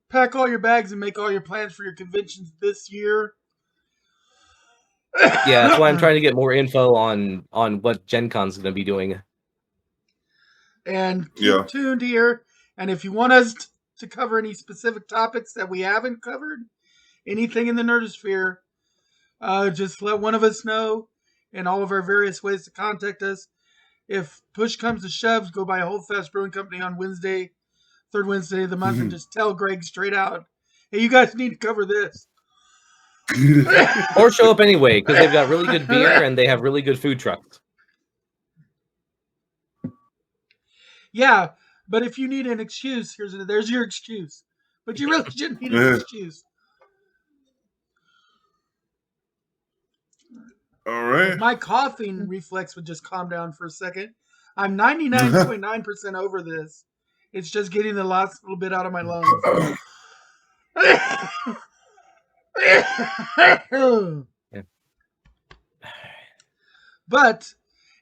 pack all your bags and make all your plans for your conventions this year. Yeah, that's why I'm trying to get more info on what Gen Con's going to be doing. And keep tuned here. And if you want us to cover any specific topics that we haven't covered, anything in the Nerdosphere, just let one of us know in all of our various ways to contact us. If push comes to shove, go by Holdfast Brewing Company on Wednesday, third Wednesday of the month, and just tell Greg straight out, hey, you guys need to cover this. Or show up anyway, because they've got really good beer and they have really good food trucks. Yeah, but if you need an excuse, there's your excuse. But you really shouldn't need an excuse. All right. If my coughing reflex would just calm down for a second. I'm 99.9% over this. It's just getting the last little bit out of my lungs. But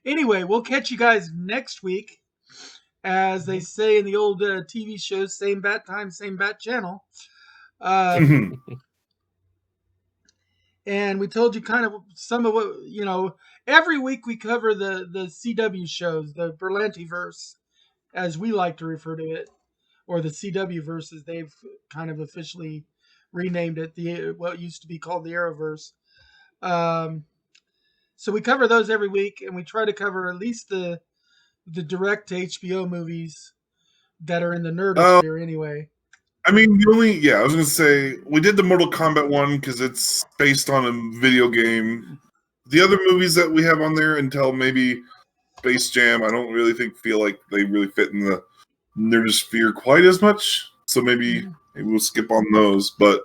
anyway, we'll catch you guys next week. As they say in the old TV shows, same bat time, same bat channel. And we told you kind of some of what, every week we cover the CW shows, the Berlantiverse, as we like to refer to it, or the CW verse, as they've kind of officially renamed it, what used to be called the Arrowverse. So we cover those every week, and we try to cover at least the direct to HBO movies that are in the Nerdosphere anyway. I mean, I was going to say, we did the Mortal Kombat one because it's based on a video game. The other movies that we have on there, until maybe Space Jam, I don't really feel like they really fit in the Nerdosphere quite as much. So maybe we'll skip on those. But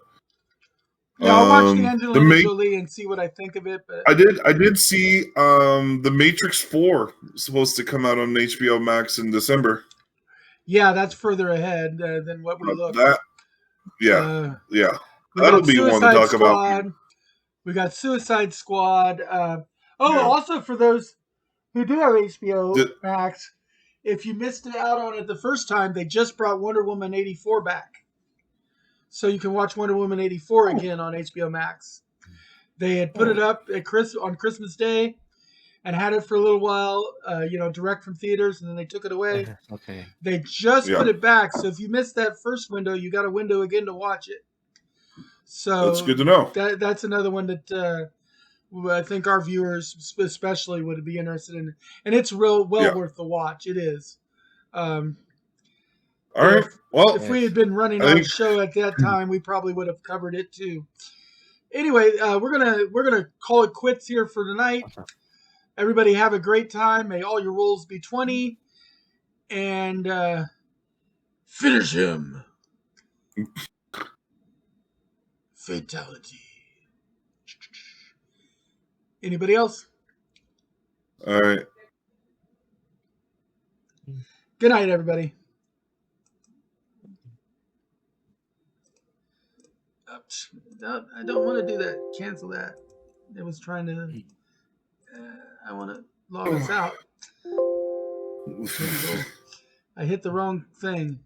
yeah, I'll watch the Angelina Jolie and see what I think of it. But I did see The Matrix 4 supposed to come out on HBO Max in December. Yeah, that's further ahead than what we looked. That'll be one to talk about. We got Suicide Squad. Also for those who do have HBO Max, if you missed out on it the first time, they just brought Wonder Woman 84 back. So you can watch Wonder Woman 84 again on HBO Max. They had put it up on Christmas Day and had it for a little while, direct from theaters, and then they took it away. Okay. They just put it back. So if you missed that first window, you got a window again to watch it. So that's good to know. That's another one that I think our viewers especially would be interested in. And it's worth the watch. It is. All right. Well, if we had been running our show at that time, we probably would have covered it too. Anyway, we're gonna call it quits here for tonight. Everybody have a great time. May all your rolls be 20. and finish him. Fatality. Anybody else? All right. Good night, everybody. Oops. No, I don't want to do that. Cancel that. It was trying to. I want to log us out. I hit the wrong thing.